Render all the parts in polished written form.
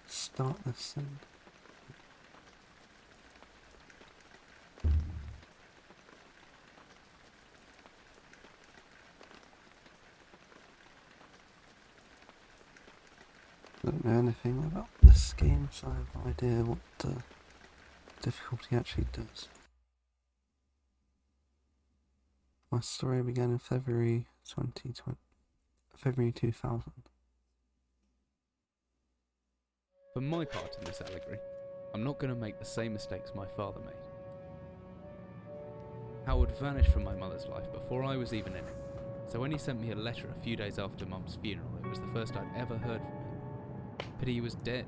Start this thing. Don't know anything about this game, so I have no idea what the difficulty actually does. My story began in February 2020. February 2000. For my part in this allegory, I'm not going to make the same mistakes my father made. Howard vanished from my mother's life before I was even in it, so when he sent me a letter a few days after Mum's funeral, it was the first I'd ever heard from him. Pity he was dead.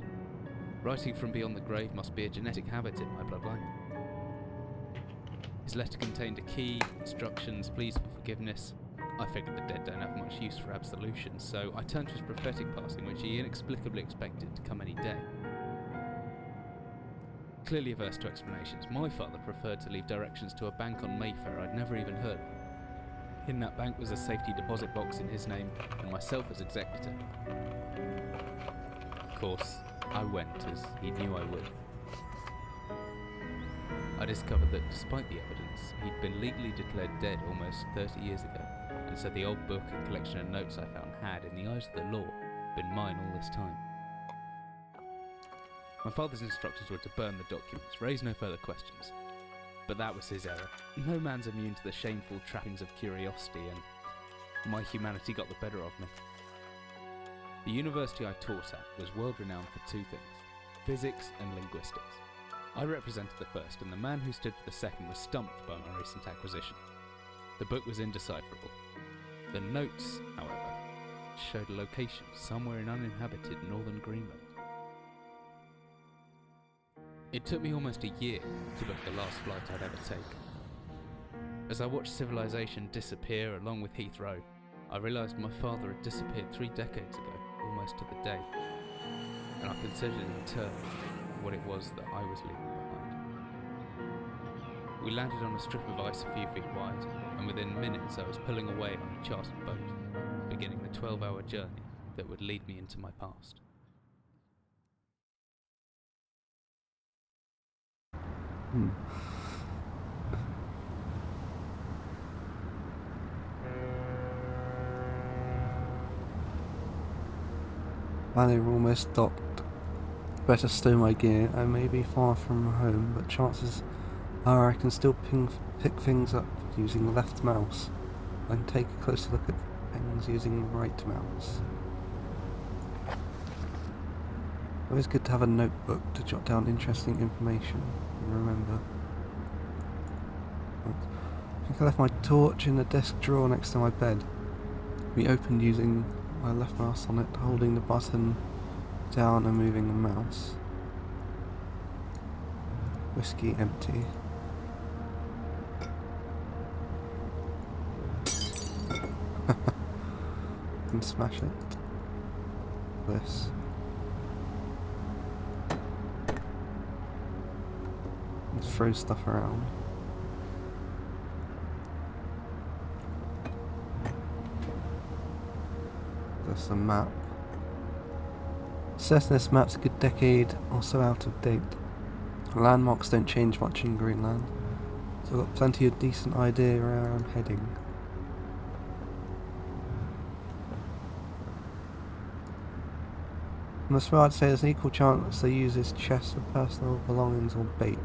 Writing from beyond the grave must be a genetic habit in my bloodline. His letter contained a key, instructions, pleas for forgiveness. I figured the dead don't have much use for absolution, so I turned to his prophetic passing, which he inexplicably expected to come any day. Clearly averse to explanations, my father preferred to leave directions to a bank on Mayfair I'd never even heard of. In that bank was a safety deposit box in his name, and myself as executor. Of course, I went, as he knew I would. I discovered that despite the evidence, he'd been legally declared dead almost 30 years ago, and so the old book and collection of notes I found had, in the eyes of the law, been mine all this time. My father's instructions were to burn the documents, raise no further questions. But that was his error. No man's immune to the shameful trappings of curiosity, and my humanity got the better of me. The university I taught at was world-renowned for two things: physics and linguistics. I represented the first, and the man who stood for the second was stumped by my recent acquisition. The book was indecipherable. The notes, however, showed a location somewhere in uninhabited northern Greenland. It took me almost a year to book the last flight I'd ever take. As I watched civilization disappear along with Heathrow, I realised my father had disappeared 3 decades ago, almost to the day, and I considered in turn what it was that I was leaving behind. We landed on a strip of ice a few feet wide, and within minutes I was pulling away on a chartered boat, beginning the 12-hour journey that would lead me into my past. While they were almost docked, better stow my gear. I may be far from home, but chances are I can still pick things up using the left mouse. I can take a closer look at things using the right mouse. Always good to have a notebook to jot down interesting information and remember. I think I left my torch in the desk drawer next to my bed. We opened using my left mouse on it, holding the button down and moving the mouse. Whiskey empty. And smash it. This. And throw stuff around. There's a map. Certain this map's a good decade or so out of date. Landmarks don't change much in Greenland, so I've got plenty of decent idea where I'm heading. And I swear I'd say there's an equal chance they use this chest for personal belongings or bait.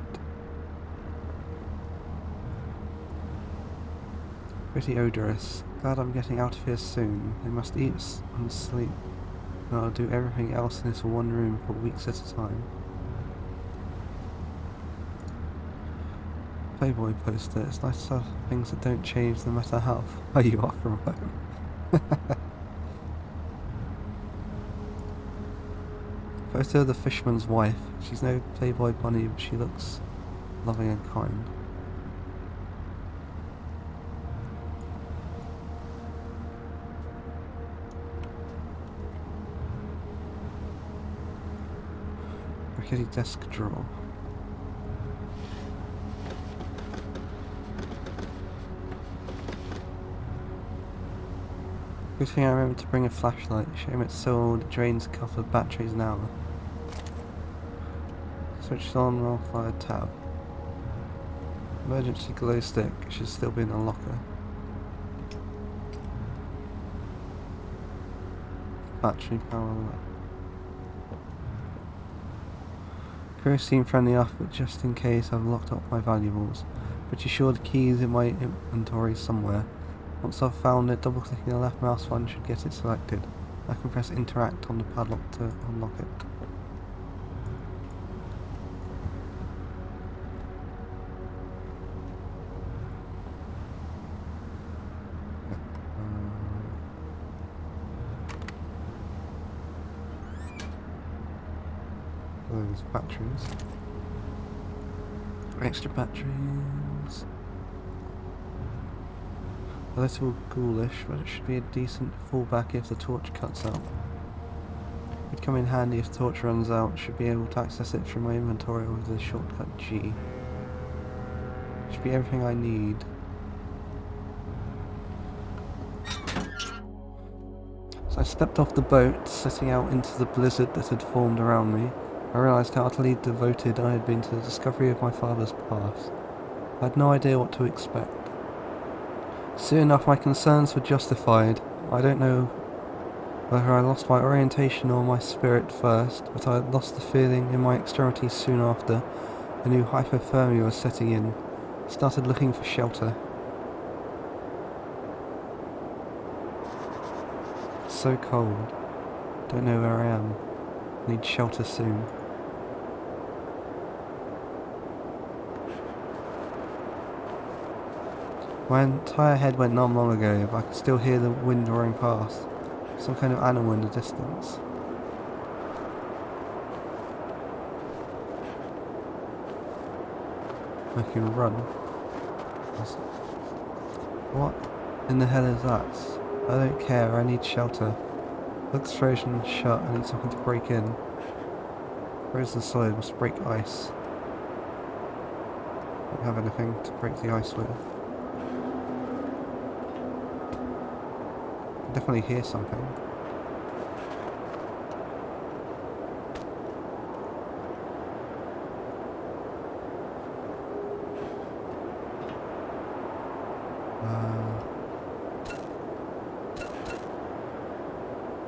Pretty odorous. Glad I'm getting out of here soon. They must eat and sleep, and I'll do everything else in this one room for weeks at a time. Playboy poster. It's nice to have things that don't change no matter how far you are from home. Photo of the fisherman's wife. She's no Playboy bunny, but she looks loving and kind. Rickety desk drawer. Good thing I remembered to bring a flashlight. Shame it's so old, it drains a couple of batteries an hour. Switched on and off via tab. Emergency glow stick should still be in the locker. Battery power. Crew seem friendly enough, but just in case I've locked up my valuables. Pretty sure the key is in my inventory somewhere. Once I've found it, double-clicking the left mouse button should get it selected. I can press interact on the padlock to unlock it. Those batteries. Extra batteries. A little ghoulish, but it should be a decent fallback if the torch cuts out. It'd come in handy if the torch runs out. Should be able to access it from my inventory with the shortcut G. Should be everything I need. So I stepped off the boat, setting out into the blizzard that had formed around me. I realised how utterly devoted I had been to the discovery of my father's past. I had no idea what to expect. Soon enough my concerns were justified. I don't know whether I lost my orientation or my spirit first, but I had lost the feeling in my extremities soon after. I knew hypothermia was setting in. Started looking for shelter. It's so cold. Don't know where I am. Need shelter soon. My entire head went numb long ago, but I could still hear the wind roaring past. Some kind of animal in the distance. I can run. What in the hell is that? I don't care, I need shelter. Looks frozen shut, I need something to break in. Frozen solid must break ice. Don't have anything to break the ice with. Definitely hear something.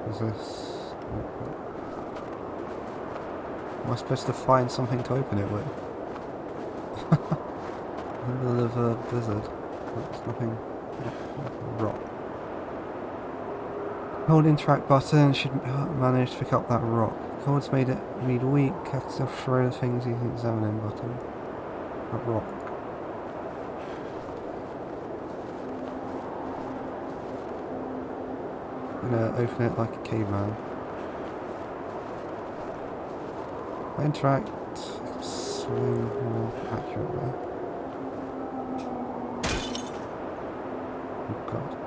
Is this? Am I supposed to find something to open it with? In the middle of a blizzard. There's nothing. Rock. Hold interact button should manage to pick up that rock. Cold's made me weak. Have to throw the things using the examining button. A rock. I'm gonna open it like a caveman. I interact, swing more accurately. Oh god.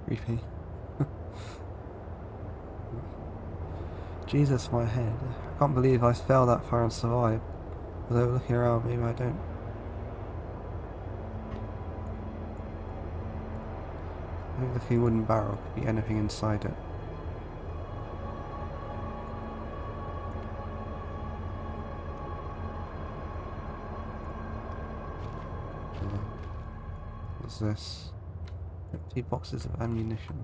Creepy. Jesus, my head. I can't believe I fell that far and survived. Although looking around, maybe I don't. That looking wooden barrel could be anything inside it. What's this? Empty boxes of ammunition.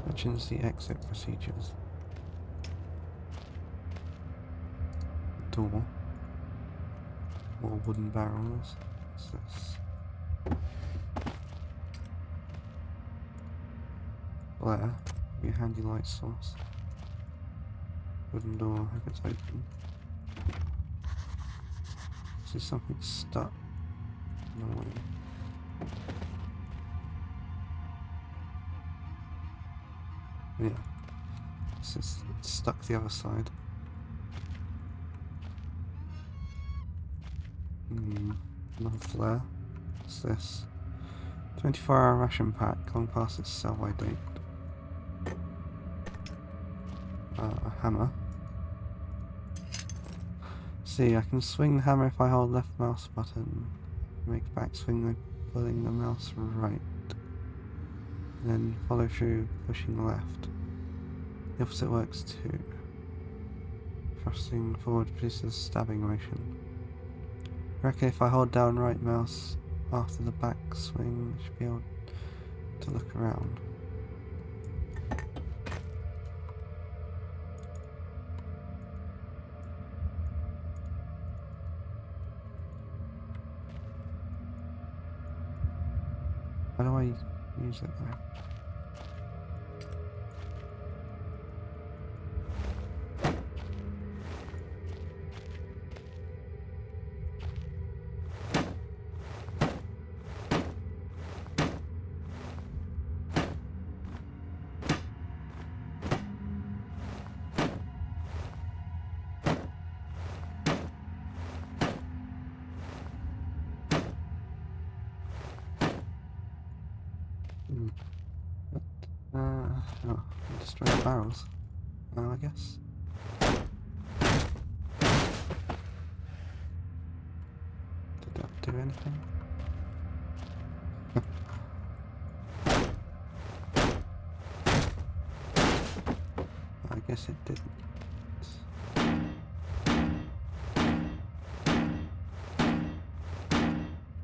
Mentions the exit procedures. door. More wooden barrels. What's this? Flare. Be a handy light source. Wooden door. I hope it's open. Is there something stuck? No way. Yeah. It's stuck the other side. Another flare. What's this? 24-hour ration pack, long past its sell-by date. A hammer. See, I can swing the hammer if I hold left mouse button. Make backswing by pulling the mouse right. And then follow through pushing left. The opposite works too. Thrusting forward produces a stabbing motion. I reckon if I hold down right mouse after the backswing, I should be able to look around. How do I use it though? Oh, destroy the barrels. I guess. Did that do anything? I guess it didn't.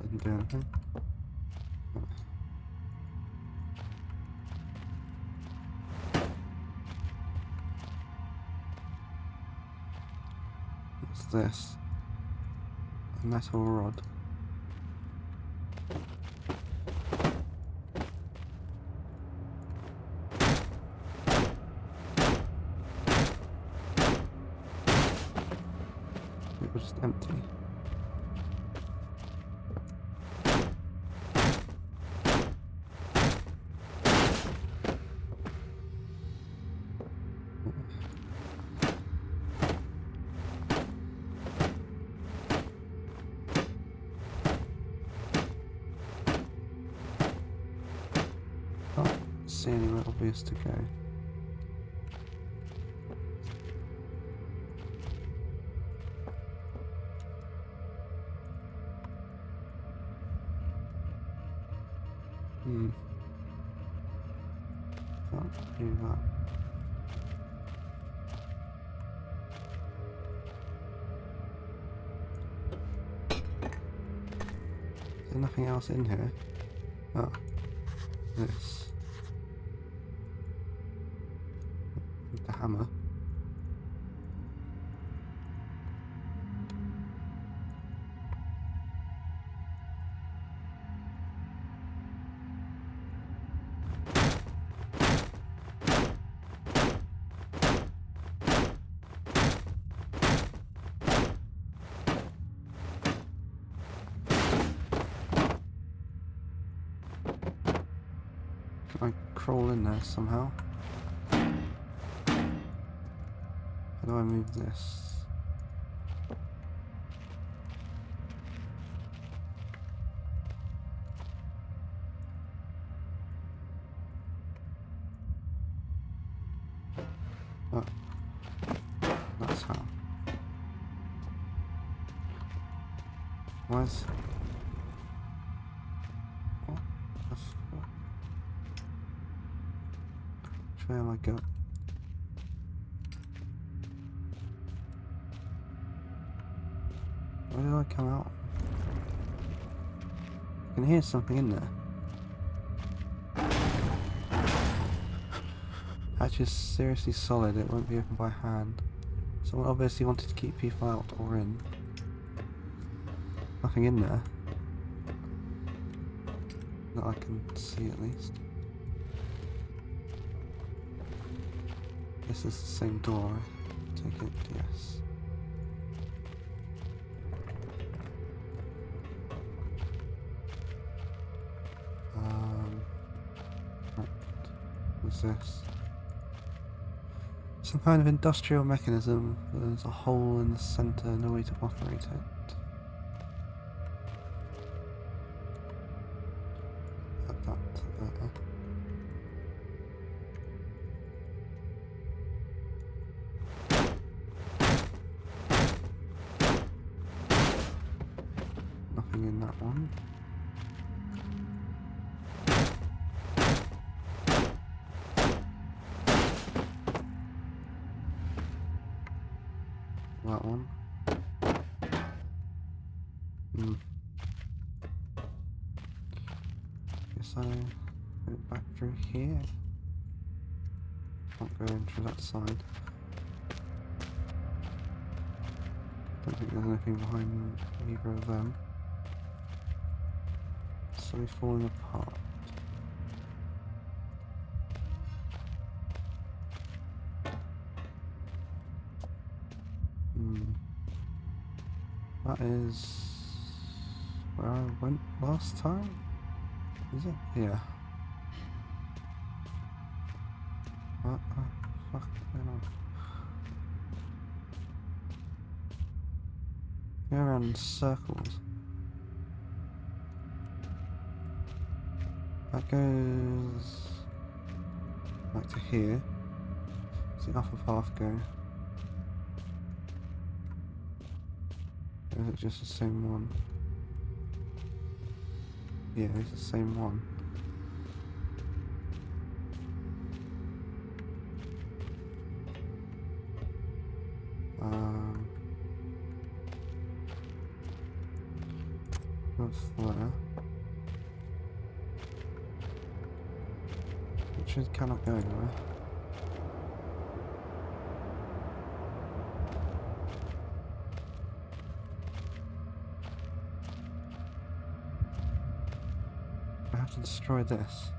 Didn't do anything. What's this? A metal rod. It was just empty. Can't see anywhere obvious to go. Can't do that. Is there nothing else in here? Oh, this. With the hammer. Can I crawl in there somehow? How do I move this? Oh, that's how. Where's... What the fuck? Which way am I going? Where did I come out? I can hear something in there. Hatch is seriously solid, it won't be opened by hand. Someone obviously wanted to keep people out or in. Nothing in there. That I can see at least. This is the same door, I take it, yes. Right. What's this? Some kind of industrial mechanism. There's a hole in the centre, no way to operate it. Add that to there. Nothing in that one. That one. Guess I go back through here. Can't go in through that side. Don't think there's anything behind either of them. Slowly falling apart. That is where I went last time? Is it? Yeah. What the fuck is going on? Go around in circles. That goes back to here. Does the upper path go? Or is it just the same one? Yeah, it's the same one. That's there. It cannot go anywhere. I have to destroy this.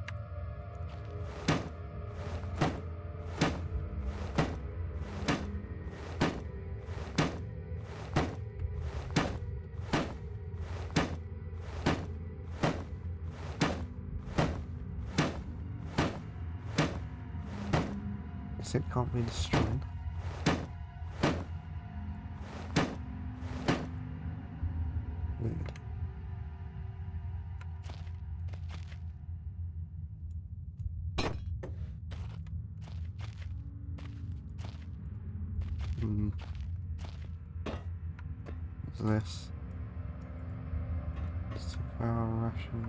Guess it can't be destroyed. Weird. What's this? It's 2-hour ration.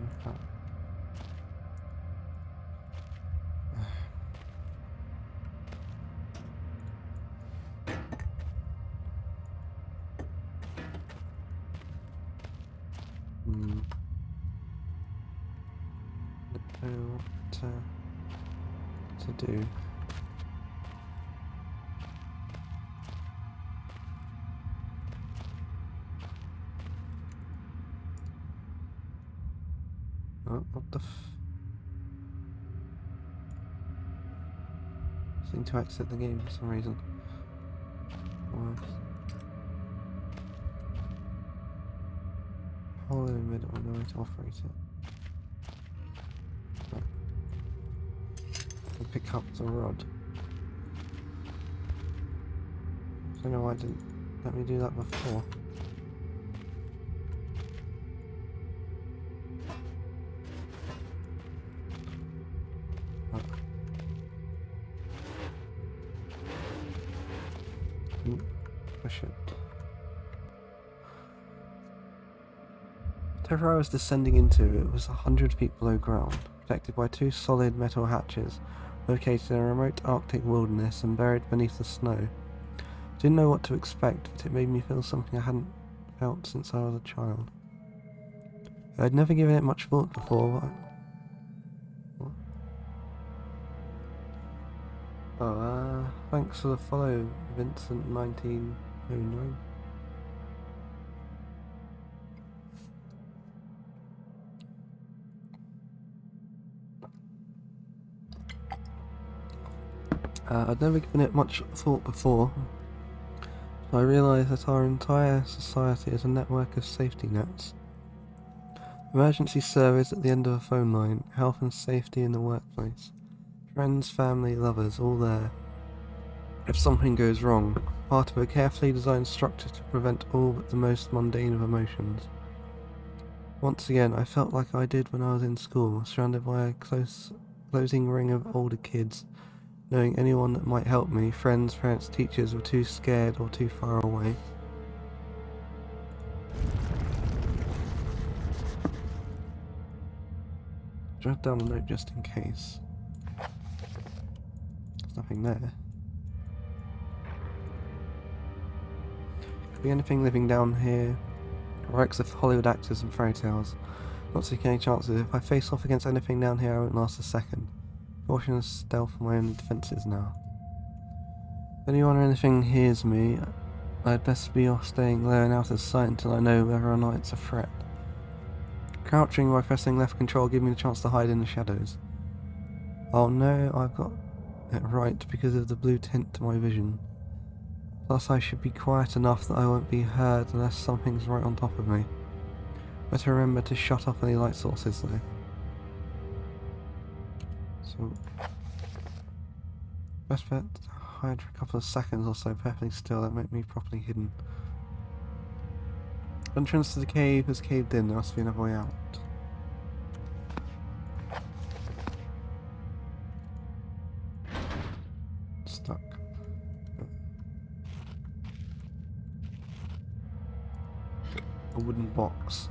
To do. Oh, what the seem to exit the game for some reason. Why? Hole in the middle, no way to operate it. Oh. And pick up the rod. I don't know why it didn't let me do that before. Push it. Whatever I was descending into, it was 100 feet below ground, protected by 2 solid metal hatches, located in a remote Arctic wilderness and buried beneath the snow. I didn't know what to expect, but it made me feel something I hadn't felt since I was a child. I'd never given it much thought before. Thanks for the follow, Vincent1909. I'd never given it much thought before. I realise that our entire society is a network of safety nets. Emergency service at the end of a phone line, health and safety in the workplace. Friends, family, lovers, all there. If something goes wrong, part of a carefully designed structure to prevent all but the most mundane of emotions. Once again, I felt like I did when I was in school, surrounded by a closing ring of older kids, knowing anyone that might help me, friends, parents, teachers, were too scared or too far away. Jot down a note just in case. There's nothing there. Could be anything living down here. Relics of Hollywood actors and fairy tales. Not taking any chances. If I face off against anything down here, I won't last a second. Caution and stealth are my only defences now. If anyone or anything hears me, I'd best be off staying low and out of sight until I know whether or not it's a threat. Crouching by pressing left control give me the chance to hide in the shadows. Oh no, I've got it right because of the blue tint to my vision. Plus I should be quiet enough that I won't be heard unless something's right on top of me. Better remember to shut off any light sources though. So, best bet to hide for a couple of seconds or so perfectly still, that make me properly hidden. Entrance to the cave has caved in, there must be another way out. Stuck. A wooden box.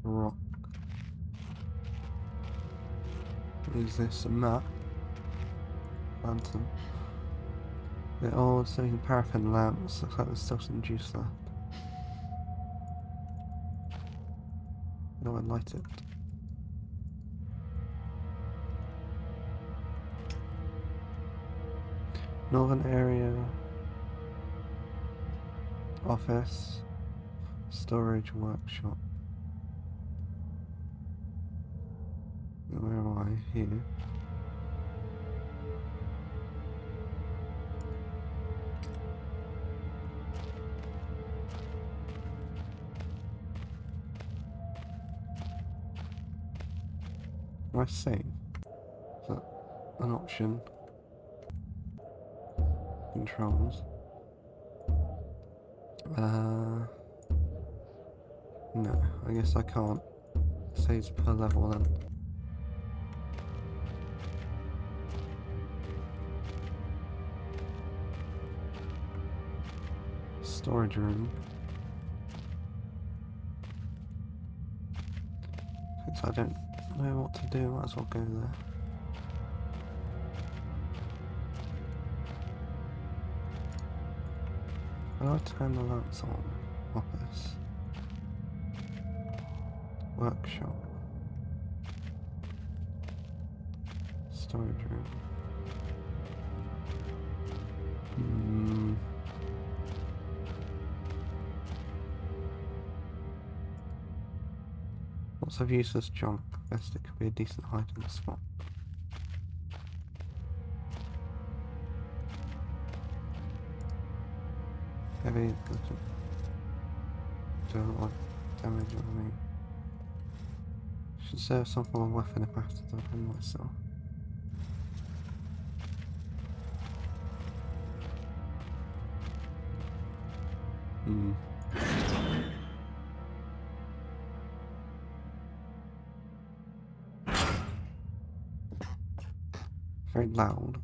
Rock. What is this? A map? Lantern. The old smoking paraffin lamps. Looks like there's still some juice left. No, I'd light it. Northern area. Office. Storage workshop. Where am I? Here. Can I save? Is that an option? Controls. No, I guess I can't. Saves per level then. Storage room. Since I don't know what to do, might as well go there. How do I turn the lamps on? Office. Workshop. Storage room. Lots of useless junk. Best it could be a decent hiding spot. Heavy do a lot of damage on me. Should serve some form of weapon if I have to defend myself. Very loud.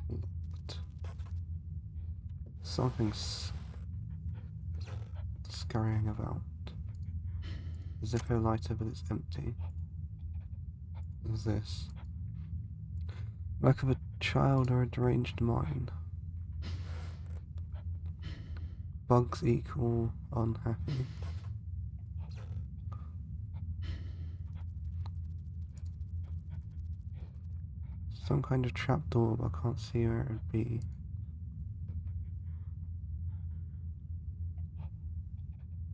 Locked. Something's scurrying about. The Zippo lighter, but it's empty. What is this? Work of a child or a deranged mind. Bugs equal unhappy. Some kind of trapdoor, but I can't see where it would be.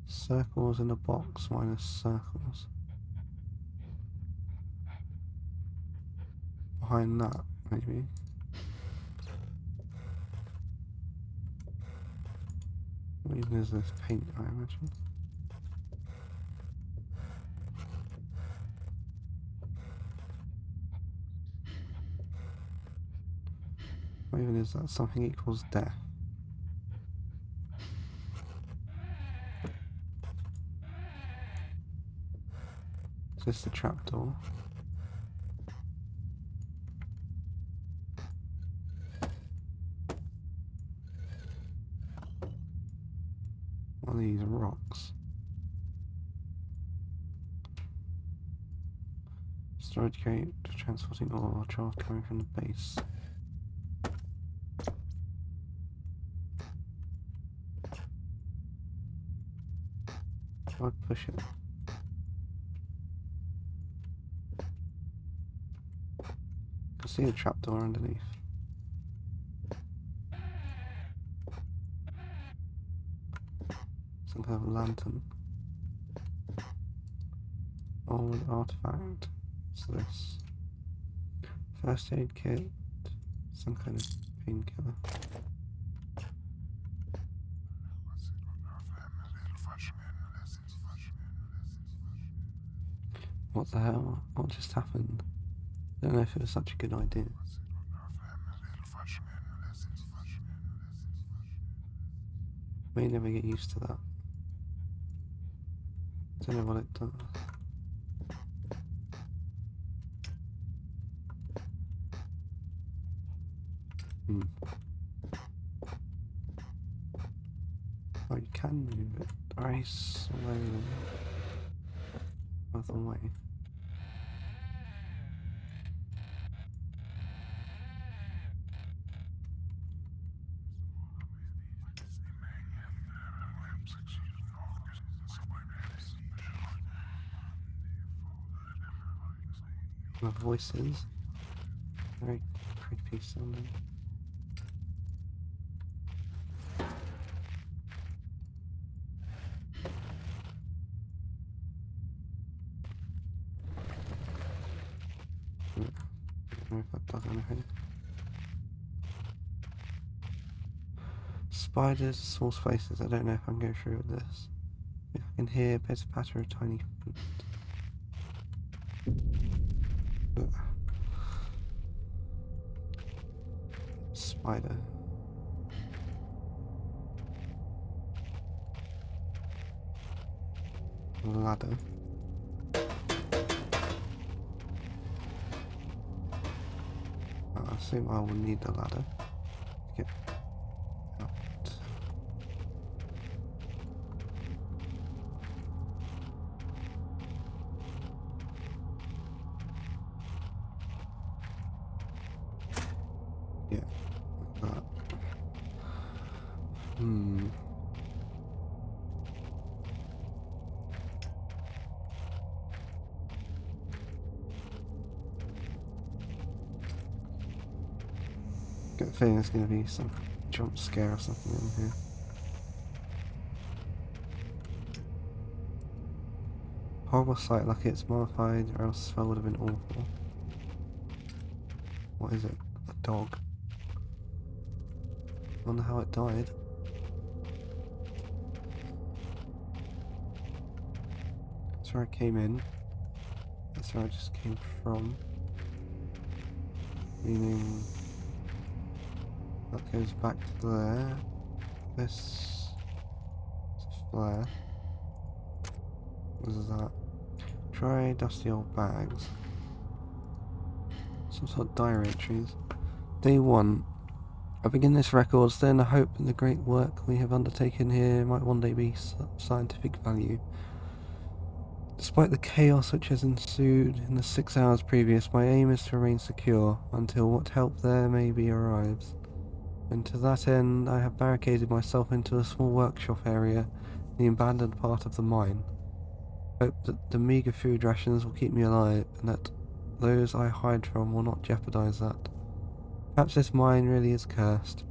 Circles in a box minus circles. Behind that, maybe. What even is this? Paint, I imagine. What even is that? Something equals death. Is this the trapdoor? What are these rocks? Storage gate transporting ore, draft coming from the base. I'd push it. I can see the trapdoor underneath. Some kind of lantern. Old artifact. What's this? First aid kit. Some kind of painkiller. What the hell? What just happened? I don't know if it was such a good idea. May never get used to that. Don't know what it does. Oh, you can move it. Very slowly. Other way. The voices. Very creepy sounding. I don't know if that does anything. Spiders, small spaces. I don't know if I can go through with this. If I can hear pitter patter of tiny feet. Ugh. Spider. Ladder. I assume I will need the ladder to get out. Yeah, like that. Get the feeling there's going to be some jump scare or something in here. Horrible sight, lucky it's modified or else the spell would have been awful. What is it? A dog. Wonder how it died. That's where I came in. That's where I just came from. Meaning that goes back to there. This is a flare. What is that? Try dusty old bags. Some sort of diary entries. Day 1. I begin this record still in the hope that the great work we have undertaken here might one day be of scientific value. Despite the chaos which has ensued in the 6 hours previous, my aim is to remain secure until what help there may be arrives. And to that end, I have barricaded myself into a small workshop area in the abandoned part of the mine. Hope that the meagre food rations will keep me alive, and that those I hide from will not jeopardize that. Perhaps this mine really is cursed.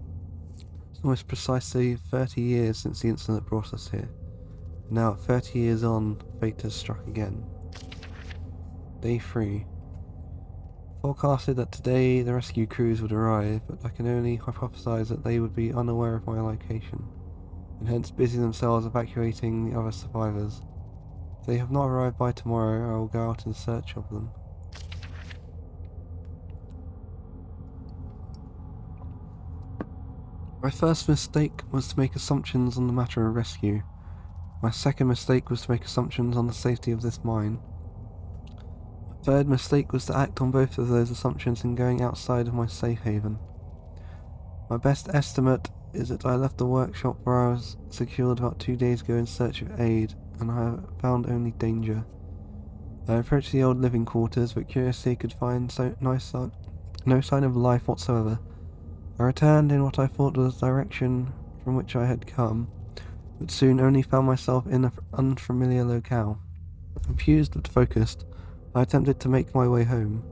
It's almost precisely 30 years since the incident brought us here. And now, 30 years on, fate has struck again. Day 3. Forecasted that today the rescue crews would arrive, but I can only hypothesize that they would be unaware of my location, and hence busy themselves evacuating the other survivors. If they have not arrived by tomorrow, I will go out in search of them. My first mistake was to make assumptions on the matter of rescue. My second mistake was to make assumptions on the safety of this mine. My third mistake was to act on both of those assumptions in going outside of my safe haven. My best estimate is that I left the workshop where I was secured about 2 days ago in search of aid, and I have found only danger. I approached the old living quarters, but curiously could find no sign of life whatsoever. I returned in what I thought was the direction from which I had come, but soon only found myself in an unfamiliar locale. Confused but focused, I attempted to make my way home.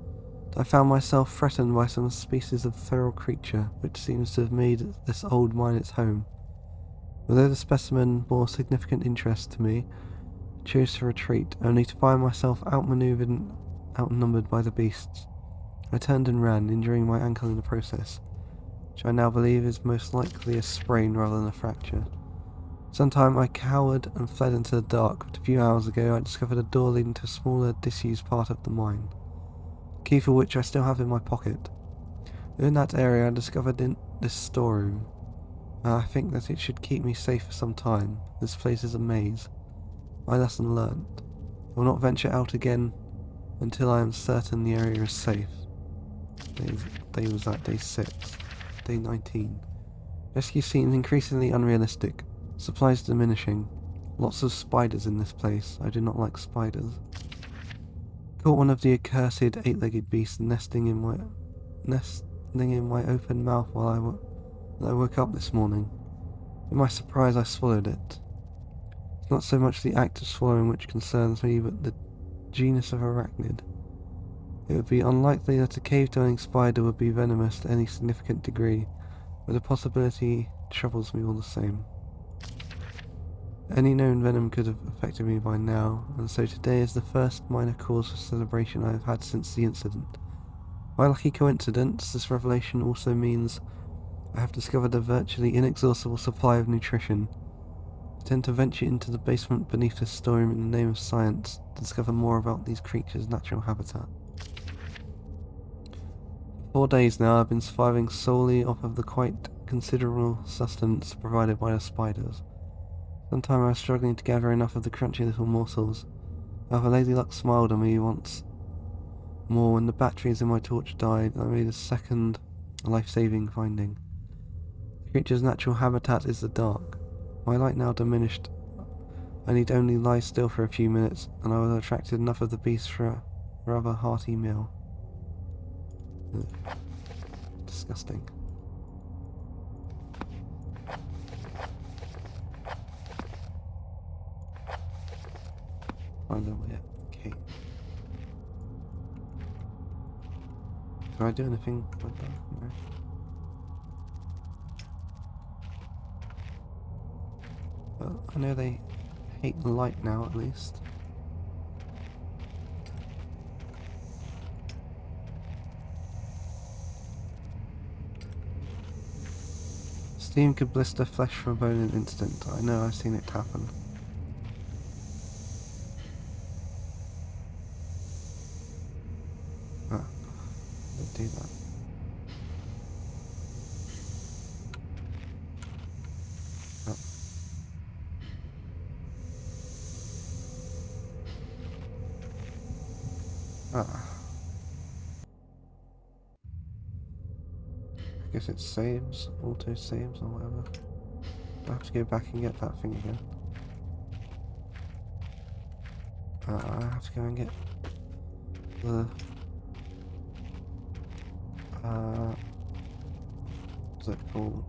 I found myself threatened by some species of feral creature which seems to have made this old mine its home. Although the specimen bore significant interest to me, I chose to retreat, only to find myself outmaneuvered and outnumbered by the beasts. I turned and ran, injuring my ankle in the process, which I now believe is most likely a sprain rather than a fracture. Sometime I cowered and fled into the dark, but a few hours ago I discovered a door leading to a smaller, disused part of the mine, the key for which I still have in my pocket. In that area I discovered this storeroom. I think that it should keep me safe for some time. This place is a maze. My lesson learnt. I will not venture out again until I am certain the area is safe. Day was that, day 6. Day 19. Rescue seems increasingly unrealistic. Supplies diminishing. Lots of spiders in this place. I do not like spiders. Caught one of the accursed 8-legged beasts nesting in my open mouth while I woke up this morning. In my surprise I swallowed it. It's not so much the act of swallowing which concerns me, but the genus of arachnid. It would be unlikely that a cave-dwelling spider would be venomous to any significant degree, but the possibility troubles me all the same. Any known venom could have affected me by now, and so today is the first minor cause for celebration I have had since the incident. By lucky coincidence, this revelation also means I have discovered a virtually inexhaustible supply of nutrition. I tend to venture into the basement beneath this storeroom in the name of science to discover more about these creatures' natural habitat. For 4 days now I've been surviving solely off of the quite considerable sustenance provided by the spiders. Sometime I was struggling to gather enough of the crunchy little morsels. However, Lady Luck smiled on me once more when the batteries in my torch died. I made a second life-saving finding. The creature's natural habitat is the dark. My light now diminished. I need only lie still for a few minutes, and I will have attracted enough of the beast for a rather hearty meal. Ugh. Disgusting. Find a way up. Okay. Can I do anything like that? No. Well, I know they hate the light now, at least. Steam could blister flesh from bone in an instant. I know, I've seen it happen. Ah, don't do that. Ah. Ah. guess it saves, auto saves or whatever. I have to go back and get that thing again. I have to go and get the what's it called?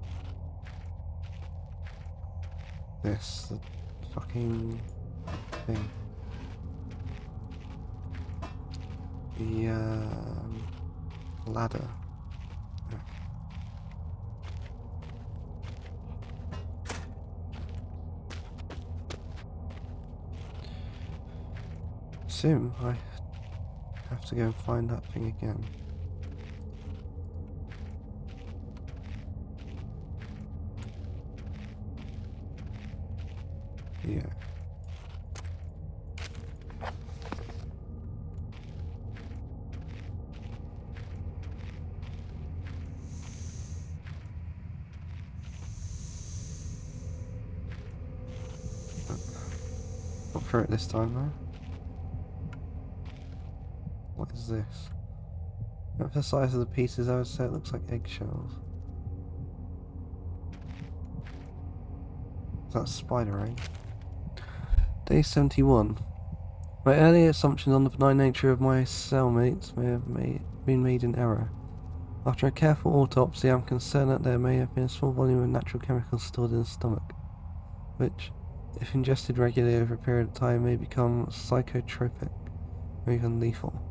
This, the fucking thing. The ladder. Soon I have to go and find that thing again. Yeah. Not for it this time though. What is this? Look at the size of the pieces, I would say it looks like eggshells. Is that a spider egg? Day 71. My earlier assumptions on the benign nature of my cellmates may have been made in error. After a careful autopsy, I'm concerned that there may have been a small volume of natural chemicals stored in the stomach, which, if ingested regularly over a period of time, may become psychotropic or even lethal.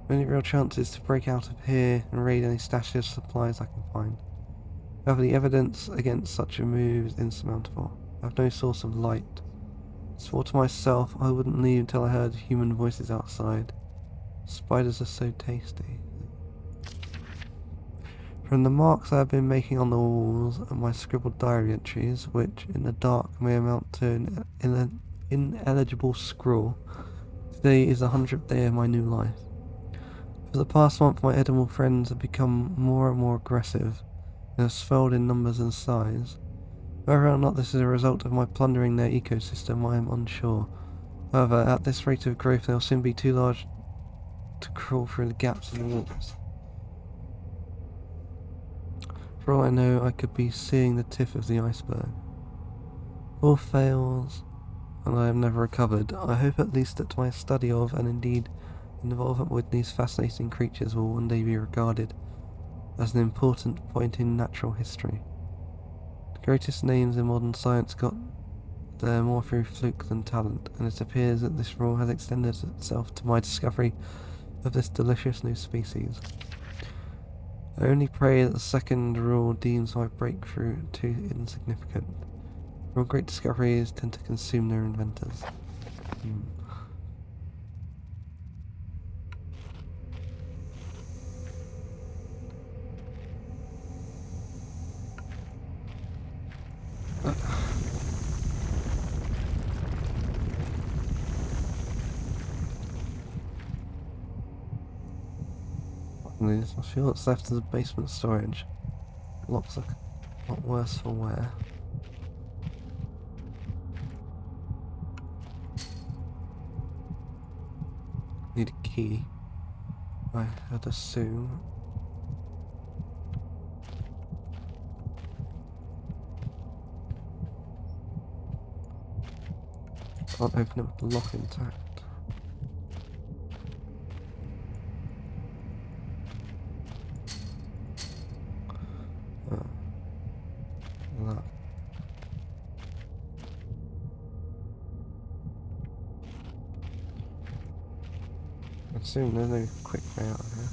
The only real chance is to break out of here and raid any stashes of supplies I can find. However, the evidence against such a move is insurmountable. I have no source of light. I swore to myself I wouldn't leave until I heard human voices outside. Spiders are so tasty. From the marks I have been making on the walls and my scribbled diary entries, which in the dark may amount to an ineligible scrawl, today is the 100th day of my new life. For the past month, my edible friends have become more and more aggressive and have swelled in numbers and size. Whether or not this is a result of my plundering their ecosystem, I am unsure. However, at this rate of growth, they'll soon be too large to crawl through the gaps in the walls. For all I know, I could be seeing the tip of the iceberg. If all fails, and I have never recovered, I hope at least that my study of, and indeed involvement with these fascinating creatures will one day be regarded as an important point in natural history. The greatest names in modern science got there more through fluke than talent, and it appears that this rule has extended itself to my discovery of this delicious new species. I only pray that the second rule deems my breakthrough too insignificant. For great discoveries tend to consume their inventors. I feel what's left of the basement storage. It looks like a lot worse for wear. Need a key. I'd assume. Can't open it with the lock intact. That. I assume there's no quick way out of here.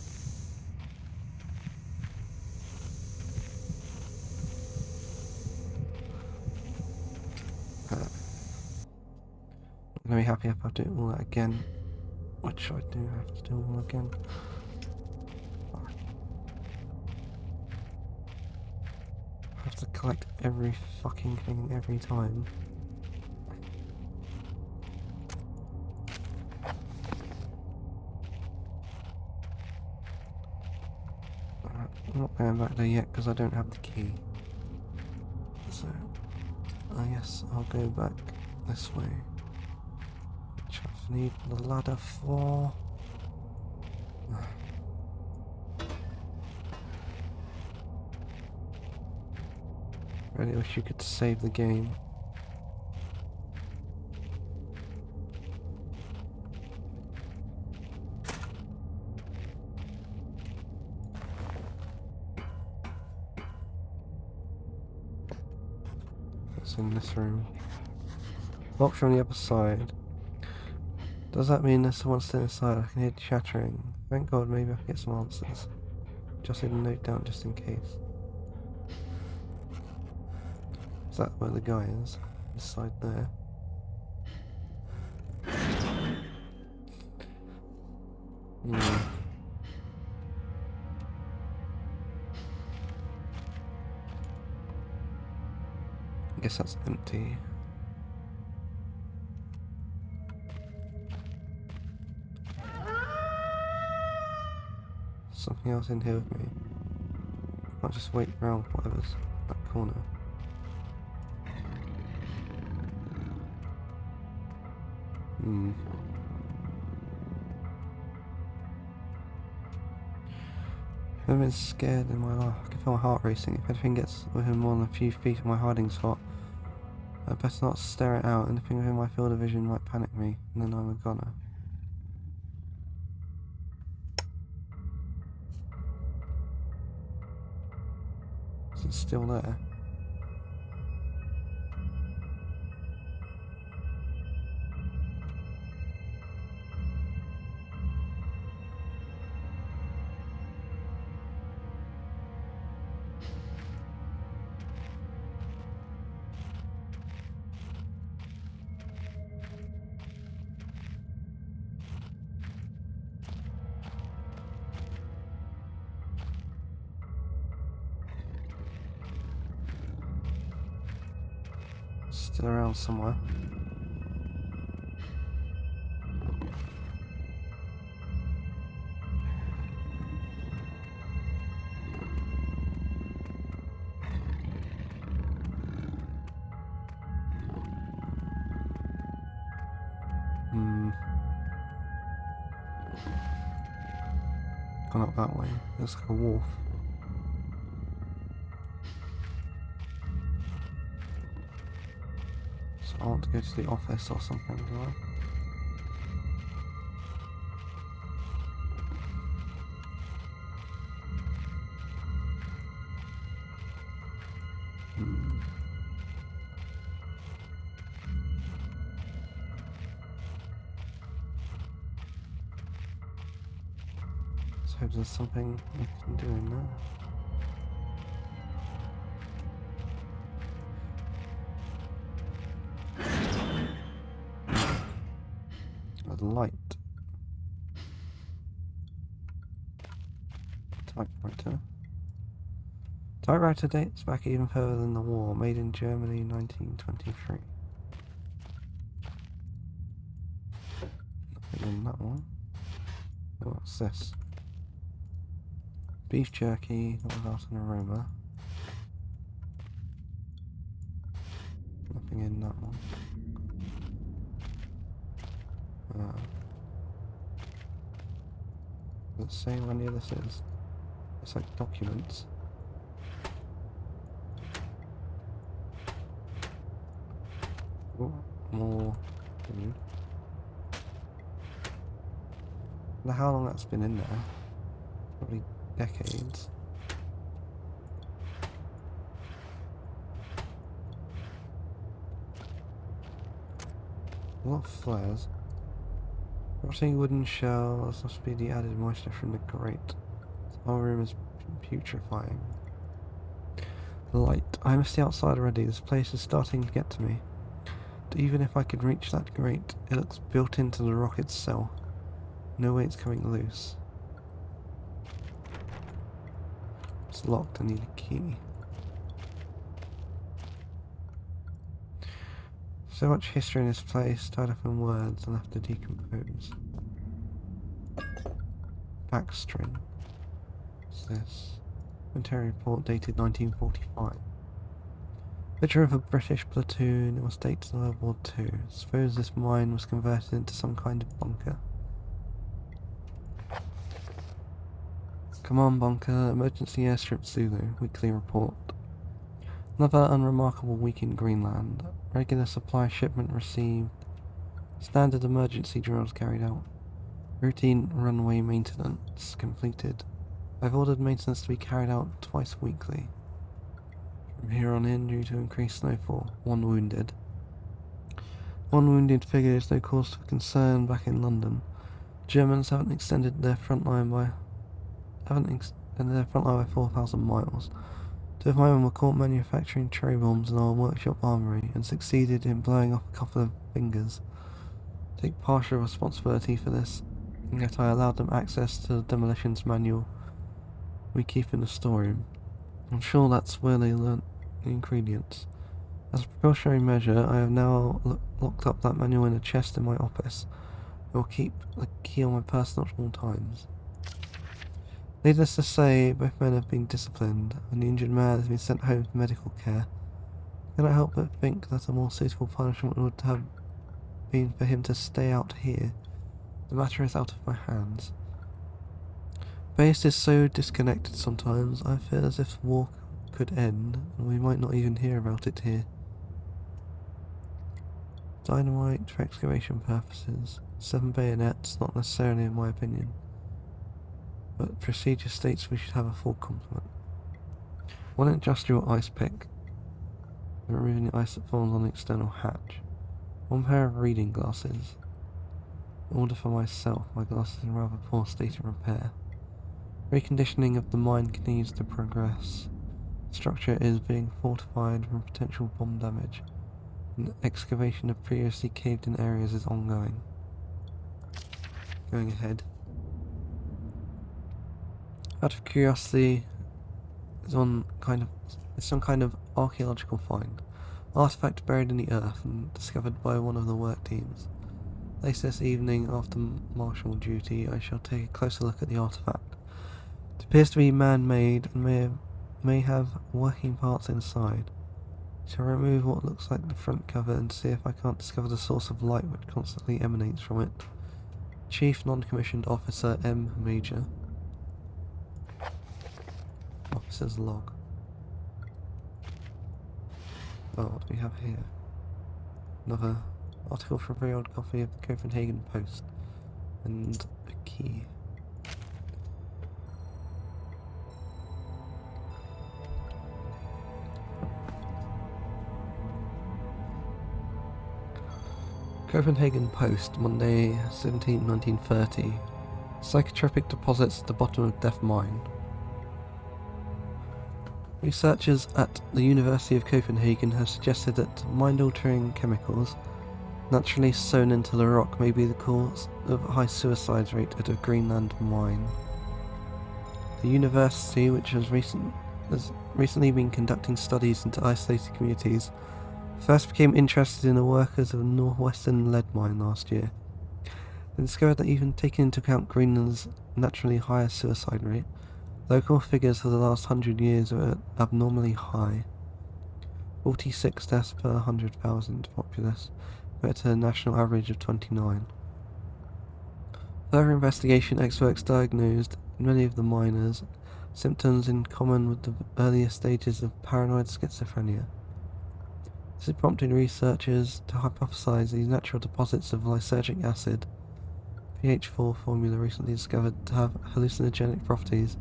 I'm gonna be happy if I do all that again, which I do have to do all again. I have to collect every fucking thing every time. I'm not going back there yet because I don't have the key. So, I guess I'll go back this way. Which I need the ladder for. really wish you could save the game. What's in this room? Locked from the other side. Does that mean there's someone still inside? I can hear chattering. Thank God, maybe I can get some answers. Just need a note down just in case. Is that where the guy is? Inside there. I guess that's empty. Something else in here with me. Can't just wait around whatever's that corner. I've been scared in my life. I can feel my heart racing. If anything gets within more than a few feet of my hiding spot, I better not stare it out. Anything within my field of vision might panic me, and then I'm a goner. Is it still there? Still around somewhere. Gone up that way. Looks like a wolf. So I want to go to the office or something, do I? Let's hope there's something we can do in there. A light. Typewriter. Typewriter dates back even further than the war, made in Germany 1923. Nothing in that one. Oh, what's this? Beef jerky without an aroma. Nothing in that one. Let's see when near this is. It's like documents. Oh, more food. I wonder how long that's been in there. Probably decades. A lot of flares. Rotting wooden shells must be the added moisture from the grate. The whole room is putrefying. Light. I missed the outside already. This place is starting to get to me. But even if I could reach that grate, it looks built into the rock itself. No way it's coming loose. It's locked. I need a key. So much history in this place, tied up in words and left to decompose. Backstring. What's this? Military report dated 1945. Picture of a British platoon. It was dated to World War II. Suppose this mine was converted into some kind of bunker. Come on, bunker. Emergency airstrip Zulu. Weekly report. Another unremarkable week in Greenland. Regular supply shipment received. Standard emergency drills carried out. Routine runway maintenance completed. I've ordered maintenance to be carried out twice weekly. From here on in, due to increased snowfall, 1 wounded. 1 wounded figure is no cause for concern back in London. Germans haven't extended their front line by 4,000 miles. 2 of my men were caught manufacturing cherry bombs in our workshop armory and succeeded in blowing off a couple of fingers. Take partial responsibility for this, yet I allowed them access to the demolitions manual we keep in the storeroom. I'm sure that's where they learnt the ingredients. As a precautionary measure, I have now locked up that manual in a chest in my office. I will keep the key on my person at all times. Needless to say, both men have been disciplined, and the injured man has been sent home for medical care. I cannot help but think that a more suitable punishment would have been for him to stay out here. The matter is out of my hands. Base is so disconnected sometimes, I feel as if war could end, and we might not even hear about it here. Dynamite for excavation purposes. 7 bayonets, not necessarily in my opinion. But procedure states we should have a full complement. 1 industrial ice pick, removing the ice that forms on the external hatch. 1 pair of reading glasses. Order for myself, my glasses are in rather poor state of repair. Reconditioning of the mine continues to progress. The structure is being fortified from potential bomb damage. And excavation of previously caved-in areas is ongoing. Going ahead. Out of curiosity, some kind of archaeological find. Artifact buried in the earth and discovered by one of the work teams. Later this evening, after martial duty, I shall take a closer look at the artifact. It appears to be man-made and may have working parts inside. I shall remove what looks like the front cover and see if I can't discover the source of light which constantly emanates from it. Chief Non-Commissioned Officer M. Major. Officer's log. Oh, what do we have here? Another article from a very old copy of the Copenhagen Post. And a key. Copenhagen Post, Monday, 17, 1930. Psychotropic deposits at the bottom of Death Mine. Researchers at the University of Copenhagen have suggested that mind-altering chemicals naturally sewn into the rock may be the cause of a high suicide rate at a Greenland mine. The university, which has recently been conducting studies into isolated communities, first became interested in the workers of a northwestern lead mine last year. They discovered that even taking into account Greenland's naturally higher suicide rate, local figures for the last 100 years are abnormally high. 46 deaths per 100,000 populace, compared to a national average of 29. Further investigation experts diagnosed in many of the miners symptoms in common with the earlier stages of paranoid schizophrenia. This has prompted researchers to hypothesize these natural deposits of lysergic acid, pH4 formula recently discovered to have hallucinogenic properties,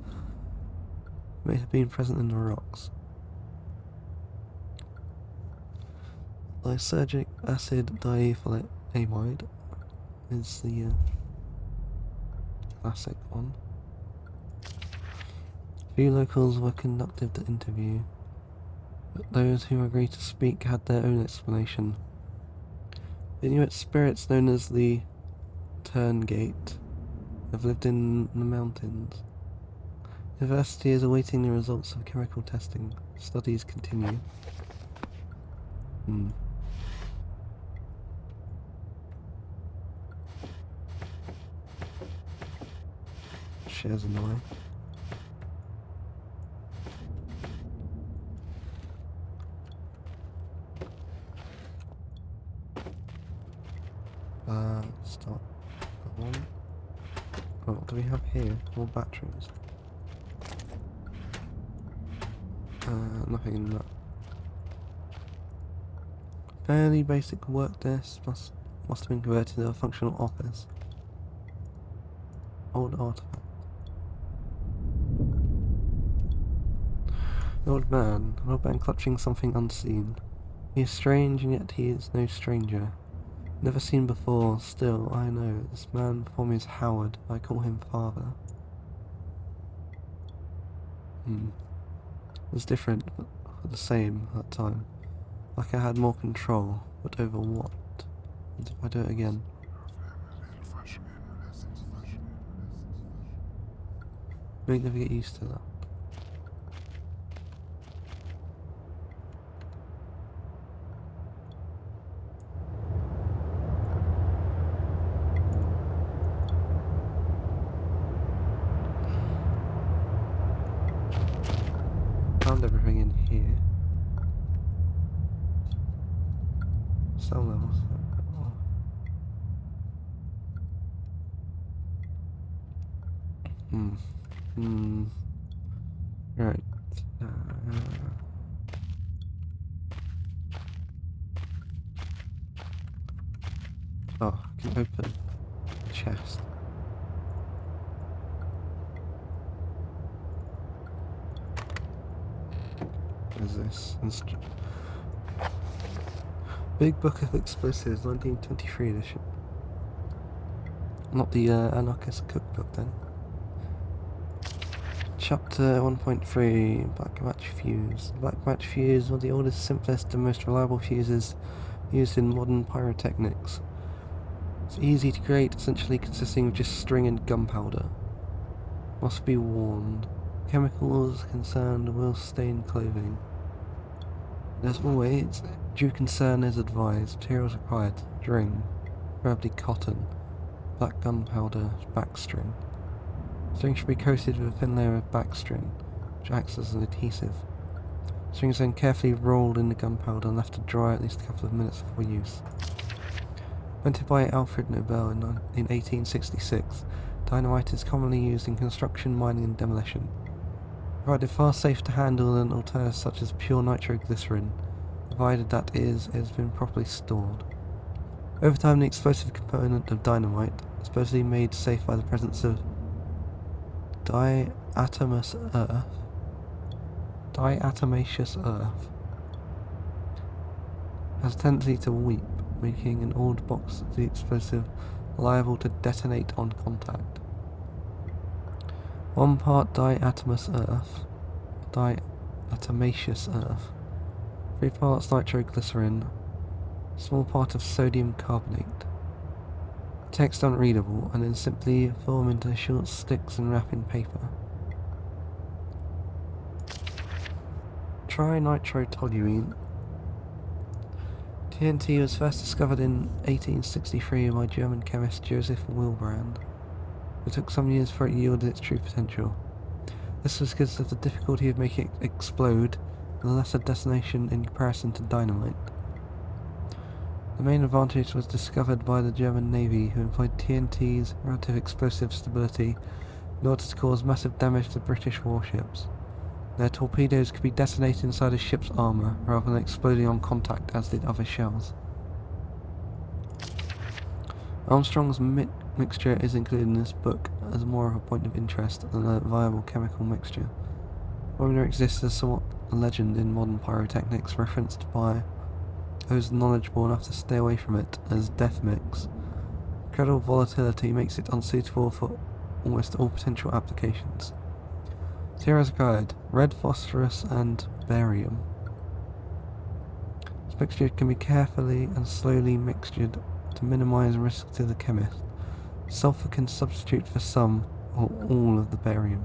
may have been present in the rocks. Lysergic acid diethylamide is the classic one. Few locals were conducted to interview, but those who agreed to speak had their own explanation. Inuit spirits known as the Turngate have lived in the mountains. The university is awaiting the results of chemical testing. Studies continue. Shares an eye. Stop. One. Oh, what do we have here? More batteries. Nothing in that Fairly basic work desk must have been converted to a functional office. Old artifact. An old man clutching something unseen. He is strange, and yet he is no stranger. Never seen before, still, I know. This man before me is Howard. I call him father. It was different, but the same at that time. Like I had more control, but over what? And if I do it again? I may never get used to that. Found everything in here. Cell levels. Right. Oh, I can open the chest. What is this? Big Book of Explosives, 1923 edition. Not the Anarchist Cookbook then. Chapter 1.3, Black Match Fuse. Black Match Fuse, one of the oldest, simplest and most reliable fuses used in modern pyrotechnics. It's easy to create, essentially consisting of just string and gunpowder. Must be warned. Chemicals concerned will stain clothing. As always, due concern is advised. Materials required: string, preferably cotton, black gunpowder, backstring. String should be coated with a thin layer of backstring, which acts as an adhesive. String is then carefully rolled in the gunpowder and left to dry at least a couple of minutes before use. Invented by Alfred Nobel in 1866, dynamite is commonly used in construction, mining and demolition. Provided far safer to handle than alternatives such as pure nitroglycerin, provided that it has been properly stored. Over time, the explosive component of dynamite is supposedly made safe by the presence of diatomaceous earth, has a tendency to weep, making an old box of the explosive liable to detonate on contact. 1 part diatomaceous earth, 3 parts nitroglycerin, small part of sodium carbonate. Text unreadable, and then simply form into short sticks and wrap in paper. Trinitrotoluene. TNT was first discovered in 1863 by German chemist Joseph Wilbrand. It took some years for it to yield its true potential. This was because of the difficulty of making it explode and the lesser detonation in comparison to dynamite. The main advantage was discovered by the German Navy, who employed TNT's relative explosive stability in order to cause massive damage to British warships. Their torpedoes could be detonated inside a ship's armour rather than exploding on contact as did other shells. Armstrong's mixture is included in this book as more of a point of interest than a viable chemical mixture. The formula exists as somewhat a legend in modern pyrotechnics, referenced by those knowledgeable enough to stay away from it as death mix. Incredible volatility makes it unsuitable for almost all potential applications. Here as a guide: red phosphorus and barium. This mixture can be carefully and slowly mixtured to minimise risk to the chemist. Sulfur can substitute for some or all of the barium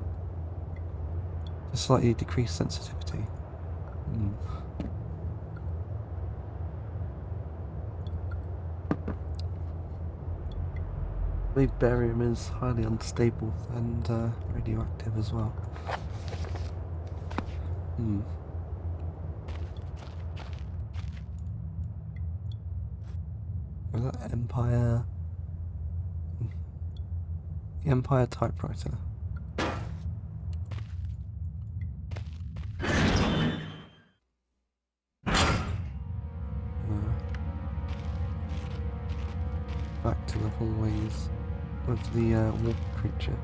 to slightly decrease sensitivity. I believe barium is highly unstable and radioactive as well. Was that Empire? The Empire typewriter. back to the hallways of the wolf creature.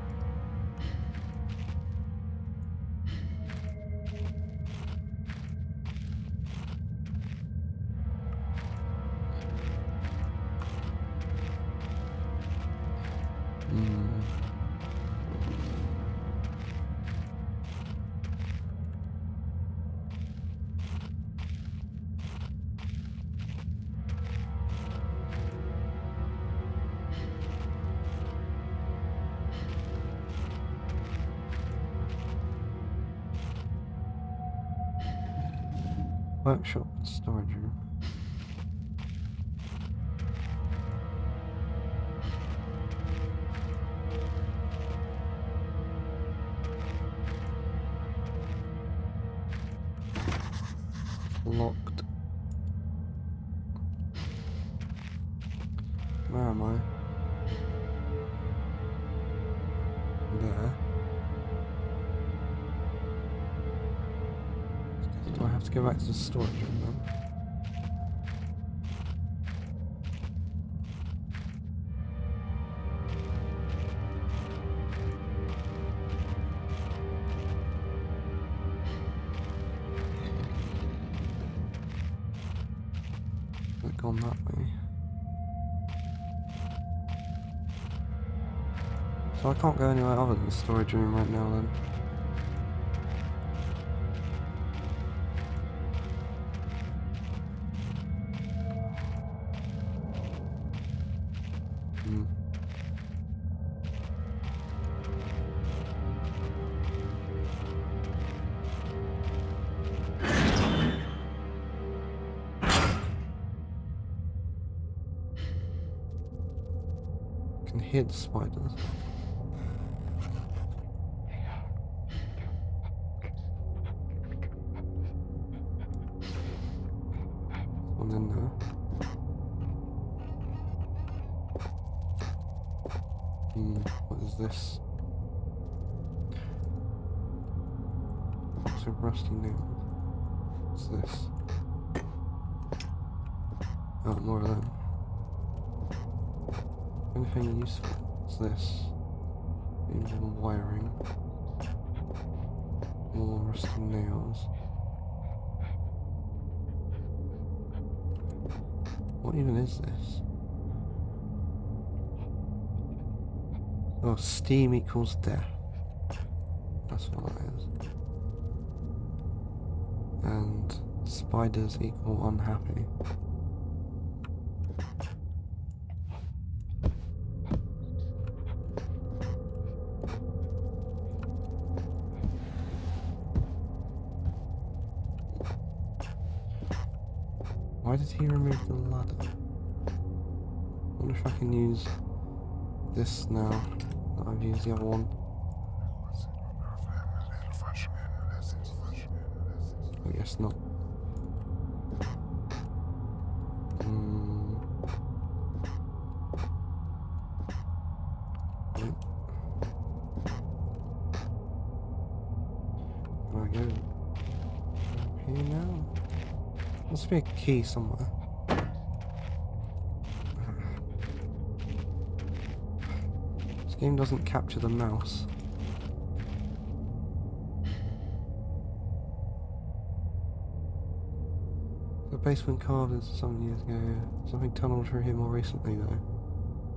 Workshop and storage room. Locked. Where am I? There. Do I have to go back to the storage room then? Has it gone that way? So I can't go anywhere other than the storage room right now then. I can hear the spiders. One in there. What is this? Lots of rusty nails. What's this? Oh, more of them. Anything useful? What's this? More wiring. More rusty nails. What even is this? Oh, steam equals death. That's what that is. And spiders equal unhappy. Why did he remove the ladder? I wonder if I can use this now that I've used the other one. I guess not. Nope. Can I go up here now? Must be a key somewhere. This game doesn't capture the mouse. The basement carved this some years ago. Something tunneled through here more recently though.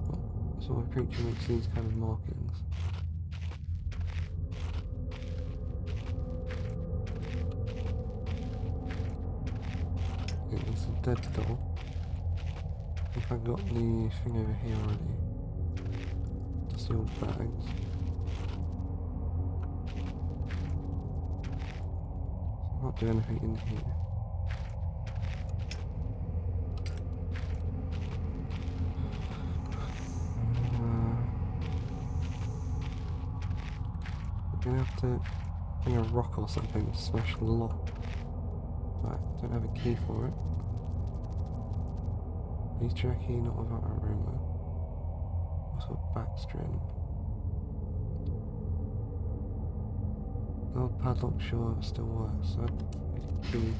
What sort of creature makes these kind of markings? It's a dead doll. I think I got the thing over here already. Just the old bags. I can't do anything in here. I'm gonna have to bring a rock or something to smash the lock. Right, don't have a key for it. Easter key, not without a room though. Also backstring. The old padlock sure still works, so key.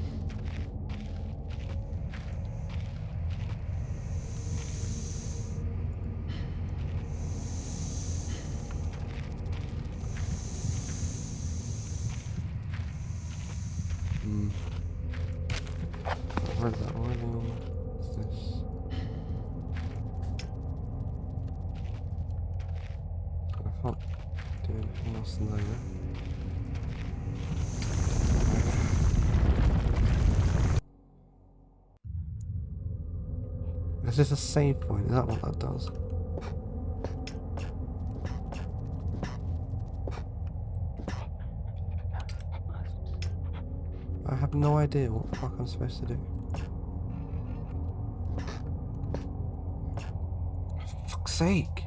Can't do anything else in there. Is this a save point? Is that what that does? I have no idea what the fuck I'm supposed to do. For fuck's sake!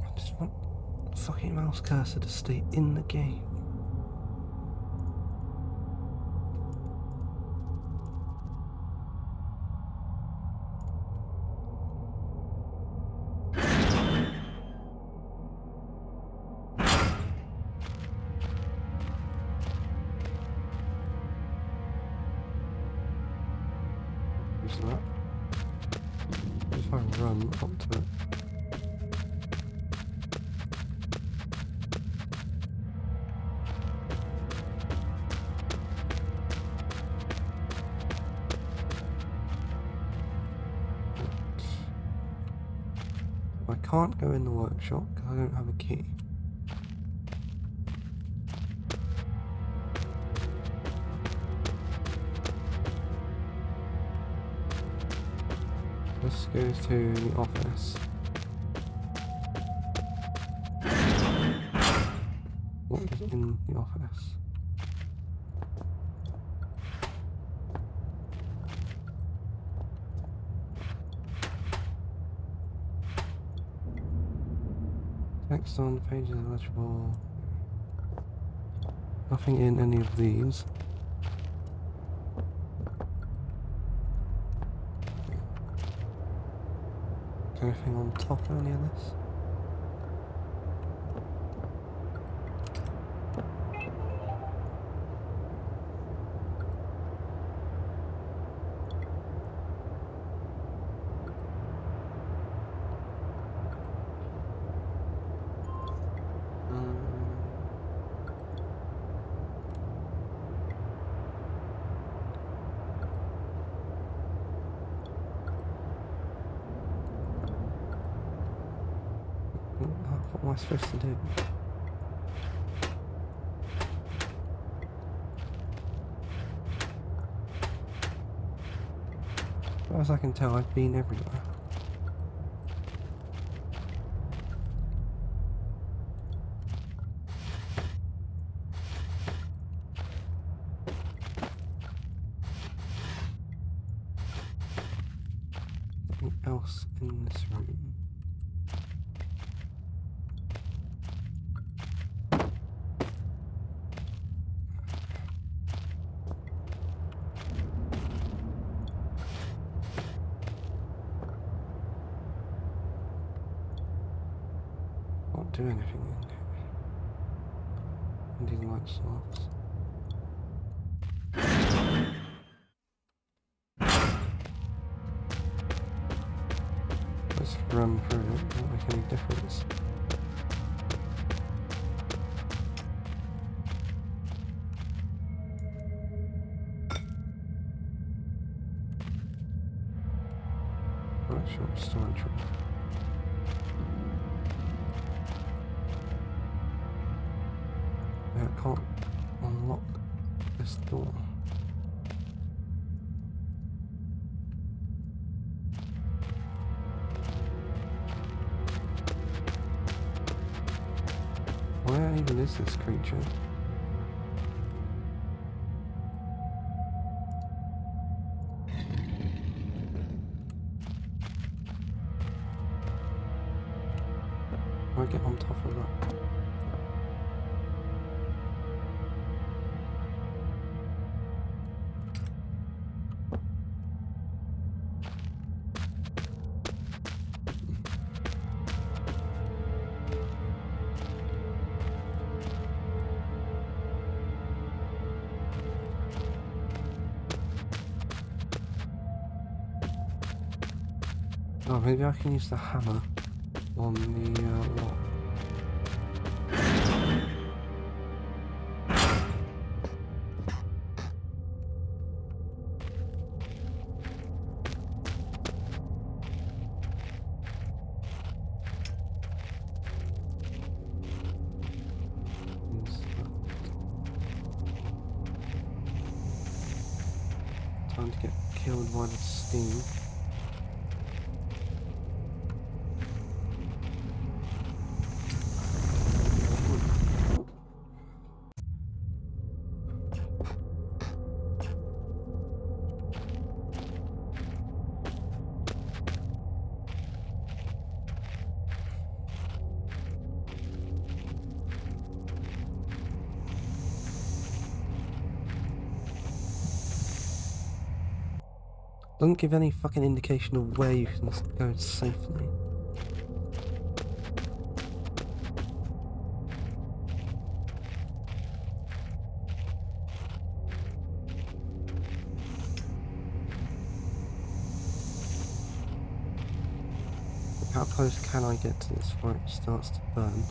I just want the fucking mouse cursor to stay in the game. Use that. If I run up to it. I can't go in the workshop because I don't have a key. This goes to the office. What is in the office? Text on the page is illegible. Nothing in any of these. Anything on top of any of this? What am I supposed to do? As far as I can tell, I've been everywhere. Nothing else in this room. Can't do anything in here. And these light slots. Let's run through it, won't make any difference. Workshop storage room. I can't unlock this door. Where even is this creature? Can I get on top of that? Oh, maybe I can use the hammer on the lock. Time to get killed by the steam. Doesn't give any fucking indication of where you can go safely. How close can I get to this before it starts to burn?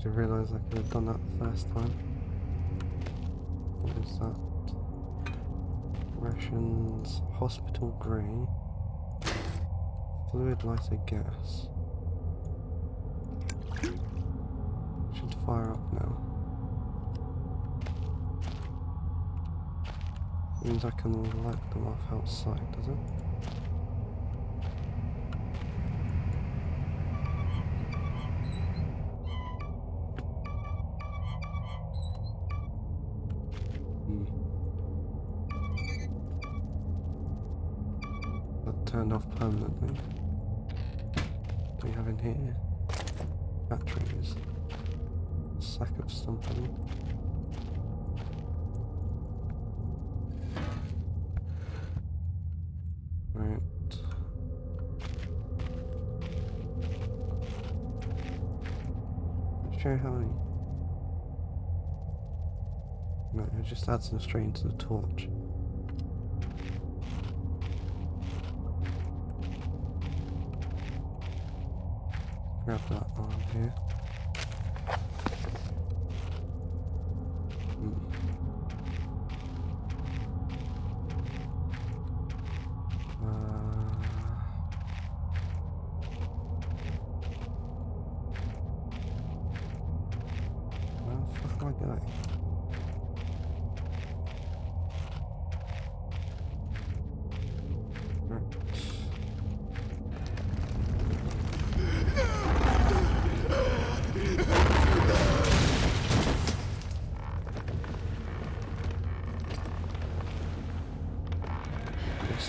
I realised I could have done that the first time. What is that? Rations, hospital grey, fluid lighter gas. Should fire up now. Means I can light them off outside, does it? Turned off permanently. What do we have in here? Batteries. A sack of something. Right. Show how many. No, it just adds them straight into the torch. Grab that one here. Where the fuck am I going?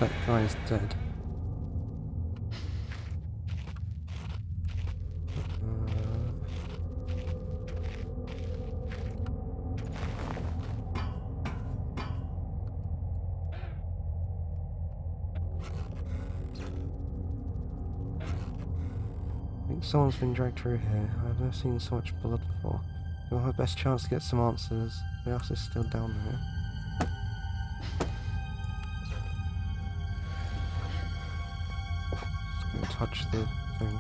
That guy is dead. I think someone's been dragged through here. I've never seen so much blood before. We'll have best chance to get some answers. The house is still down there. Touch the thing.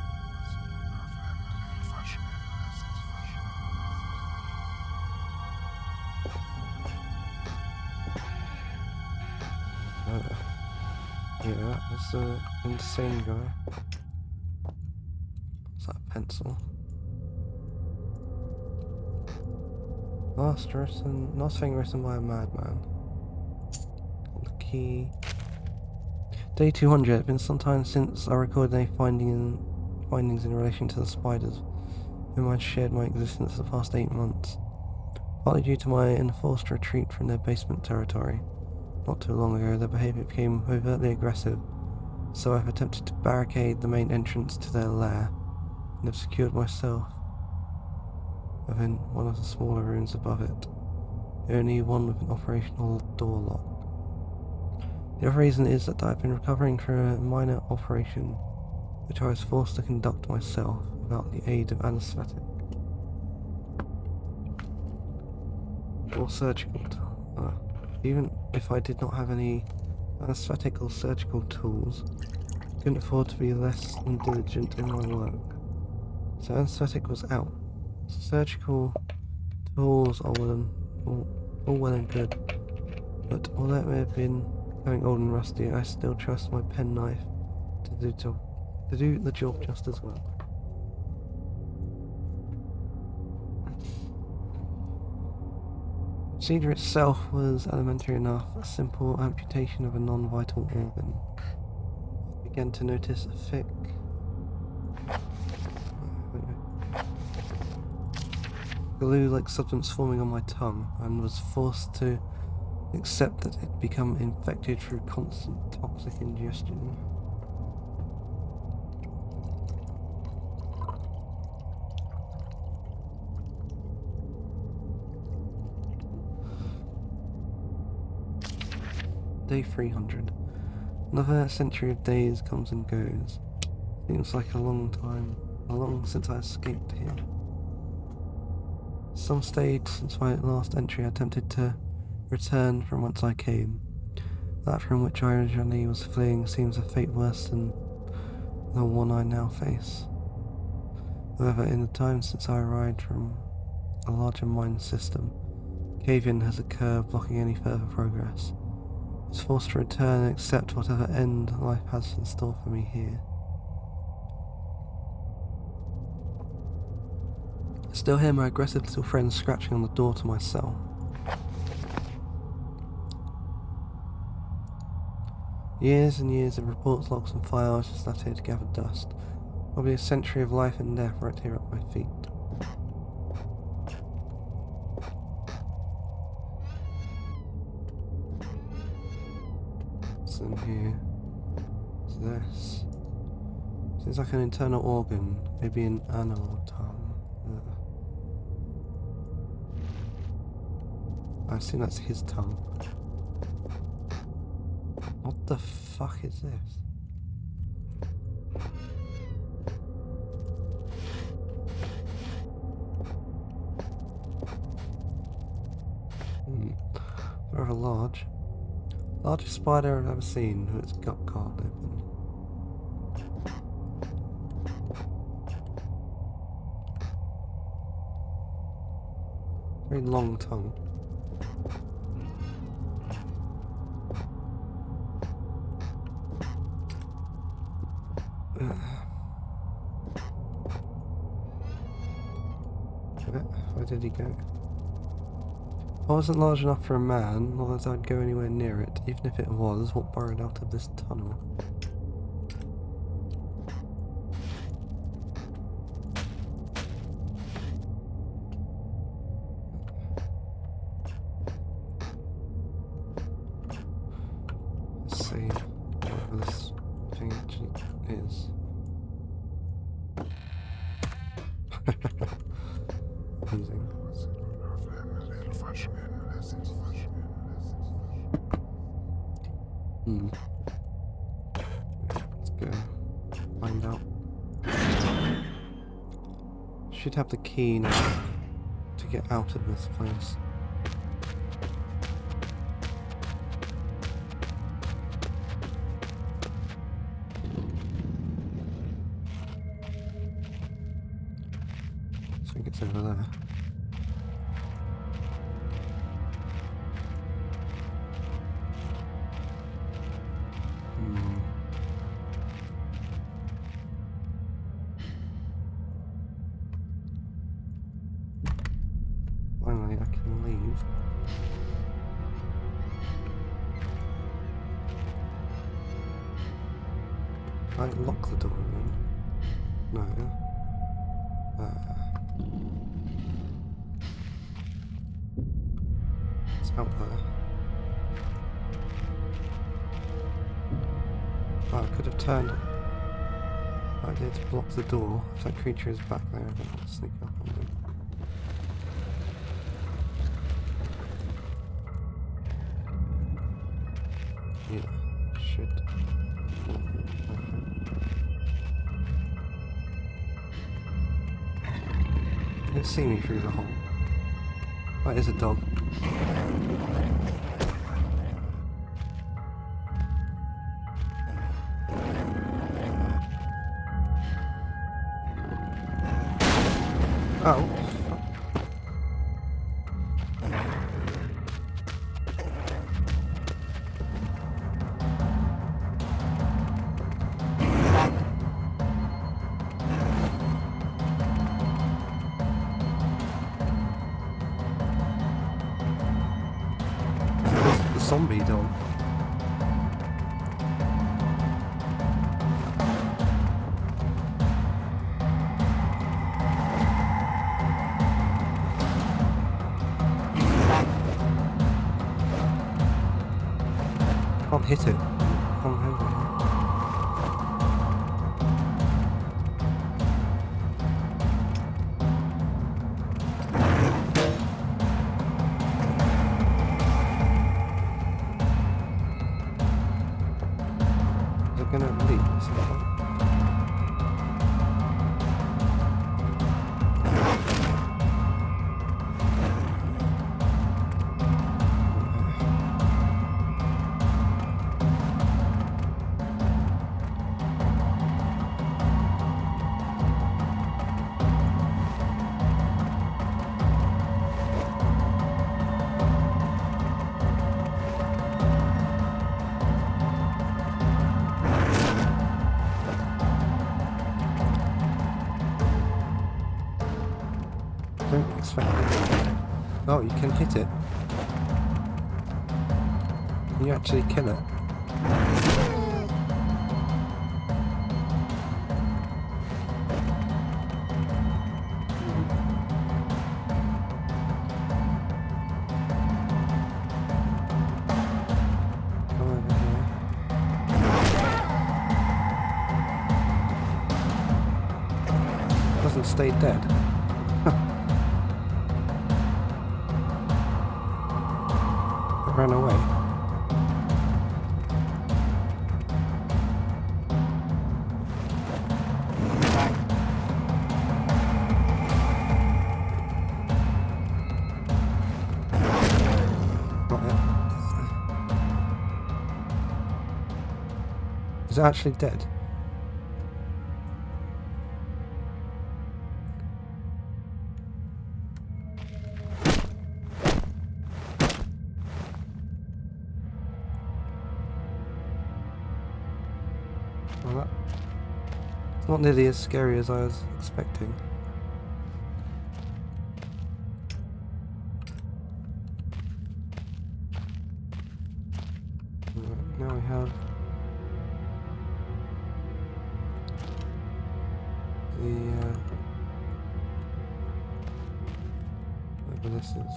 Yeah, that's the insane guy. Is that a pencil? Last thing written by a madman. The key. Day 200. It's been some time since I recorded any findings in relation to the spiders, whom I'd shared my existence the past 8 months. Partly due to my enforced retreat from their basement territory. Not too long ago, their behaviour became overtly aggressive, so I've attempted to barricade the main entrance to their lair. and have secured myself within one of the smaller rooms above it, the only one with an operational door lock. The other reason is that I've been recovering from a minor operation which I was forced to conduct myself without the aid of anaesthetic or surgical. Even if I did not have any anaesthetic or surgical tools, I couldn't afford to be less than diligent in my work. So anaesthetic was out. Surgical tools are all well and good, but although it may have been going old and rusty, I still trust my penknife to do the job just as well. The procedure itself was elementary enough, a simple amputation of a non-vital organ. I began to notice a thick glue-like substance forming on my tongue, and was forced to accept that it had become infected through constant toxic ingestion. Day 300. Another century of days comes and goes. Seems like a long since I escaped here. Some stage since my last entry I attempted to return from whence I came. That from which I originally was fleeing seems a fate worse than the one I now face. However, in the time since I arrived from a larger mind system, cave-in has occurred, blocking any further progress. I was forced to return and accept whatever end life has in store for me here. I still hear my aggressive little friends scratching on the door to my cell. Years and years of reports, logs and files just sat here to gather dust. Probably a century of life and death right here at my feet. What's in here? What's this? Seems like an internal organ, maybe an animal tongue. I assume that's his tongue. What the fuck is this? Rather large. Largest spider I've ever seen with its gut caught open. Very long tongue. Where did he go? I wasn't large enough for a man, nor that I'd go anywhere near it. Even if it was, what burrowed out of this tunnel? Let's see whatever this thing actually is. Amazing. Let's go find out. Should have the key now to get out of this place. I think it's over there. Finally, I can leave. I lock the door again. No. It's out there. Oh, I could have turned it. I did block the door. If that creature is back there, then I'll sneak up on me. Yeah, should. He didn't see me through the hole. That is a dog. Oh. The zombie dog. Can't hit it. Come over here. Is it gonna leave at some point? Don't expect it. Oh, you can hit it. Can you actually kill it? Come over here. Doesn't stay dead. Ran away. Is it actually dead? Well, it's not nearly as scary as I was expecting. Right, now we have the whatever this is.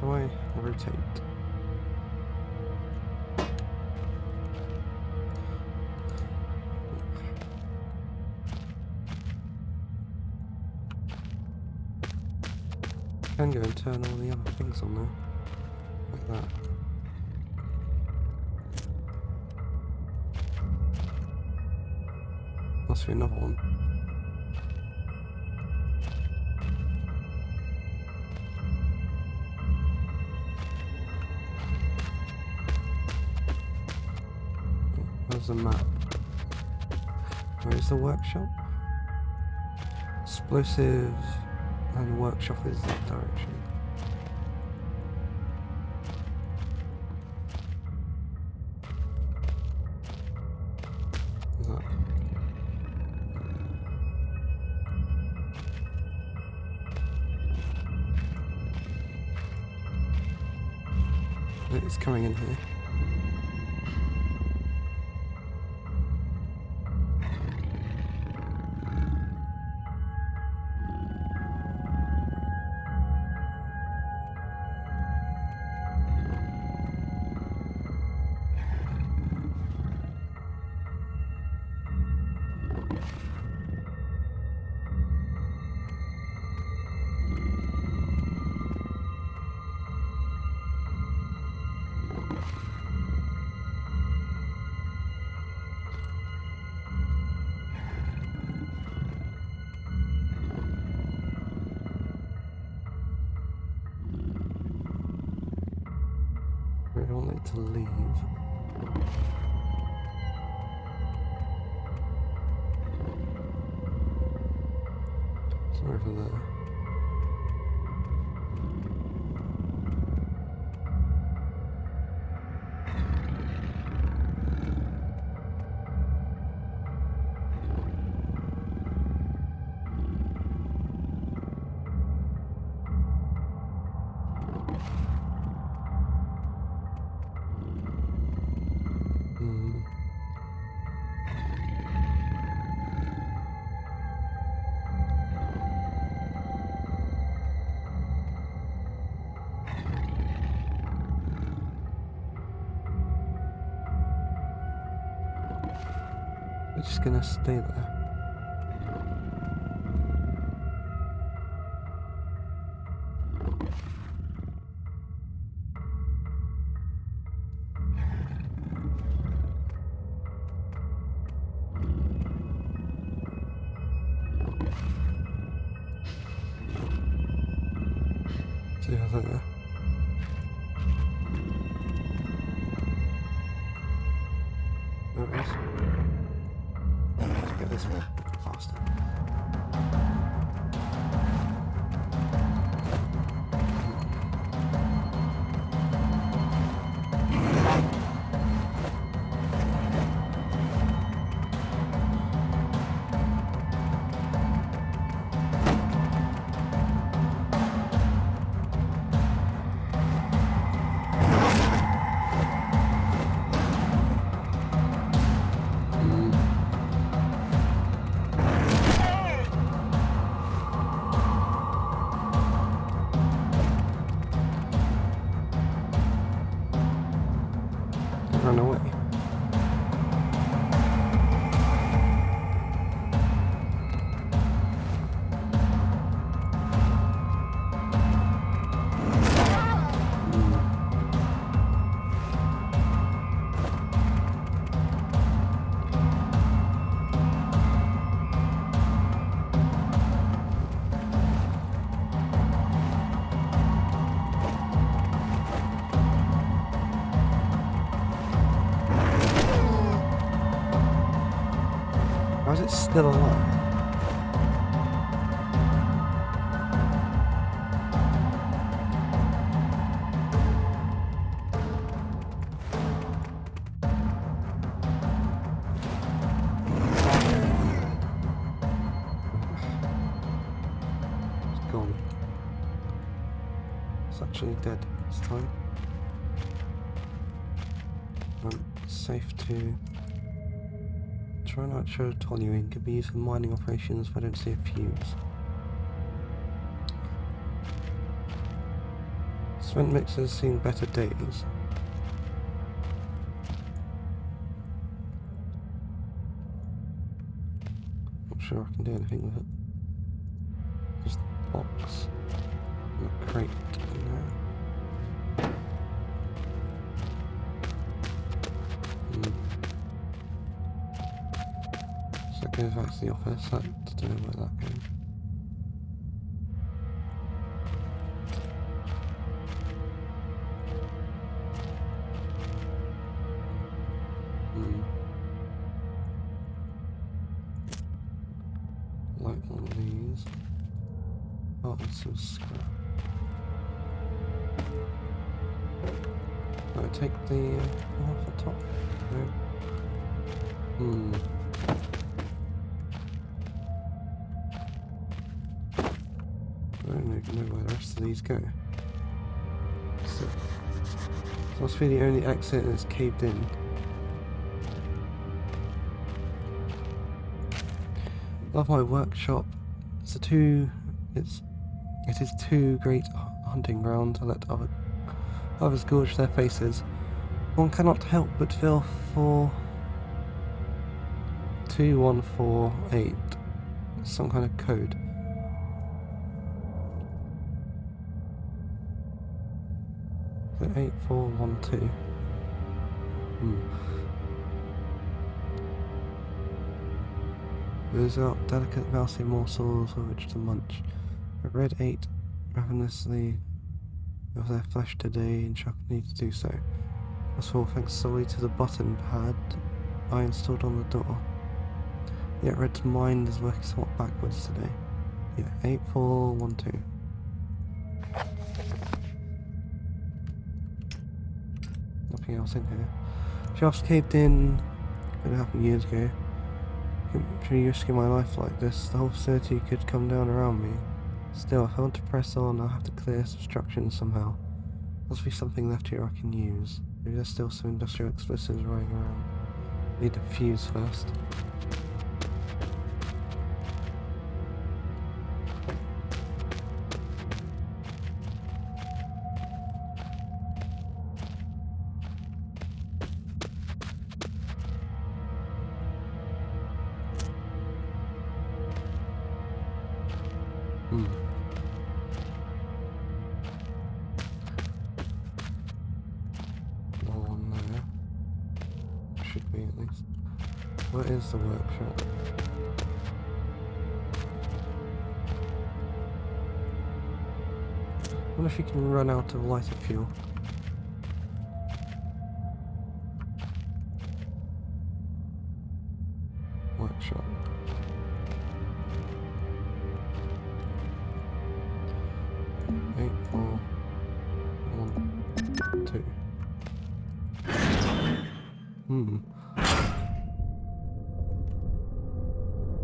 Do I rotate? Can go and turn all the other things on there, like that. Must be another one. Where's the map? Where is the workshop? Explosive and workshop is that direction. Is that? It's coming in here. want it to leave. It's over there. We're just gonna stay there. See how there. There it is. Let's get this one faster. Run away. Why is it still alive? It's gone. It's actually dead this time. Safe to try not to toluene could be used for mining operations if I don't see a fuse. Cement mixer's seen better days. Not sure I can do anything with it. Just a box and a crate in there. So it goes back to the office. I don't know where that goes. Light one of these. Oh, and some scrap. Right, take the off the top. No. I don't even know where the rest of these go. So must be the only exit and it's caved in. Love my workshop. It is too great hunting ground to let others gorge their faces. One cannot help but feel for 2148. Some kind of code. The 8412. Those are delicate mousy morsels with which to munch. A red 8 ravenously of their flesh today and shall need to do so. That's all thanks solely to the button pad I installed on the door. Yet Red's mind is working somewhat backwards today. Yeah, 8412. Nothing else in here. Shafts caved in. It happened years ago. Couldn't be risking my life like this. The whole facility could come down around me. Still, if I want to press on, I'll have to clear this obstruction somehow. Must be something left here I can use. Maybe there's still some industrial explosives running around. Need a fuse first. No one there. Should be at least. Where is the workshop? I wonder if you can run out of lighter fuel. Workshop. Eight, 4, 1, 2.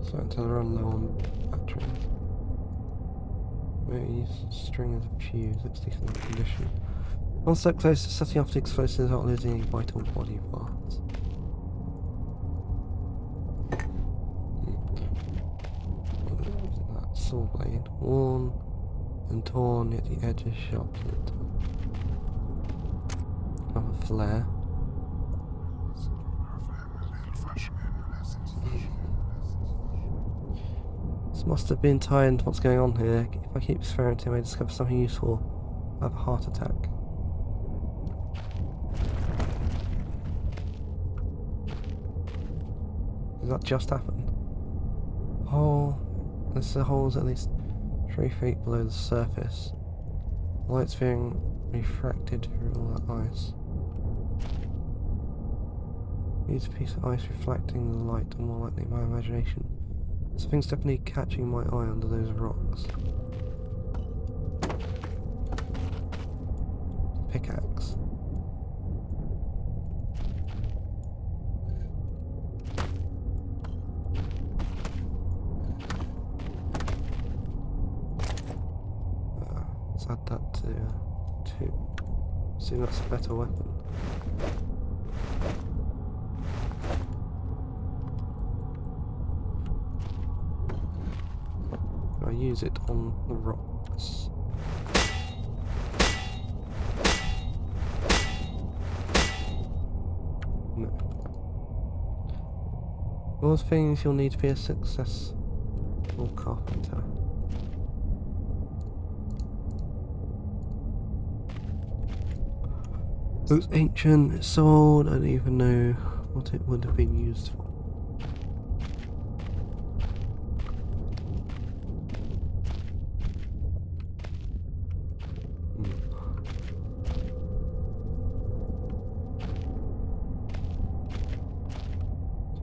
Starting to run low on batteries. Maybe use string as a fuse, it's decent condition. One step closer to setting off the explosives without losing any vital body parts. That saw blade, worn and torn, yet the edge is sharp to the top. Have a flare. This must have been tied into what's going on here. If I keep experimenting, I may discover something useful. I have a heart attack. Does that just happen? Oh, this hole is at least 3 feet below the surface. The light's being refracted through all that ice. Use a piece of ice reflecting the light, or more likely my imagination. Something's definitely catching my eye under those rocks. Pickaxe. Let's add that to 2. See, that's a better weapon. I use it on the rocks. No. All the things you'll need to be a successful carpenter. Looks ancient, it's old, I don't even know what it would have been used for.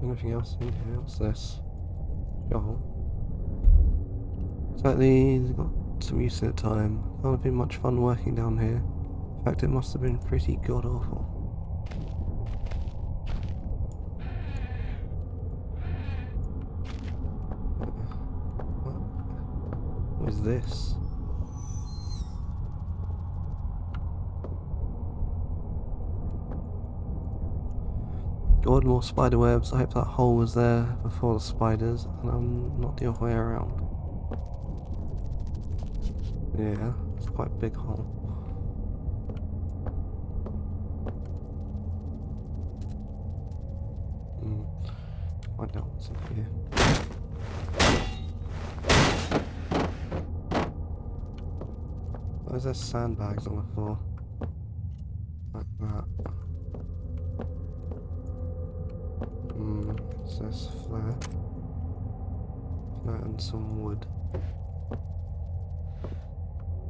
Anything else in here? What's this? Shovel. Slightly got some use at the time. Can't have been much fun working down here. In fact, it must have been pretty god awful. What is this? God, more spider webs. I hope that hole was there before the spiders, and I'm not the other way around. Yeah, it's quite a big hole. Find out what's in here. Why is there sandbags on the floor? Like that. So there's flare. Flare and some wood.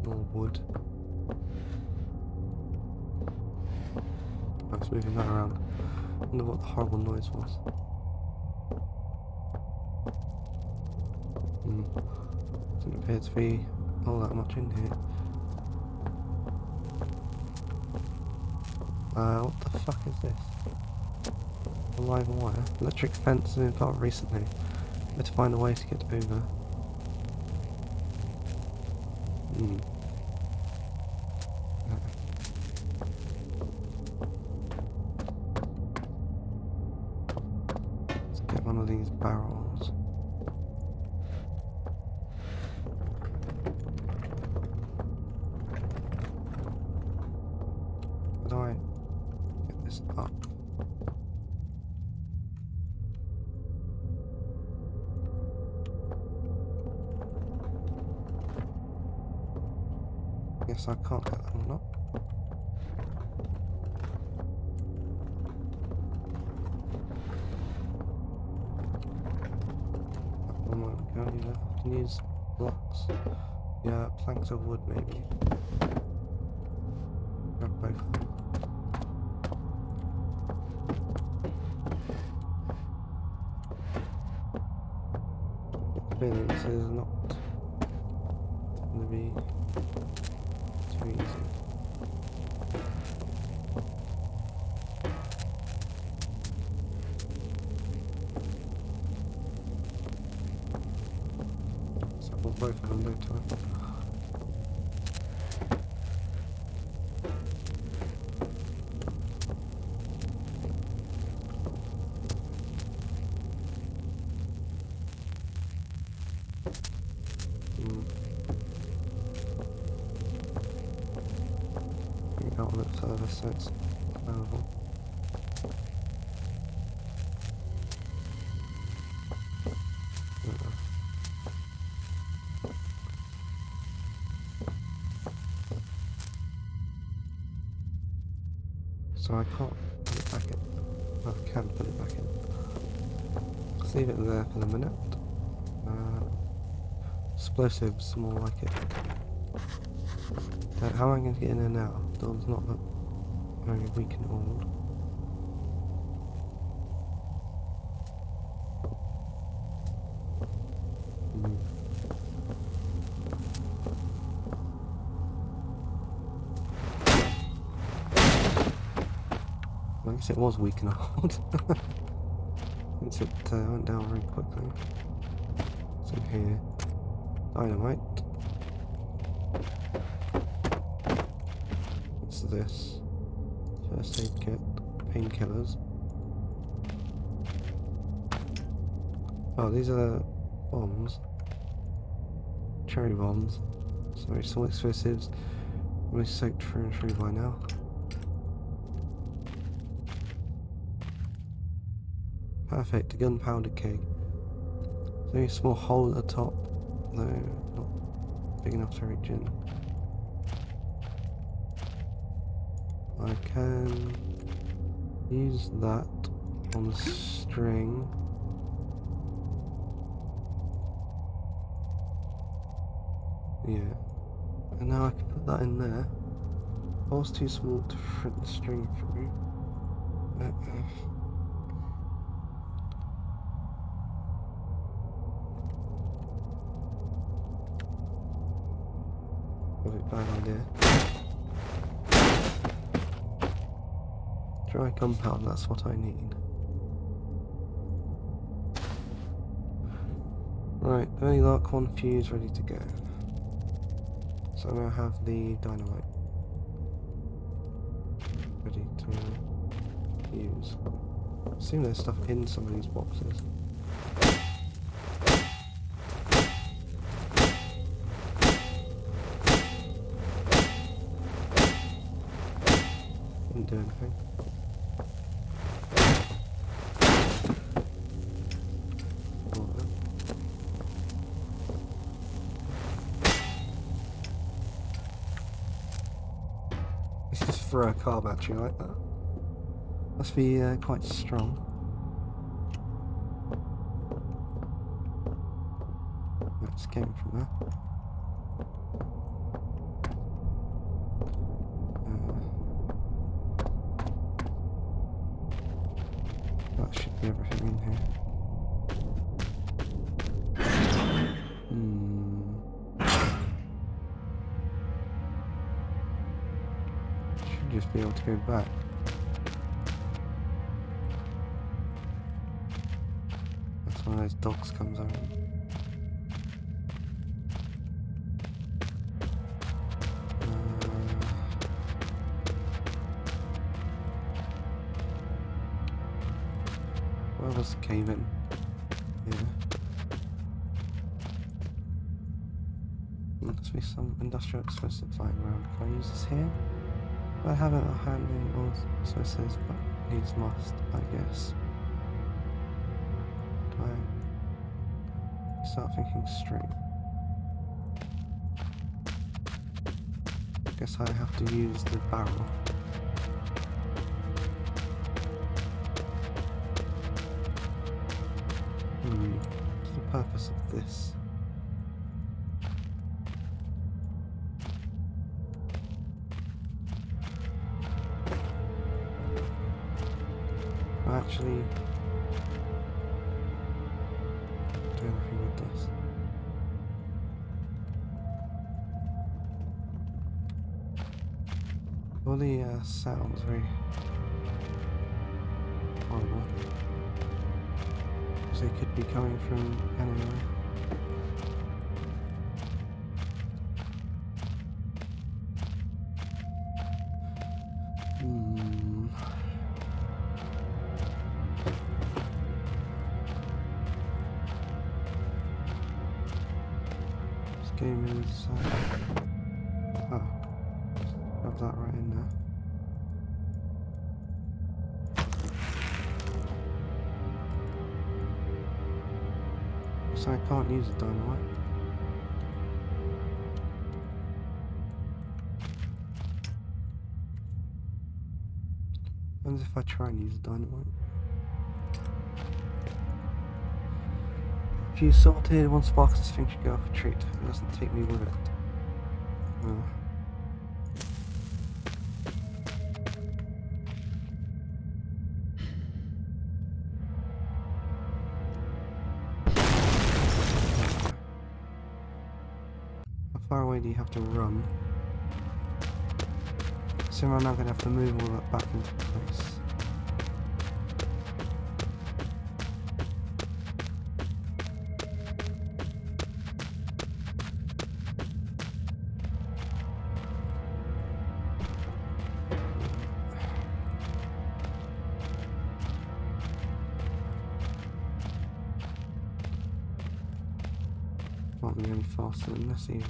More wood. Oh. It's moving that around. I wonder what the horrible noise was. Doesn't appear to be all that much in here. What the fuck is this? A live wire? Electric fence has been put up recently. Let's find a way to get over. Let's get one of these barrels. How do I get this up? Guess I can't get that one up. That one won't go either. I can use blocks. Yeah, planks of wood maybe. Grab both of them. The feeling this is not going to be too easy. So I want both of them, don't I? Bring it out a bit further so it's available. So I can't put it back in. Well, I can put it back in. Let's leave it there for the minute. Explosives, more like it. How am I going to get in there now? The door's not that very weak and old. I guess it was weak and old. Since it went down very quickly. What's in here? Dynamite. What's this? First aid kit. Painkillers. Oh, these are bombs. Cherry bombs. Sorry, some explosives. Really soaked through and through by now. Perfect, a gunpowder keg. There's only a small hole at the top, though not big enough to reach in. I can use that on the string. Yeah. And now I can put that in there. Hole's too small to fit the string through. Probably a bad idea. Dry gunpowder, that's what I need. Right, only like one fuse ready to go. So I now have the dynamite ready to use. I assume there's stuff in some of these boxes. Didn't do anything. Let's just throw a car battery like that. Must be quite strong. Let's get it from there. that should be everything in here. Should just be able to go back. That's one of those dogs comes over. Where was the cave in? Yeah. There must be some industrial explosives lying around. Can I use this here? I haven't a handling or explosives, but needs must, I guess. Do I start thinking straight? Guess I have to use the barrel. What's the purpose of this? I actually do anything with this. All the sounds very horrible. Because they could be coming from anywhere. This game is oh, just have that right in there. So I can't use a dynamite. What if I try and use a dynamite? If you sorted, one sparkless thing should go off a treat. It doesn't take me with it. How far away do you have to run? So I'm now going to have to move all that back into place. Can't be any faster than this either.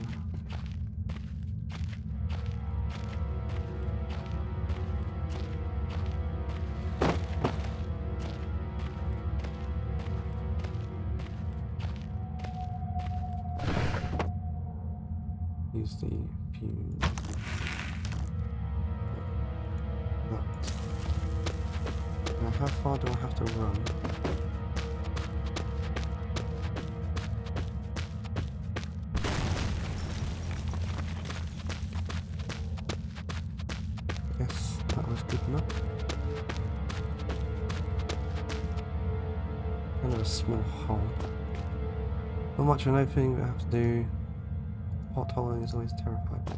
Use the fume. That. Now how far do I have to run? Yes, that was good enough. And a small hole. Not much of an opening, but I have to do. Potholing has always terrified me.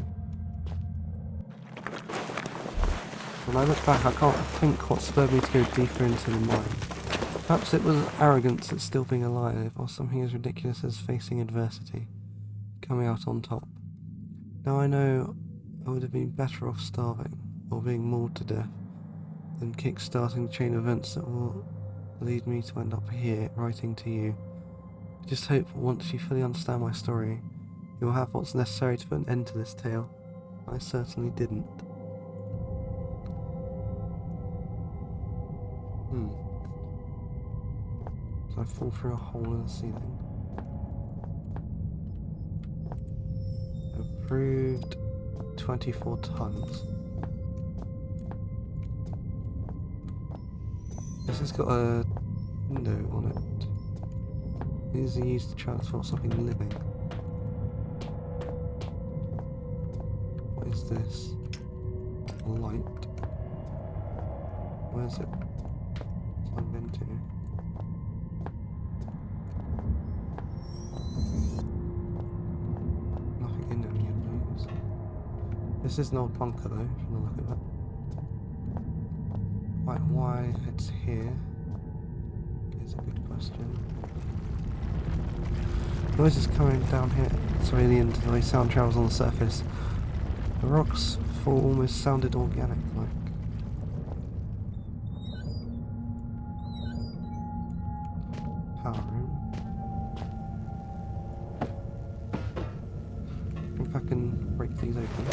When I look back, I can't think what spurred me to go deeper into the mine. Perhaps it was arrogance at still being alive, or something as ridiculous as facing adversity, coming out on top. Now I know I would have been better off starving, or being mauled to death, than kick-starting the chain of events that will lead me to end up here, writing to you. I just hope once you fully understand my story, you will have what's necessary to put an end to this tale. I certainly didn't. So I fall through a hole in the ceiling. Approved 24 tons. This has got a window on it. These are used to transport something living. What is this? A light. Where's it plugged into? This is an old bunker though, if you want to look at it. Right, why it's here is a good question. Noise is coming down here. It's really into the way sound travels on the surface. The rocks fall almost sounded organic like. Power room. I think I can break these open.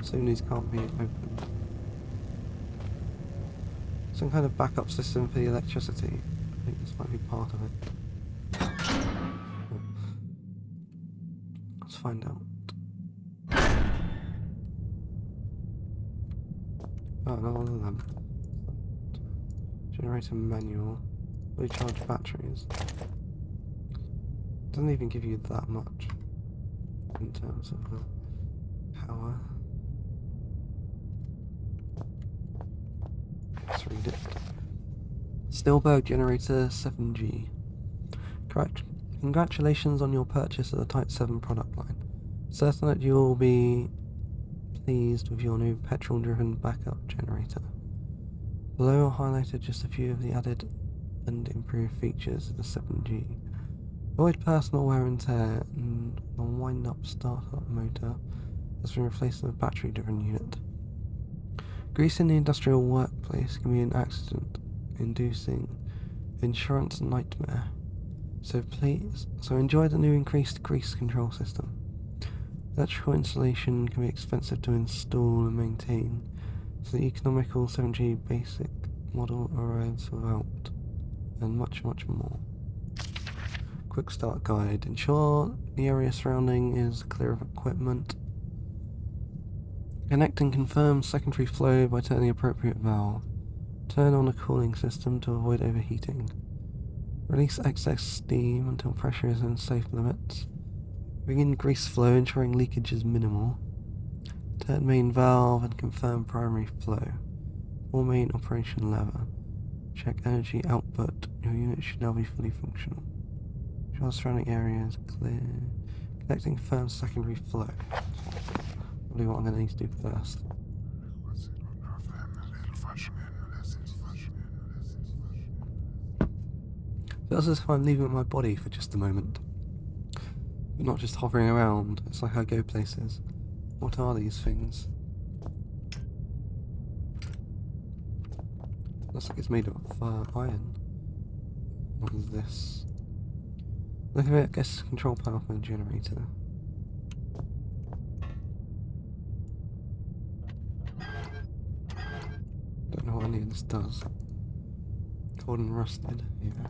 Soon these can't be opened. Some kind of backup system for the electricity. I think this might be part of it. Let's find out. Oh, no, one of them. Generator manual. Recharge batteries. Doesn't even give you that much in terms of power. Let's read it. Stillberg Generator 7G. Correct. Congratulations on your purchase of the Type 7 product line. Certain that you will be pleased with your new petrol-driven backup generator. Below are highlighted just a few of the added and improved features of the 7G. Avoid personal wear and tear, and the wind-up startup motor has been replaced with a battery-driven unit. Grease in the industrial workplace can be an accident-inducing insurance nightmare. So enjoy the new increased grease control system. Electrical installation can be expensive to install and maintain, so the economical 7G basic model arrives without, and much more. Quick start guide. Ensure the area surrounding is clear of equipment. Connect and confirm secondary flow by turning the appropriate valve. Turn on the cooling system to avoid overheating. Release excess steam until pressure is in safe limits. Begin grease flow, ensuring leakage is minimal. Turn main valve and confirm primary flow. Or main operation lever. Check energy output. Your unit should now be fully functional. Ensure surrounding area is clear. Connecting confirm secondary flow. Probably what I'm going to need to do first. Feels as if I'm leaving my body for just a moment. But not just hovering around. It's like I go places. What are these things? Looks like it's made of iron. What is this? Look at it, I guess control power for the generator. Don't know what any of this does. Cold and rusted, yeah.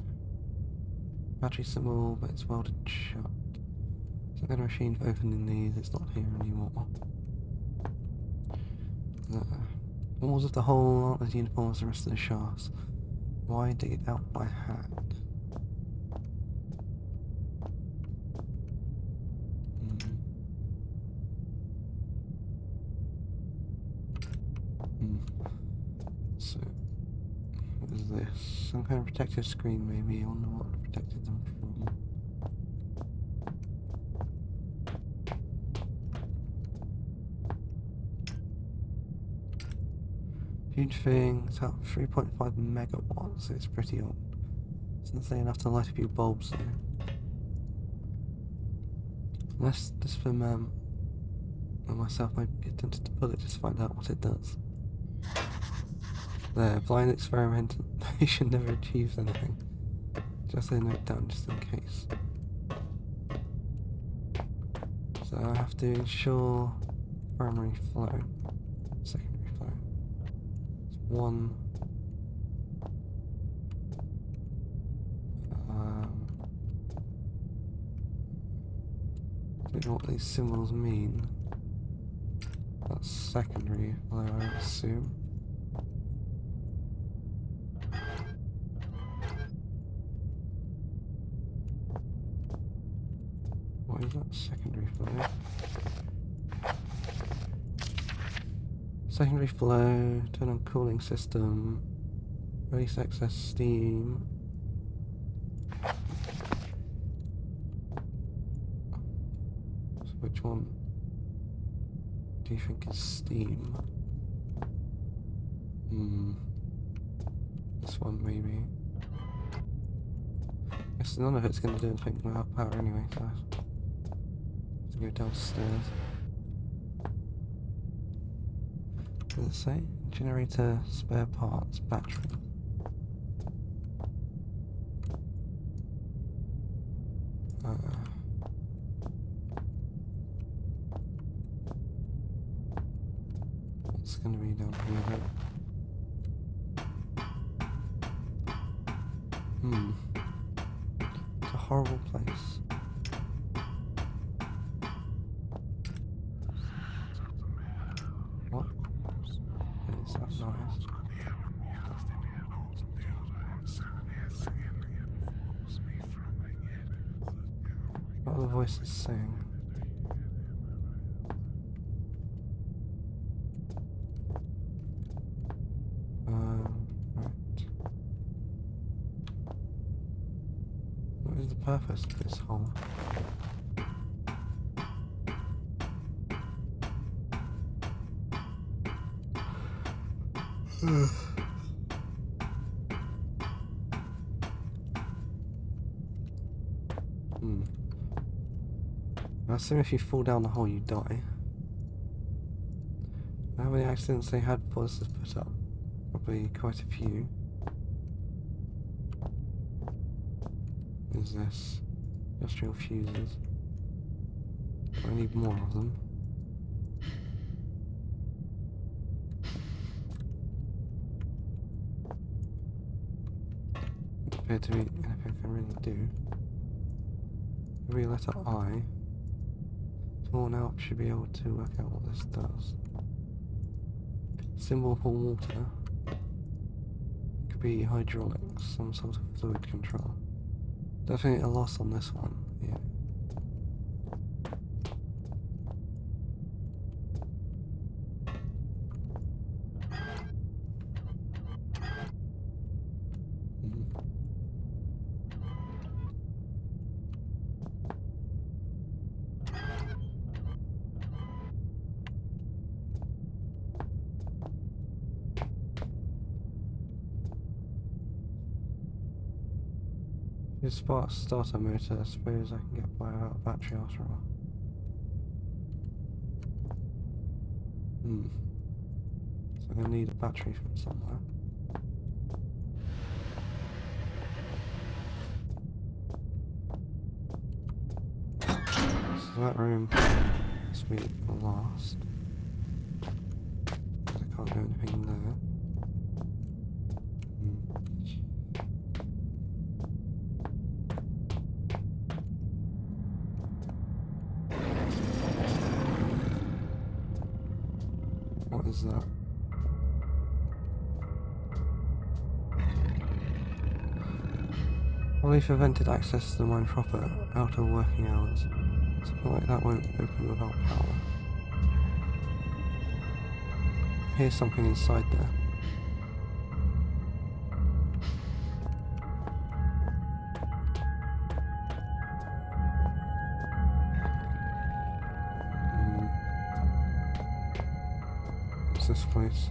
Battery symbol, but it's welded shut. Some kind of machine for opening these, it's not here anymore. Walls of the hole aren't as uniform as the rest of the shafts. Why dig it out by hand? So, what is this? Some kind of protective screen maybe, I wonder what protected them from. Huge thing, it's at 3.5 megawatts, so it's pretty old. It's not enough to light a few bulbs though. Unless this film and myself might be tempted to pull it just to find out what it does. There, blind experimentation never achieves anything. Just a note down just in case. So I have to ensure primary flow, secondary flow. It's one. I don't know what these symbols mean. That's secondary flow, I assume. What is that? Secondary flow. Secondary flow, turn on cooling system, Release excess steam. So which one do you think is steam? This one maybe. Guess none of it's going to do anything without power anyway, so I have to go downstairs. What does it say? Generator, spare parts, battery. What's going to be down here then? It's a horrible place. What? Is that noise? What are the voices saying? Right. What is the purpose of this hole? I assume if you fall down the hole you die. How many accidents they had before this was put up? Probably quite a few. What is this? Industrial fuses. I need more of them. Doesn't appear to be anything I can really do. Every letter I. Torn out should be able to work out what this does. Symbol for water. Could be hydraulics, some sort of fluid control. Definitely a loss on this one, yeah. If you start a motor, I suppose I can get by without a battery after all. So I'm going to need a battery from somewhere. So that room must be the last. I can't do anything there. What is that? Only if prevented access to the mine proper out of working hours. Something like that won't open without power. Here's something inside there. What's this place?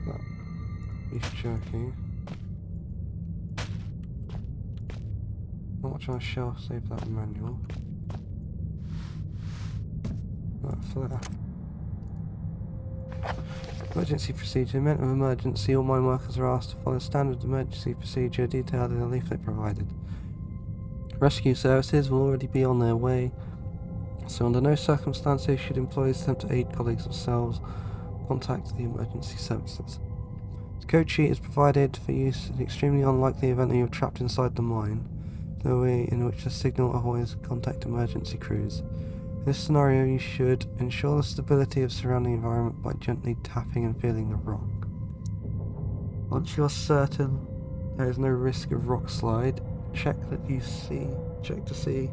That beef jerky. Not much on a shelf, save that manual. That flare. Emergency procedure. In the event of emergency, all mine workers are asked to follow standard emergency procedure detailed in the leaflet provided. Rescue services will already be on their way, so under no circumstances should employees attempt to aid colleagues themselves. Contact the emergency services. The code sheet is provided for use in the extremely unlikely event that you are trapped inside the mine, the way in which the signal always contact emergency crews. In this scenario, you should ensure the stability of surrounding environment by gently tapping and feeling the rock. Once you are certain there is no risk of rock slide, check to see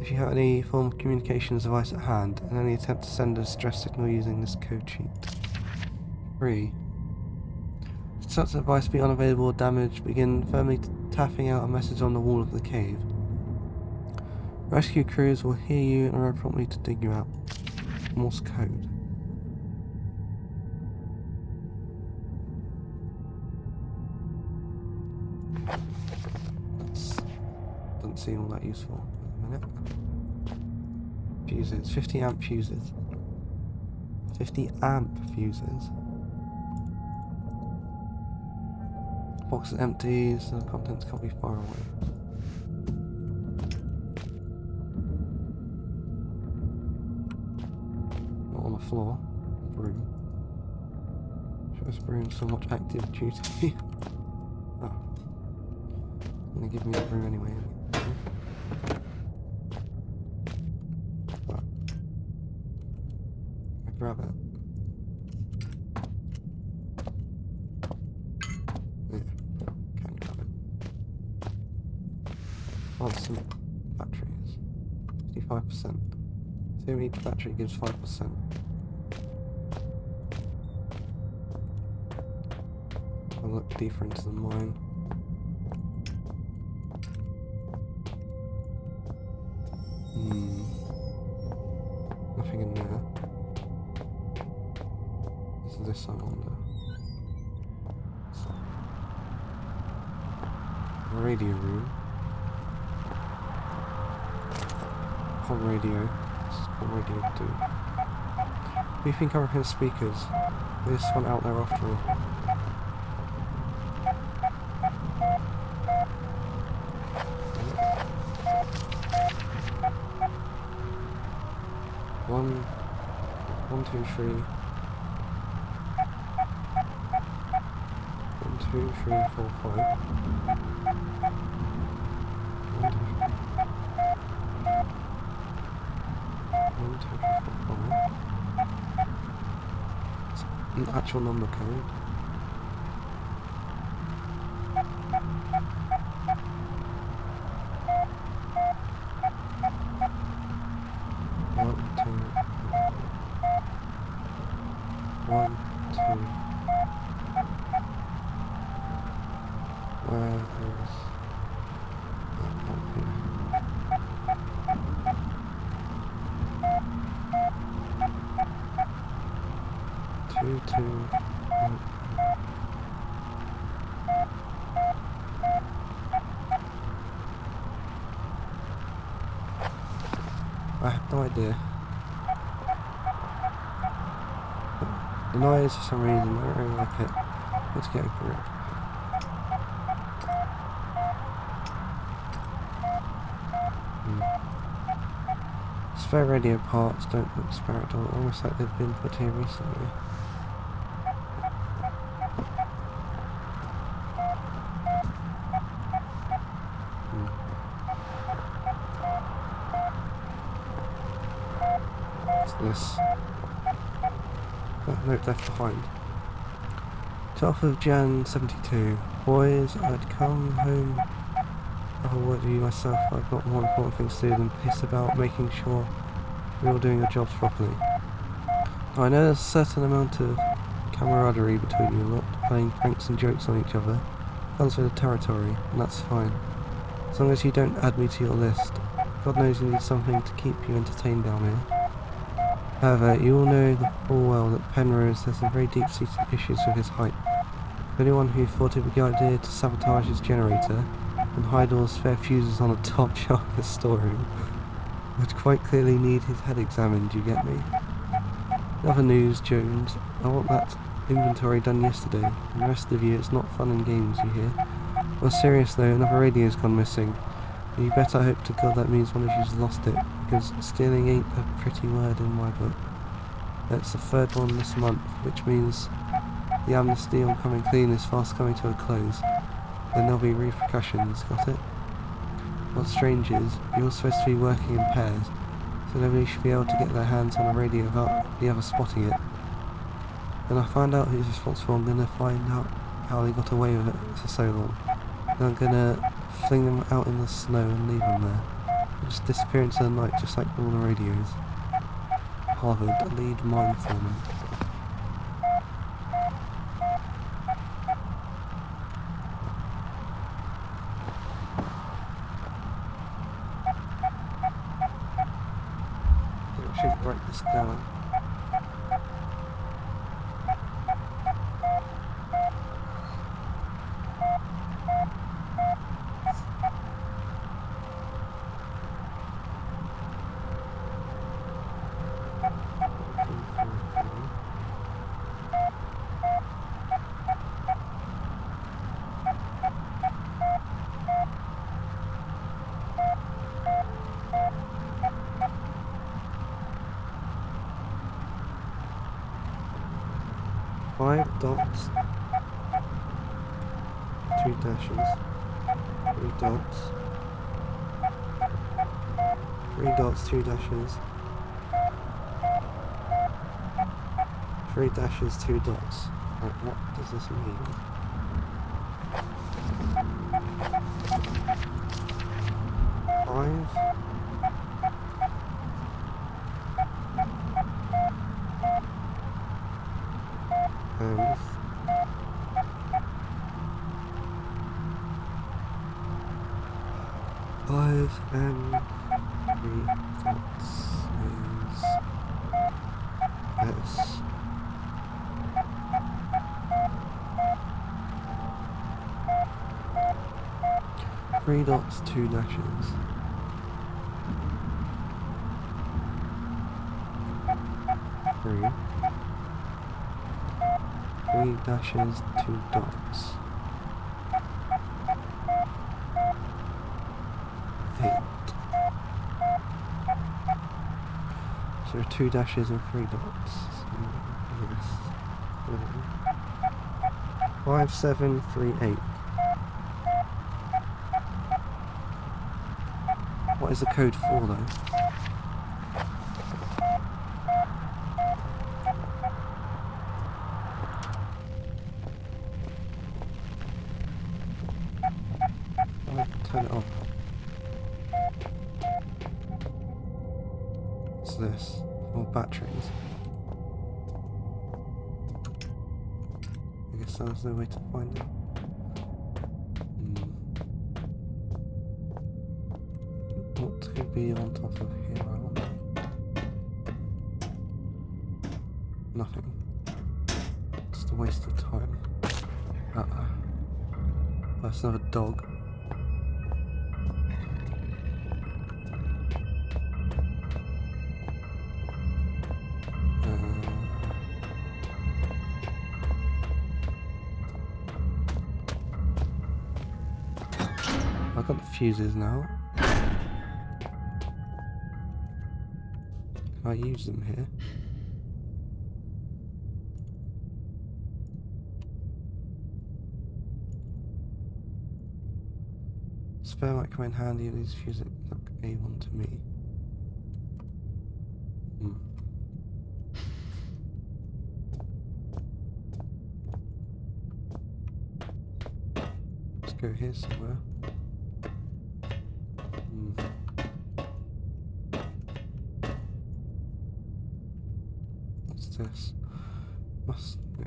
If you have any form of communications device at hand, and any attempt to send a distress signal using this code sheet. 3. Should such a device be unavailable or damaged, begin firmly tapping out a message on the wall of the cave. Rescue crews will hear you and arrive promptly to dig you out. Morse code. Doesn't seem all that useful at the minute. Fuses. 50 amp fuses. 50 amp fuses. Box is empty, so the contents can't be far away. Not on the floor. Broom. Shows broom so much active duty. Oh. Gonna give me the broom anyway. What? I grab it. Some batteries. 55%. So each battery gives 5%. I'll look deeper into the mine. Nothing in there. Is this, I wonder? Radio room. Radio. This is what radio do. We think I hear speakers. There's one out there after all. One, 2, 3. 1, 2, 3, 4, 5. 1, 2, 3. 1, 2, 3, 4, 5. It's an actual number code. One, two. Where is that one here? 2, 2, 1. I have no idea. The noise, for some reason, I don't really like it. Let's get a grip. Spare radio parts don't look spare at all, almost like they've been put here recently. What's this? Note left behind. 12th of Jan 72. Boys, I'd come home. Oh, what do you myself? I've got more important things to do than piss about making sure we're all doing our jobs properly. Now, I know there's a certain amount of camaraderie between you lot, playing pranks and jokes on each other. Comes with the territory, and that's fine. As long as you don't add me to your list. God knows you need something to keep you entertained down here. However, you all know full well that Penrose has some very deep-seated issues with his height. For anyone who thought it would be a good idea to sabotage his generator and hide all spare fuses on the top shelf of the storeroom would quite clearly need his head examined, you get me? In other news, Jones, I want that inventory done yesterday, and the rest of you, it's not fun and games, you hear? Well, serious though, another radio's gone missing. You better hope to God that means one of you's lost it, because stealing ain't a pretty word in my book. That's the third one this month, which means the amnesty on coming clean is fast coming to a close. Then there'll be repercussions, got it? What's strange is, you're supposed to be working in pairs, so nobody should be able to get their hands on a radio without the other spotting it. When I find out who's responsible, I'm gonna find out how they got away with it for so long. Then I'm gonna fling them out in the snow and leave them there. just disappear into the night just like all the radios. Harvard, lead mine foreman. I should write this down. Five dots, 2 dashes, 3 dots, 3 dots, 2 dashes, 3 dashes, 2 dots. Right, what does this mean? Five. And 5 and 3 dots is S. 3 dots, 2 dashes. 3 dashes, 2 dots. 8. So 2 dashes and 3 dots. Yes. 5, 7, 3, 8. What is the code for though? Turn it off. What's this? More batteries. I guess there's no way to find it. What could be on top of here, I wonder? Nothing. Just a waste of time. That's another dog. I've got the fuses now. Can I use them here? Spare might come in handy, these fuses look A1 to me. Let's go here somewhere. What's this? Yeah.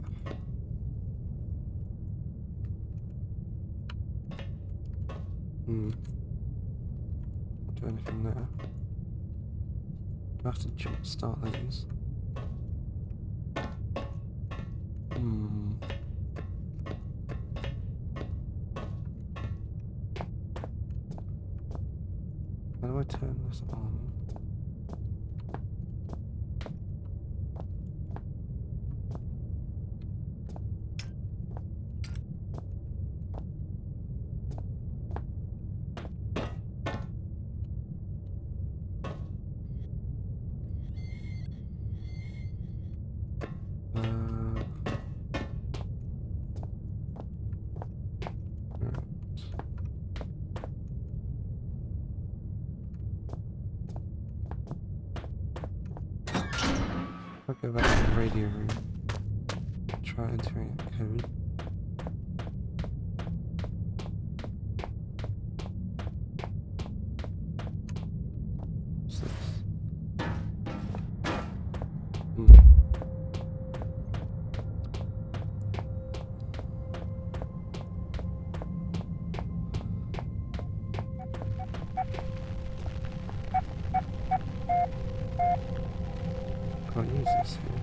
Can't do anything there. Do I have to jump start these? How do I turn this on? I'll go back to the radio room. Try entering a code. Can't use this here.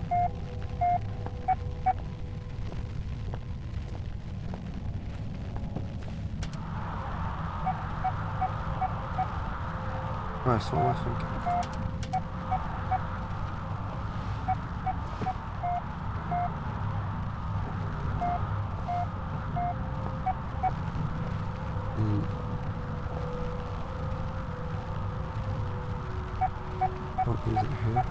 Right, so what am I thinking? Can't use it here.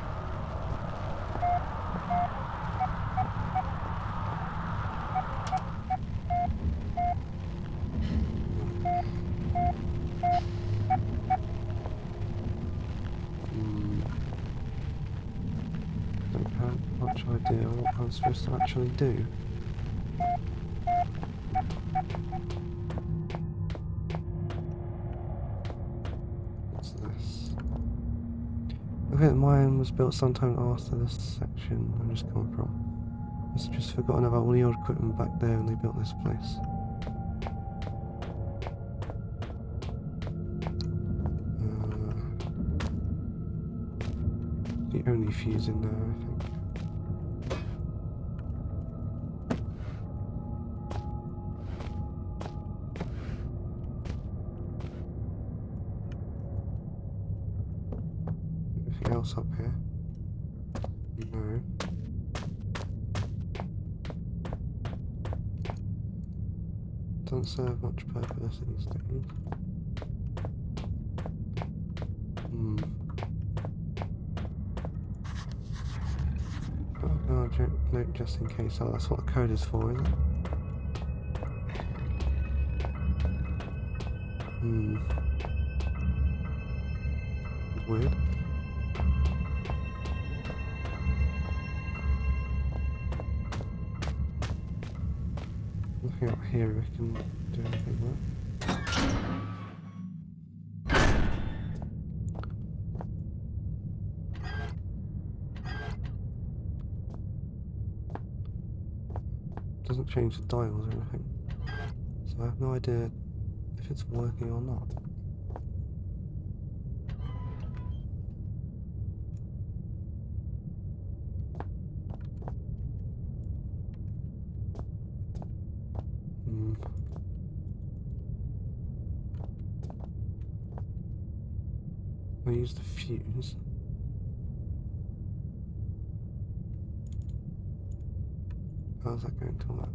Don't have much idea what I'm supposed to actually do. What's this? Okay, mine was built sometime after this section I'm just coming from. I've just forgotten about all the old equipment back there when they built this place. The only fuse in there, I think. Anything else up here? No. Doesn't serve much purpose these days. Oh, note just in case. Oh, that's what the code is for, isn't it? Weird. Nothing up here we can do anything with. Doesn't change the dials or anything. So I have no idea if it's working or not. I use the fuse. How's that going to work?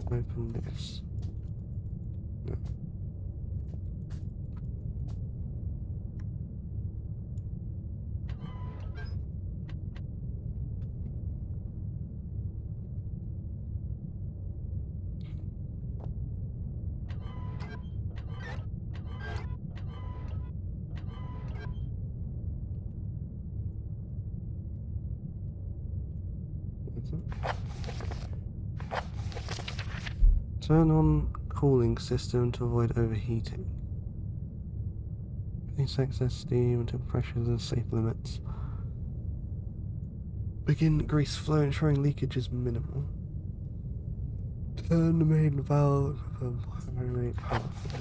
Open this. No. Turn on cooling system to avoid overheating. Release excess steam until pressures and safe limits. Begin grease flow, ensuring leakage is minimal. Turn the main valve of primary power flow.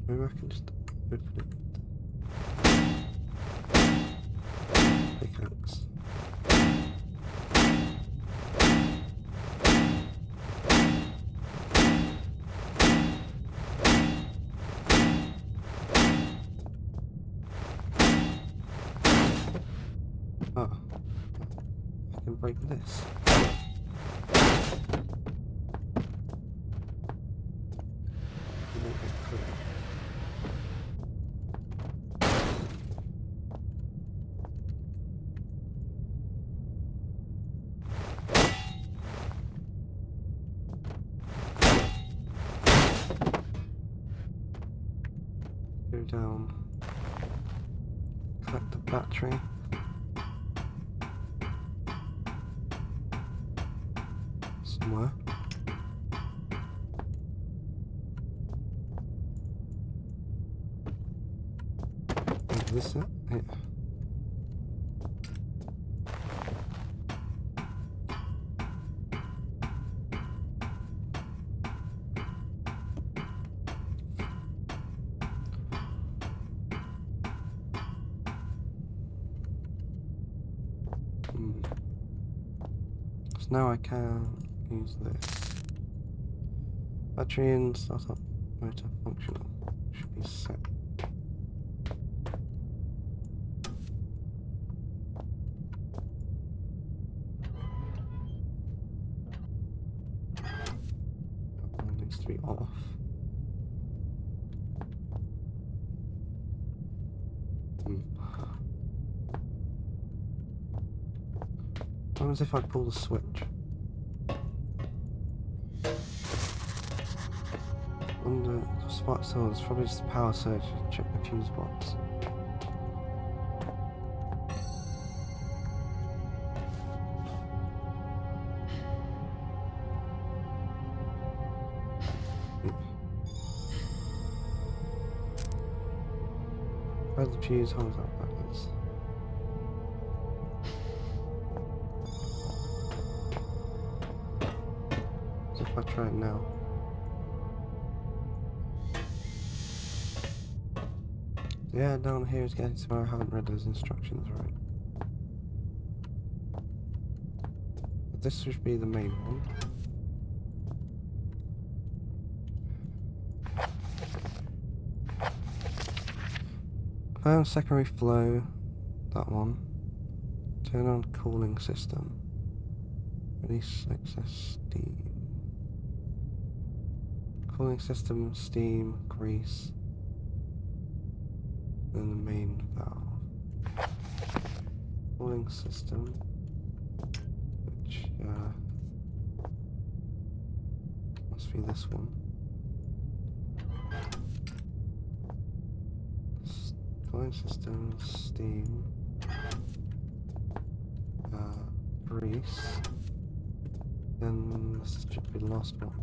Maybe I can just open it. Pickaxe. Ah, I can break this. Make it clear. Go down, collect the battery. Somewhere. Is this it? Yeah. now I can use this. Battery and startup motor functional. Should be set. That one needs to be off. What happens if I pull the switch? On the spark cell, it's probably just a power surge to check the fuse box. Where the fuse holds up, that is. So if I try it now. Yeah, down here is getting somewhere I haven't read those instructions right. But this should be the main one. Found secondary flow, that one. Turn on cooling system. Release excess steam. Cooling system, steam, grease. Then the main valve. Cooling system, which must be this one. Cooling system, steam, grease. Then this should be the last one.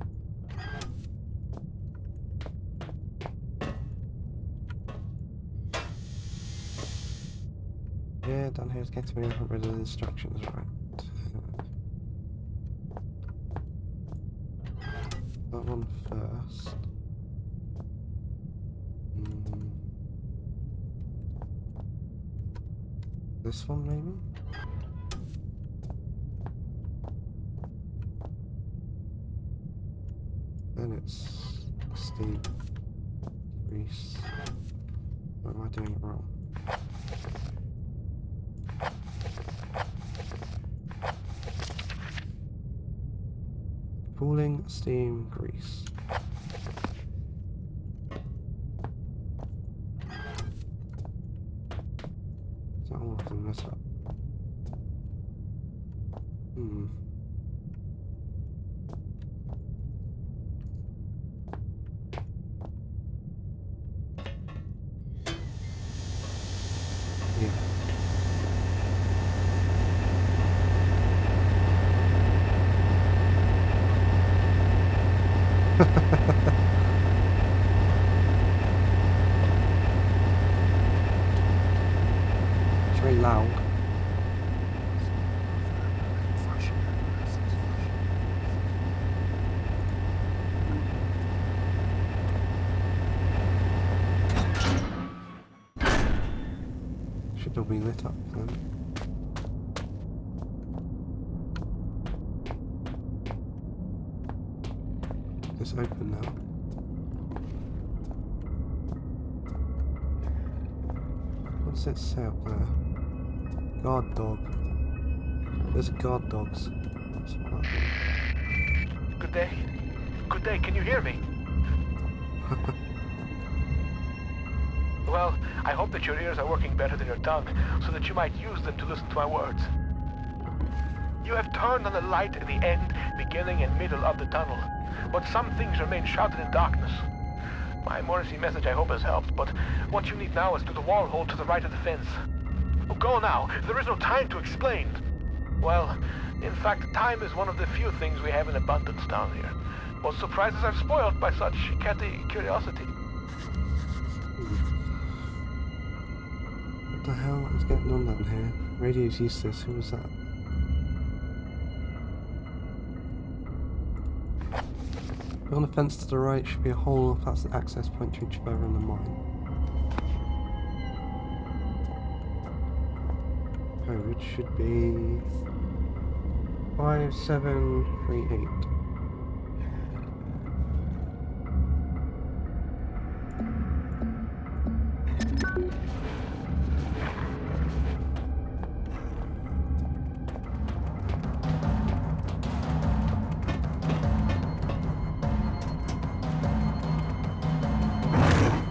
Yeah, down here it's getting to me, I haven't read the instructions right. That one first. This one maybe? Then it's steam, grease. Or am I doing it wrong? Cooling, steam, grease. Is that all of them messed up? Yeah. It's very loud. Should all be lit up then. It's open now. What's it say up there? Guard dog. There's guard dogs. That's what that is. Good day. Good day, can you hear me? Well, I hope that your ears are working better than your tongue, so that you might use them to listen to my words. You have turned on the light at the end, beginning and middle of the tunnel, but some things remain shrouded in darkness. My emergency message I hope has helped, but what you need now is through the wall hole to the right of the fence. Oh, go now, there is no time to explain. Well, in fact, time is one of the few things we have in abundance down here. Most surprises are spoiled by such catty curiosity. What the hell is going on down here? Radio's useless, who was that? On the fence to the right should be a hole, that's the access point to each further in the mine. Code should be 5738.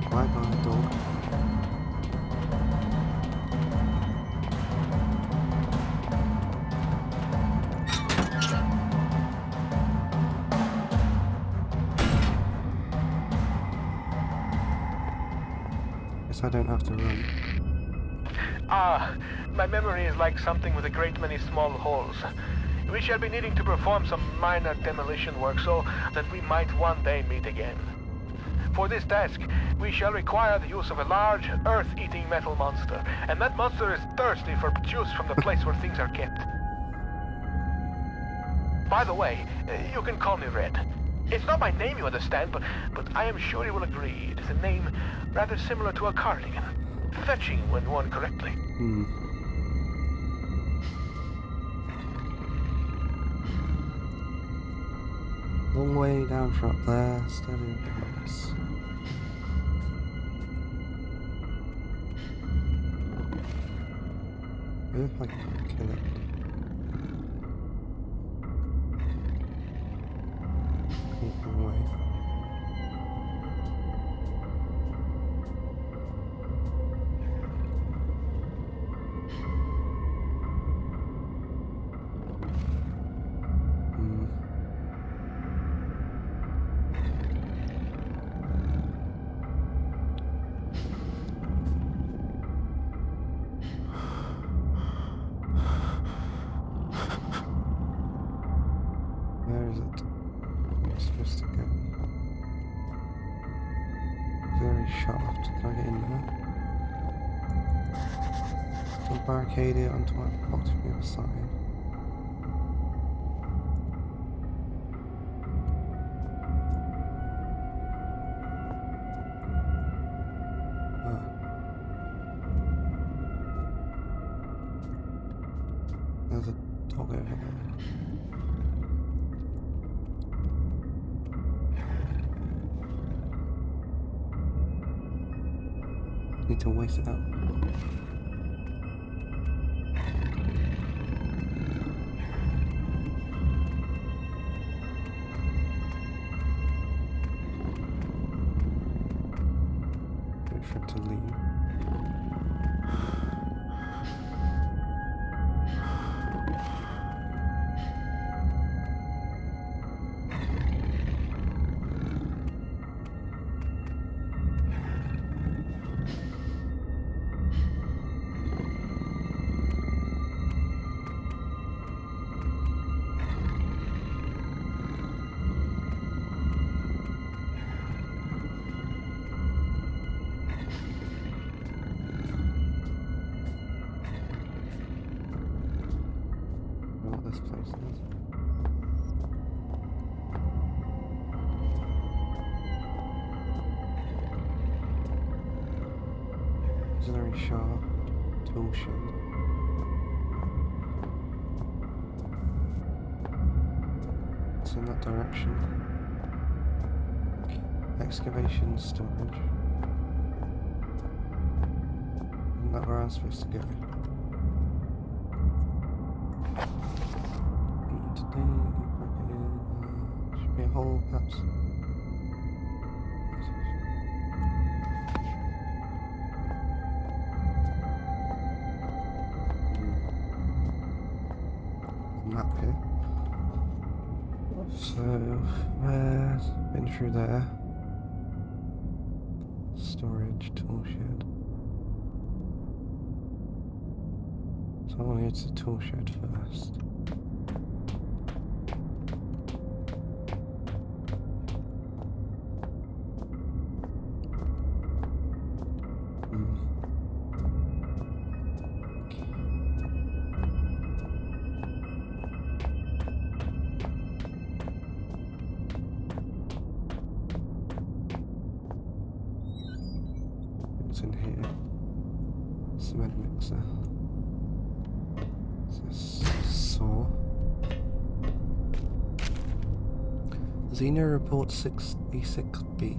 Bye bye, dog. Guess I don't have to run. Ah, my memory is like something with a great many small holes. We shall be needing to perform some minor demolition work so that we might one day meet again. For this task, we shall require the use of a large, earth-eating metal monster, and that monster is thirsty for juice from the place where things are kept. By the way, you can call me Red. It's not my name, you understand, but I am sure you will agree it is a name rather similar to a cardigan. Fetching when worn correctly. Long way down from up there, steady advance. If I can kill it. Keep away. Where is it? I'm supposed to go. Very shaft. Can I get in there? I'll barricade it onto my box from the other side. There's a dog over there. Need to wait it out. Wait for it to leave. What this place is. Auxiliary shaft, tool shed. It's in that direction. Excavation storage. Isn't that where I'm supposed to go? Should be a hole, perhaps. Map here. So, been through there. Storage, tool shed. So I want to go to the tool shed first. What's in here? Cement mixer. Is this saw? Xeno Report 6E6B,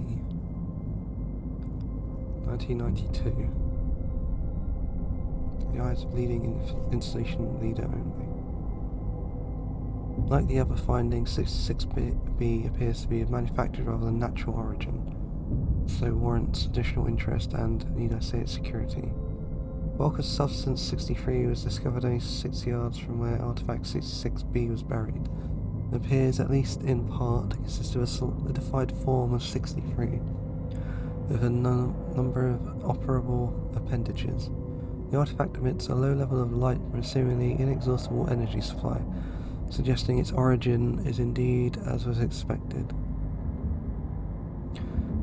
1992. The eyes of leading installation leader only. Like the other findings, 66B appears to be of manufactured rather than natural origin, so warrants additional interest and, need I say it, security. Bulk of substance 63 was discovered only 6 yards from where artifact 66B was buried. It appears, at least in part, to consist of a solidified form of 63, with a number of operable appendages. The artifact emits a low level of light from a seemingly inexhaustible energy supply, suggesting its origin is indeed as was expected.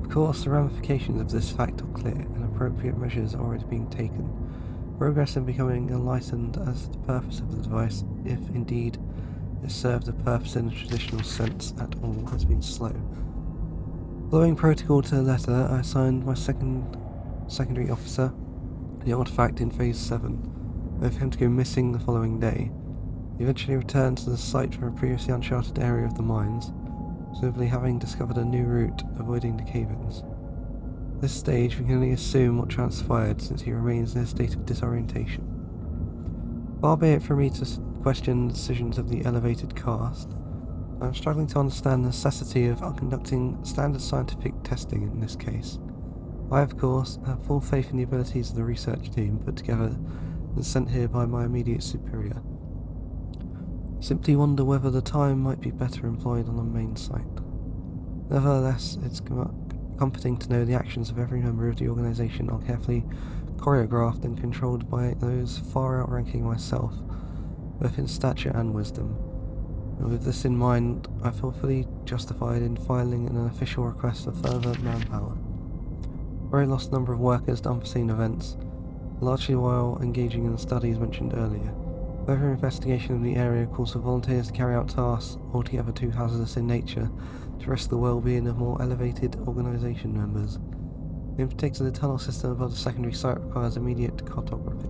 Of course, the ramifications of this fact are clear, and appropriate measures are already being taken. Progress in becoming enlightened as to the purpose of the device, if indeed it served a purpose in a traditional sense at all, has been slow. Following protocol to the letter, I assigned my secondary officer the artifact in Phase 7, with him to go missing the following day. He eventually returned to the site from a previously uncharted area of the mines, presumably having discovered a new route, avoiding the cave-ins. At this stage, we can only assume what transpired, since he remains in a state of disorientation. Far be it from me to question the decisions of the elevated caste, I am struggling to understand the necessity of conducting standard scientific testing in this case. I, of course, have full faith in the abilities of the research team put together and sent here by my immediate superior. Simply wonder whether the time might be better employed on the main site. Nevertheless, it's comforting to know the actions of every member of the organisation are carefully choreographed and controlled by those far outranking myself, both in stature and wisdom. And with this in mind, I feel fully justified in filing an official request for further manpower. A very lost number of workers to unforeseen events, largely while engaging in the studies mentioned earlier. Further investigation of the area calls for volunteers to carry out tasks altogether too hazardous in nature to risk the well-being of more elevated organisation members. In particular, the tunnel system above the secondary site requires immediate cartography.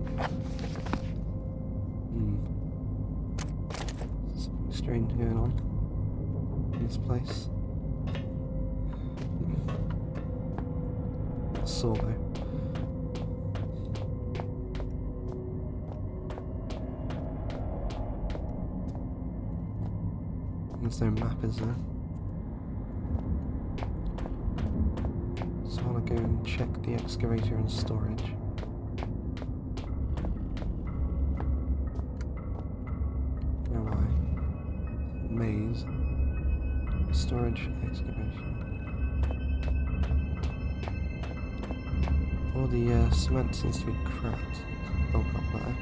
Something strange going on in this place. Sort of. There's no map, is there? So I want to go and check the excavator and storage. Where am I? Maze. Storage, excavation. All the cement seems to be cracked. Bulk up there.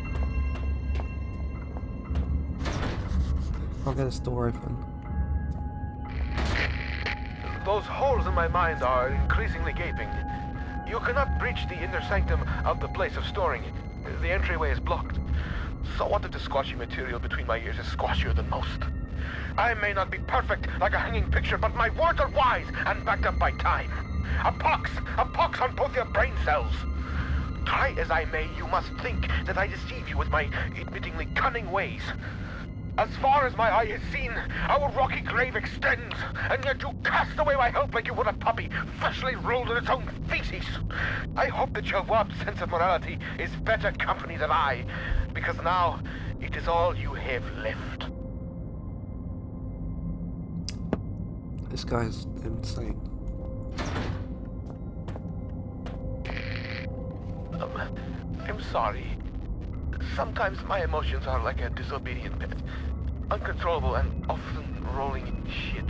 Can't get this door open. Those holes in my mind are increasingly gaping. You cannot breach the inner sanctum of the place of storing. The entryway is blocked. So what if the squashy material between my ears is squashier than most? I may not be perfect like a hanging picture, but my words are wise and backed up by time. A pox on both your brain cells. Try as I may, you must think that I deceive you with my admittingly cunning ways. As far as my eye has seen, our rocky grave extends, and yet you cast away my help like you would a puppy, freshly rolled in its own feces. I hope that your warped sense of morality is better company than I, because now it is all you have left. This guy's insane. I'm sorry. Sometimes my emotions are like a disobedient pet. Uncontrollable and often rolling in shit.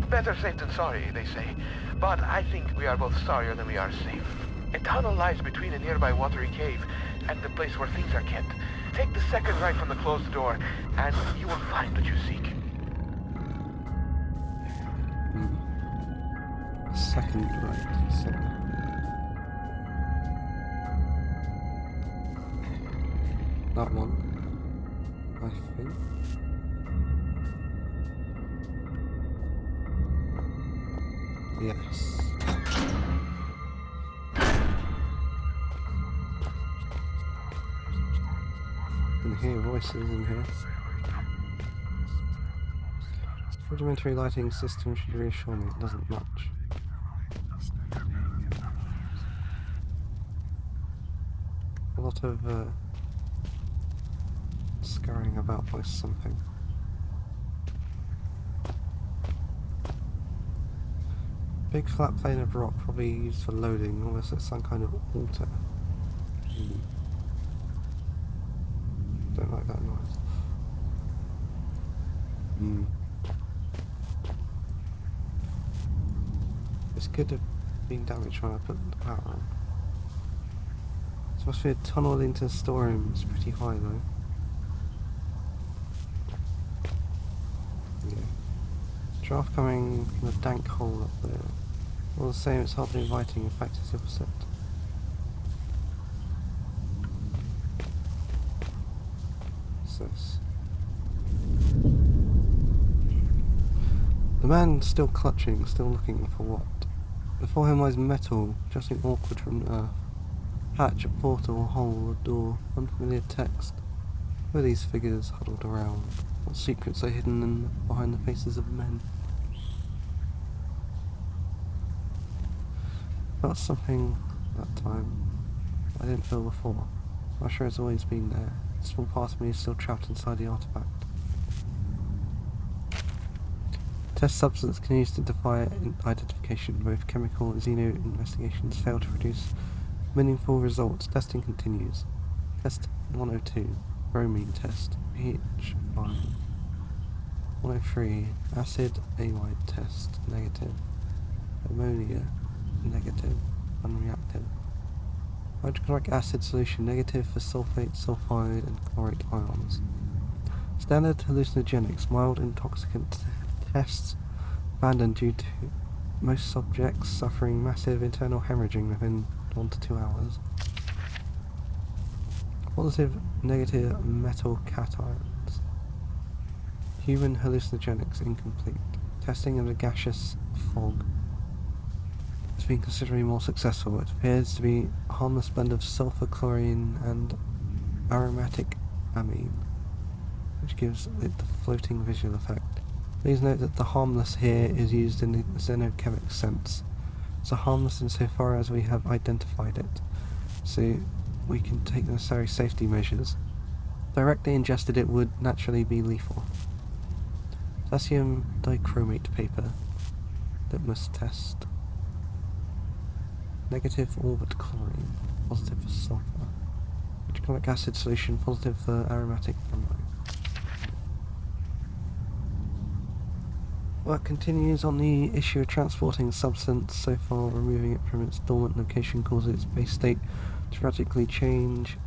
Better safe than sorry, they say. But I think we are both sorrier than we are safe. A tunnel lies between a nearby watery cave and the place where things are kept. Take the second right from the closed door, and you will find what you seek. Second right, he said. That one, I think. Yes. I can hear voices in here. Rudimentary lighting system should reassure me it doesn't much. A lot of scurrying about by something. Big flat plane of rock, probably used for loading, almost like some kind of altar. Don't like that noise. This could have been damaged when I put the power on. This must be a tunnel into the storeroom. It's pretty high though. Yeah. Draft coming from a dank hole up there. All the same, it's hardly inviting. In fact, it's the opposite. What's this? The man still clutching, still looking for what? Before him lies metal, jutting awkward from the earth. Hatch, a portal, a hole, a door, unfamiliar text. Who are these figures huddled around? What secrets are hidden behind the faces of men? Felt something that time I didn't feel before. I'm sure it's always been there. A small part of me is still trapped inside the artifact. Test substance continues to defy identification. Both chemical and xeno investigations fail to produce meaningful results. Testing continues. Test 102. Bromine test. pH 5. 103. Acid amide test. Negative. Ammonia. Negative. Unreactive. Hydrochloric acid solution. Negative for sulfate, sulfide, and chlorate ions. Standard hallucinogenics. Mild intoxicant tests abandoned due to most subjects suffering massive internal hemorrhaging within 1 to 2 hours. Positive, negative metal cations. Human hallucinogenics incomplete. Testing of the gaseous fog has been considerably more successful. It appears to be a harmless blend of sulfur, chlorine, and aromatic amine, which gives it the floating visual effect. Please note that the harmless here is used in the xenochemic sense. So harmless insofar as we have identified it, so we can take the necessary safety measures. Directly ingested it would naturally be lethal. Potassium dichromate paper. Litmus test. Negative for all but chlorine. Positive for sulfur. Hydrochloric acid solution. Positive for aromatic amine. Work continues on the issue of transporting substance. So far, removing it from its dormant location causes its base state to radically change,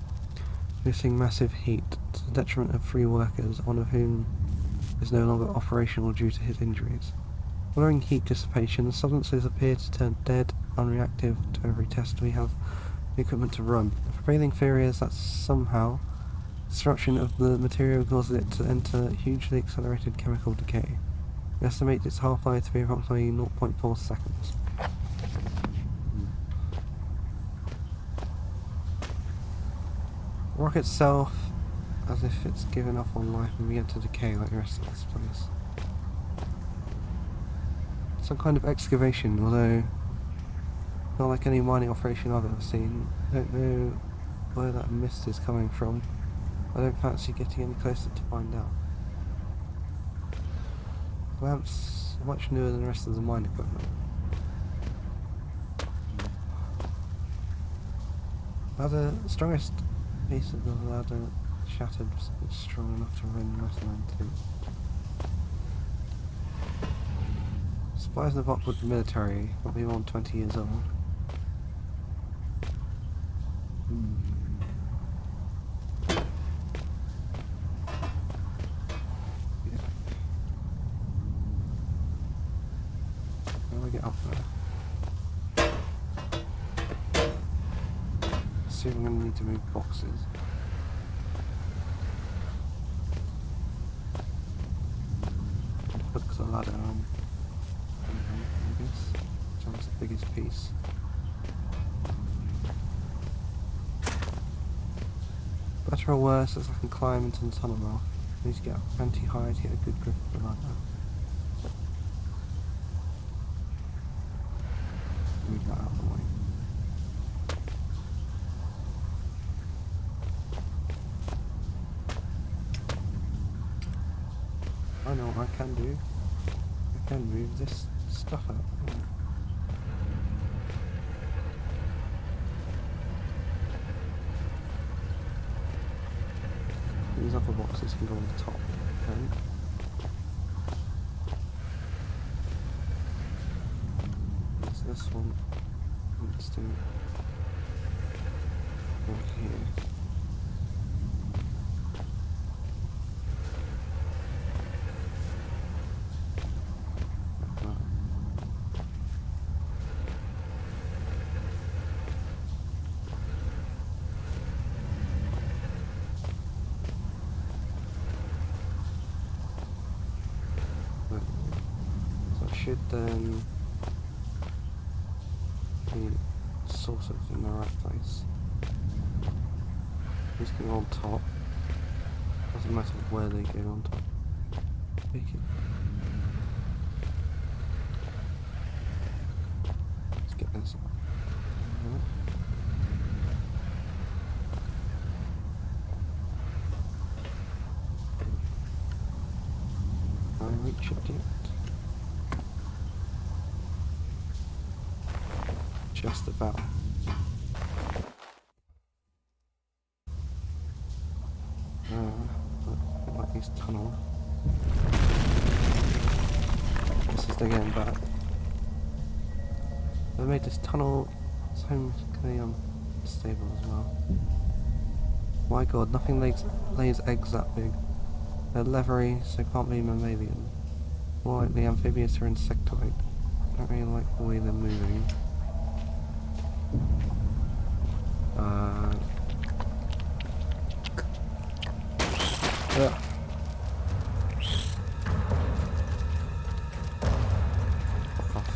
producing massive heat to the detriment of 3 workers, one of whom is no longer operational due to his injuries. Following heat dissipation, the substances appear to turn dead, unreactive to every test we have the equipment to run. The prevailing theory is that somehow destruction of the material causes it to enter hugely accelerated chemical decay. We estimate its half-life to be approximately 0.4 seconds. The rock itself, as if it's given up on life and began to decay like the rest of this place. Some kind of excavation, although not like any mining operation I've ever seen. I don't know where that mist is coming from. I don't fancy getting any closer to find out. The lamp's much newer than the rest of the mine equipment. The strongest piece of the ladder shattered, it's strong enough to rend metal in two. Supplies in the box with the military, probably more than 20 years old. Get up there. See if I'm going to need to move boxes. Hook the ladder on. I guess. Which one's the biggest piece? Better or worse, as I can climb into the tunnel mouth. I need to get plenty high to get a good grip of the ladder. I can do. I can move this stuff out. These other boxes can go on the top. Okay. So this one needs to go here. Should then be sort of in the right place. These can go on top. Doesn't matter where they go on top. Make it. Let's get this up. I reach it yet? Just about. Like this tunnel. This is again back. They made this tunnel so unstable as well. My god, nothing lays eggs that big. They're leathery, so can't be mammalian. More likely amphibious or insectoid. Don't really like the way they're moving. Yeah. Fuck off.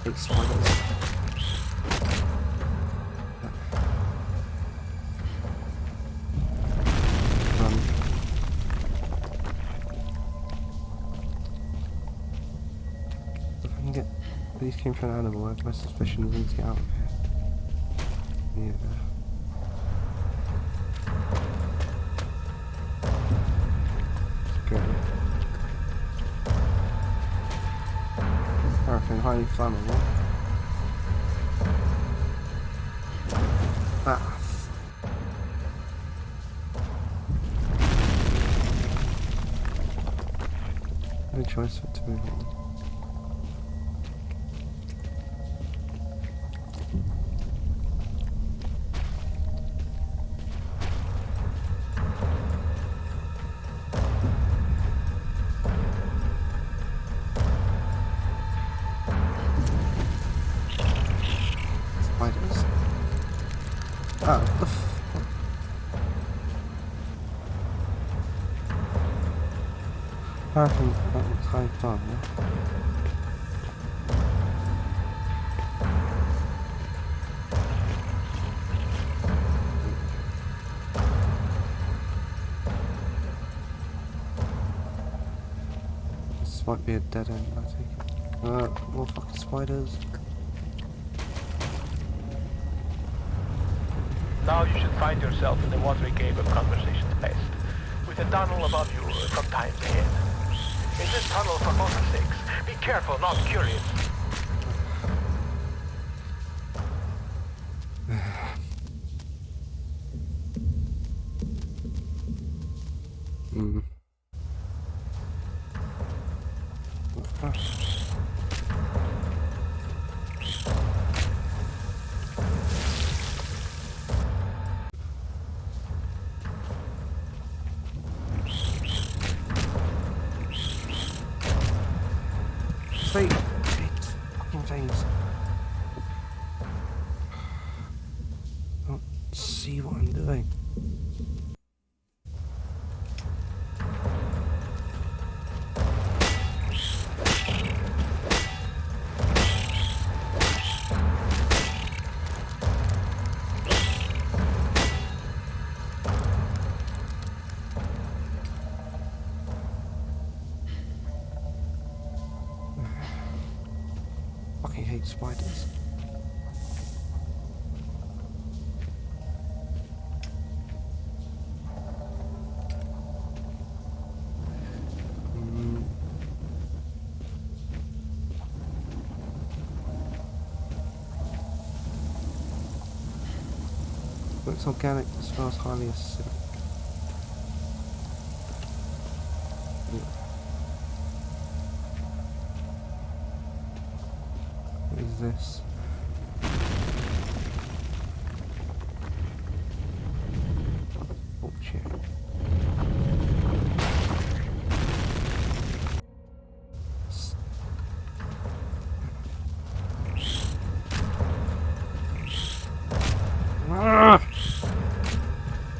Hate spiders. These came from an animal. I have my suspicions and to get out of here. Yeah. Good. Everything highly flammable. Ah. No choice but to move on. Spiders. Oh, the fuck? Paraffin, that looks high fun, yeah? This might be a dead end, I think. More fucking spiders. Now you should find yourself in the watery cave of conversations best, with a tunnel above you from time ahead. In this tunnel, for both sakes, be careful, not curious. Wait, fucking things. I don't see what I'm doing. Fucking hate spiders. Looks organic, but smells highly acidic. What is this? Bullshit.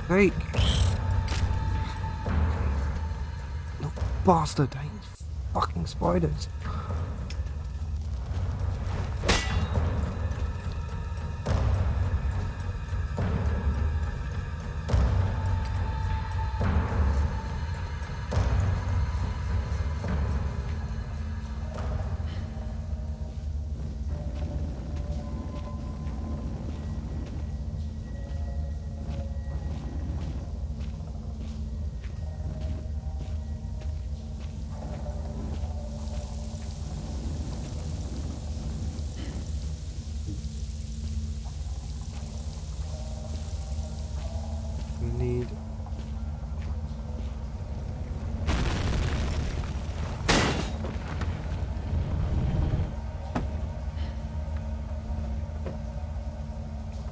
Hey! Look, bastard! I hate fucking spiders. We need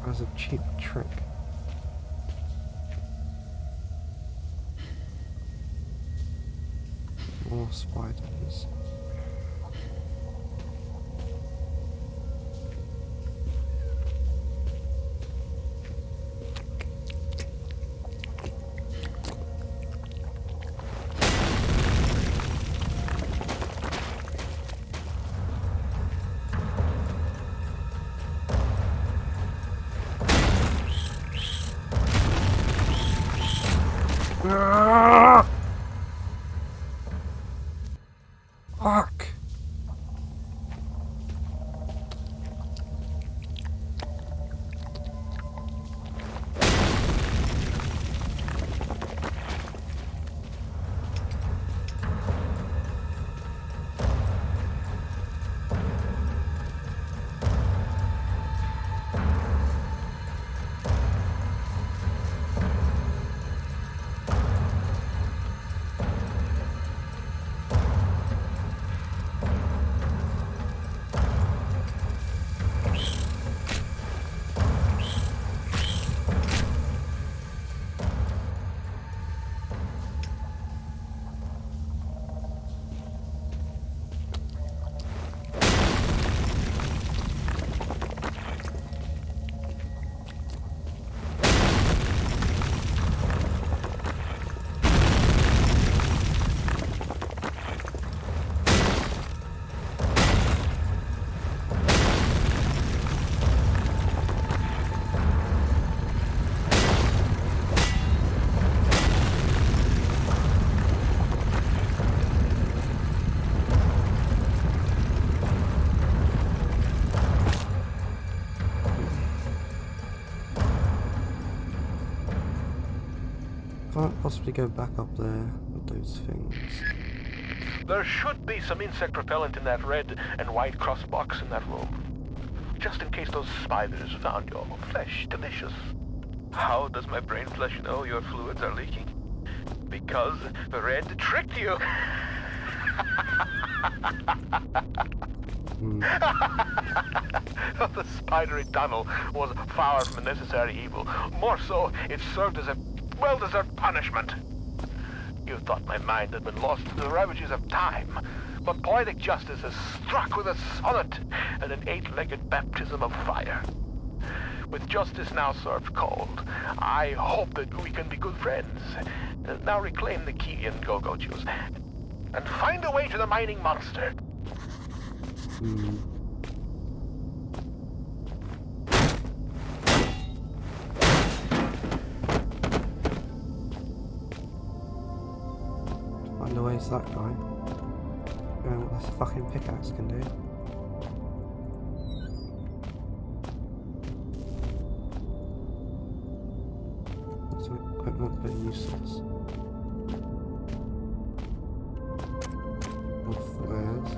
as a cheap trick. More spiders. Fuck! Can't possibly go back up there with those things. There should be some insect repellent in that red and white cross box in that room. Just in case those spiders found your flesh delicious. How does my brain flesh know your fluids are leaking? Because the red tricked you. The spidery tunnel was far from a necessary evil. More so, it served as a well-deserved punishment. You thought my mind had been lost to the ravages of time, but poetic justice has struck with a sonnet and an eight-legged baptism of fire. With justice now served cold, I hope that we can be good friends. Now reclaim the key and go-go juice, and find a way to the mining monster. Find a way's that guy. What this fucking pickaxe can do. equipment but useless. More flares.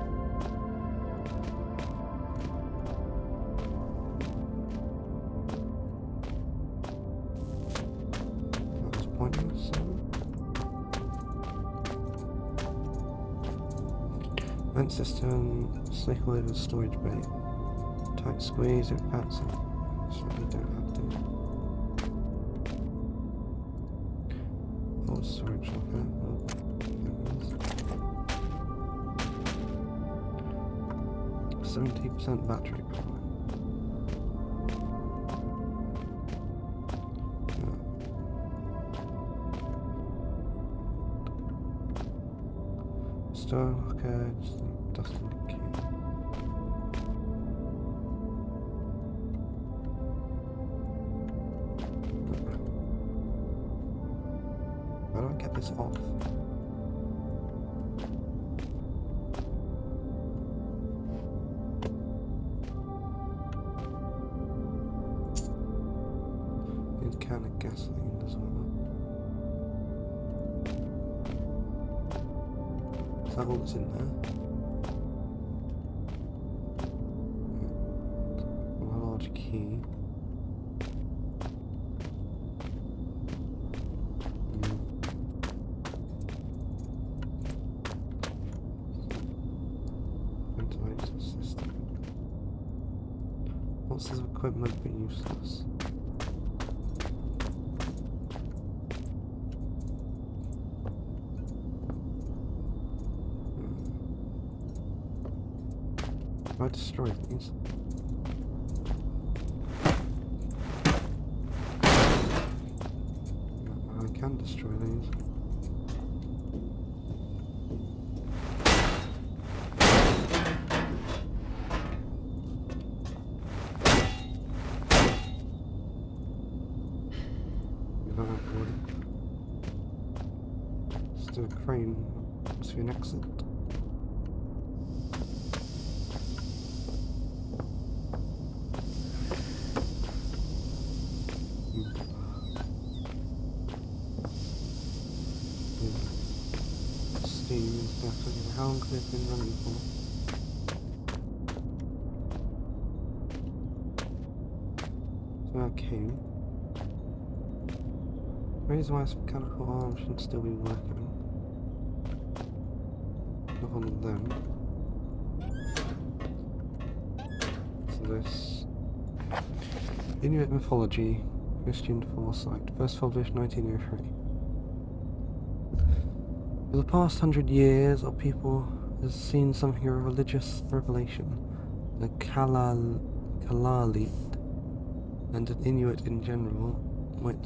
That was pointless. Vent system, snake all over storage bay. Tight squeeze, it pats it. So you don't have to. Oh, storage locker. Oh, there it is. 70% battery power. Store locker, just dust in the key. How do I get this off? Need a can of gasoline as well. Is that all that's in there? Yeah. A large key. Ventilator system. Lots of equipment but useless. I destroy these. Yeah, I can destroy these. Just a crane. Must be an exit. Steam and stuff. How long could it have been running for? So I came. The reason why this mechanical arm shouldn't still be working. Not on them. So this Inuit mythology, Christian foresight, first published 1903. For the past 100 years, our people has seen something of a religious revelation. The Kalalit and an Inuit in general might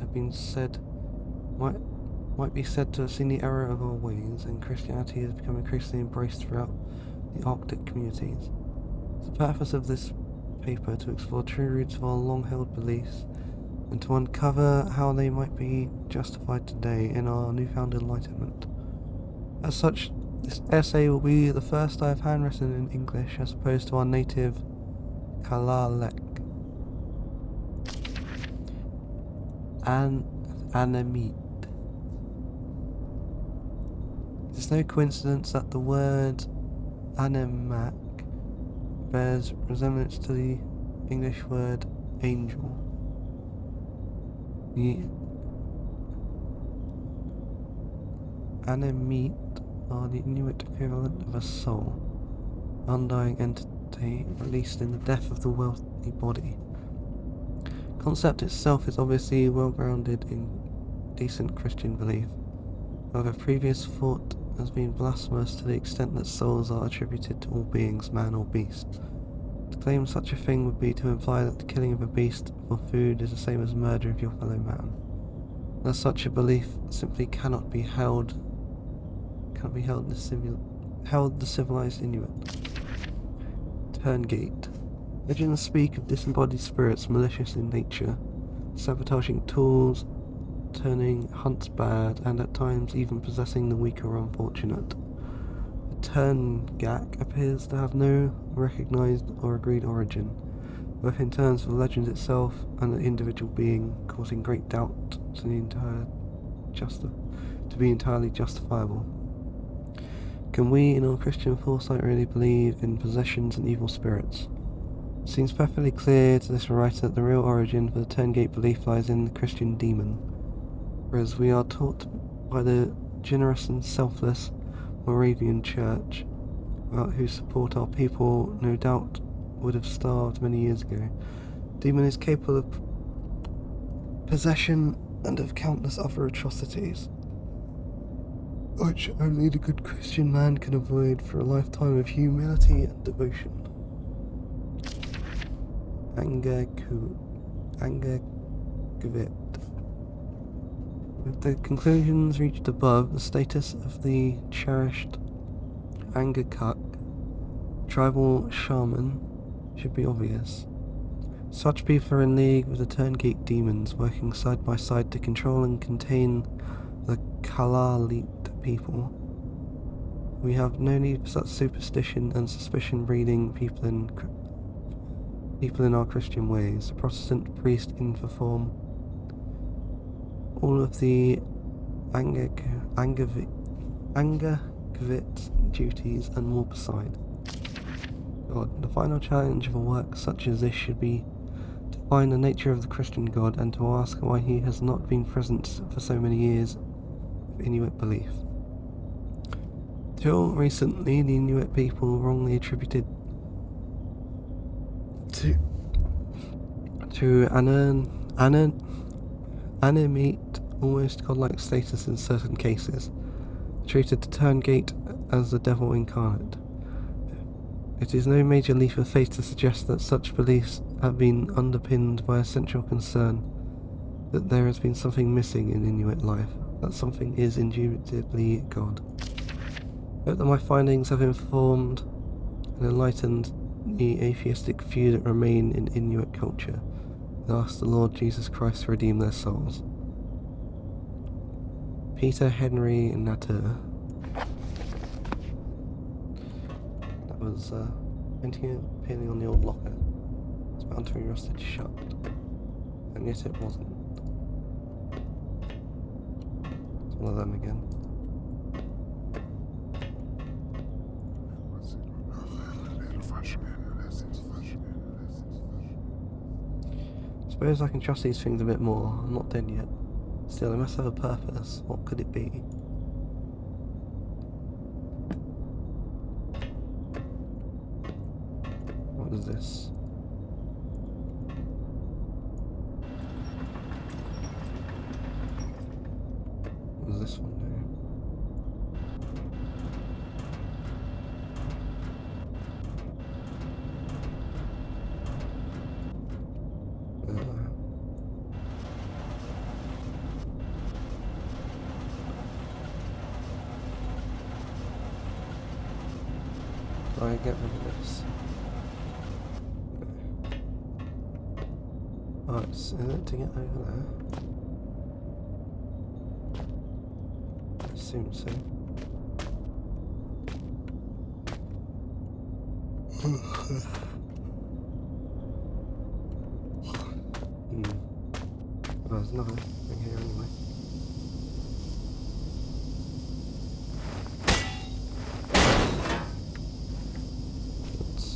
be said to have seen the error of our ways, and Christianity has become increasingly embraced throughout the Arctic communities. It's the purpose of this paper to explore true roots of our long-held beliefs and to uncover how they might be justified today in our newfound enlightenment. As such, this essay will be the first I have handwritten in English as opposed to our native Kalalek. Anemete. It is no coincidence that the word Anemak bears resemblance to the English word angel. The Anemete are the Inuit equivalent of a soul, undying entity released in the death of the wealthy body. The concept itself is obviously well grounded in decent Christian belief. However, previous thought has been blasphemous to the extent that souls are attributed to all beings, man or beast. To claim such a thing would be to imply that the killing of a beast for food is the same as murder of your fellow man. Thus, such a belief simply cannot be held the civilized Inuit. Turngate. Legends speak of disembodied spirits malicious in nature, sabotaging tools, turning hunts bad, and at times even possessing the weak or unfortunate. The Turngak appears to have no recognized or agreed origin, both in terms of the legend itself and the individual being, causing great doubt to the entire to be entirely justifiable. Can we, in our Christian foresight, really believe in possessions and evil spirits? It seems perfectly clear to this writer that the real origin for the Turngate belief lies in the Christian demon, whereas we are taught by the generous and selfless Moravian Church, without whose support our people no doubt would have starved many years ago. Demon is capable of possession and of countless other atrocities, which only the good Christian man can avoid for a lifetime of humility and devotion. Angagvit. With the conclusions reached above, the status of the cherished Angakuk tribal shaman should be obvious. Such people are in league with the Turngate demons, working side by side to control and contain the Kalalit people. We have no need for such superstition and suspicion breeding people in our Christian ways. A Protestant priest can perform all of the Angavit duties and more beside. God, the final challenge of a work such as this should be to find the nature of the Christian God and to ask why he has not been present for so many years of Inuit belief. Till recently, the Inuit people wrongly attributed to animate almost godlike status in certain cases, treated the Turngate as the devil incarnate. It is no major leap of faith to suggest that such beliefs have been underpinned by a central concern that there has been something missing in Inuit life, that something is indubitably God. I hope that my findings have informed and enlightened the atheistic few that remain in Inuit culture, and ask the Lord Jesus Christ to redeem their souls. Peter Henry Natter. That was peeling on the old locker. It's bound to be rusted shut, and yet it wasn't. It's one of them again. Suppose I can trust these things a bit more. I'm not dead yet. Still, they must have a purpose. What could it be? What is this? What does this one do? I get rid of this. Alright, is it to get over there? I assume so. Well, there's another thing here anyway. Let's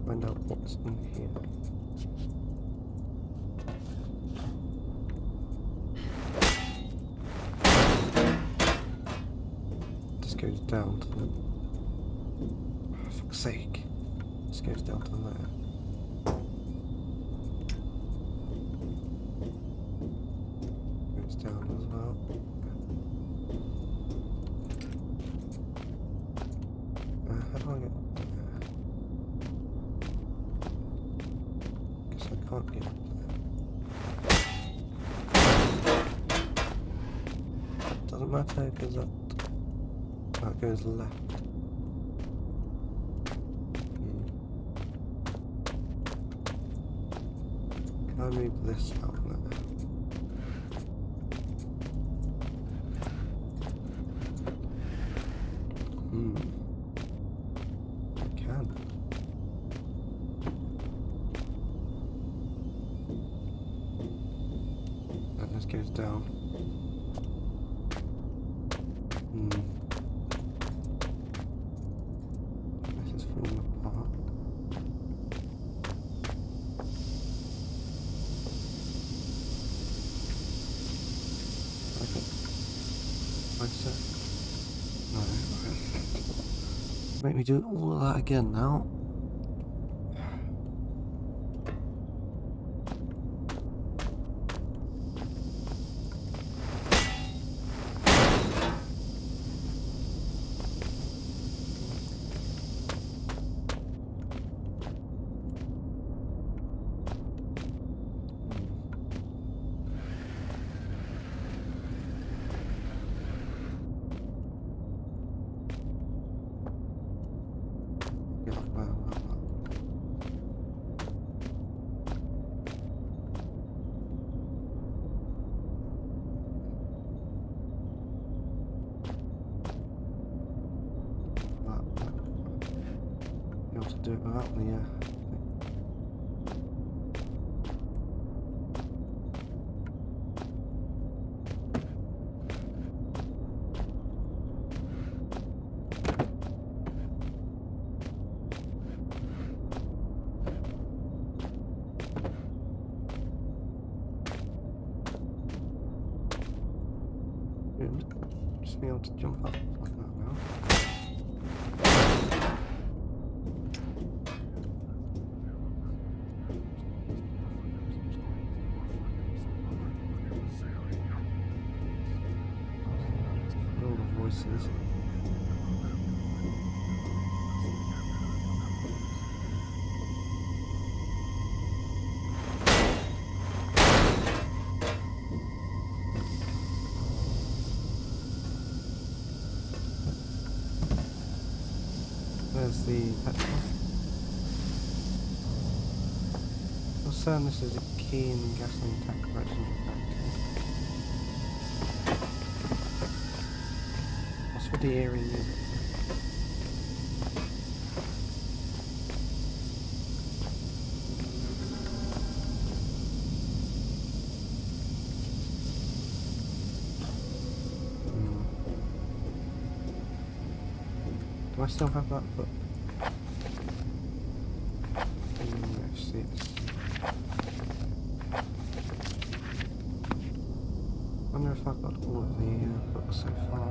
find out what's in here. This goes down to the... Oh, for fuck's sake. This goes down to there. Goes down as well. How do I get up there? Guess I can't get up there. Doesn't matter because that goes left. Can I move this out there? This goes down. This is falling apart. No. Make me do all of that again now. Do it without the just be able to jump up like that now. Voices. There's the petrol. I'm certain this is a key in gasoline tank correction factory. What's with the eerie music? Do I still have that book? Let's see. I wonder if I've got all of the books so far.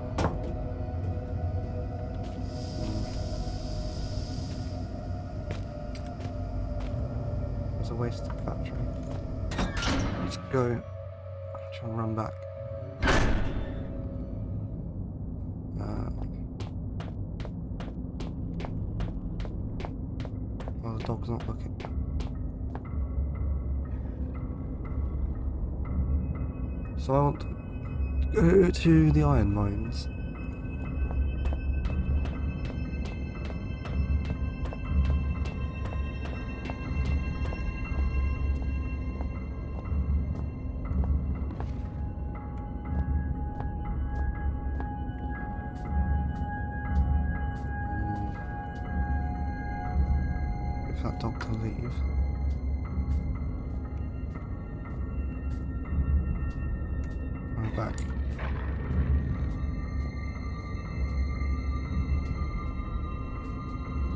It's a waste of battery. Let's go. Try and run back. Oh, the dog's not looking. So I want to go to the iron mines. That dog to leave. I'm back.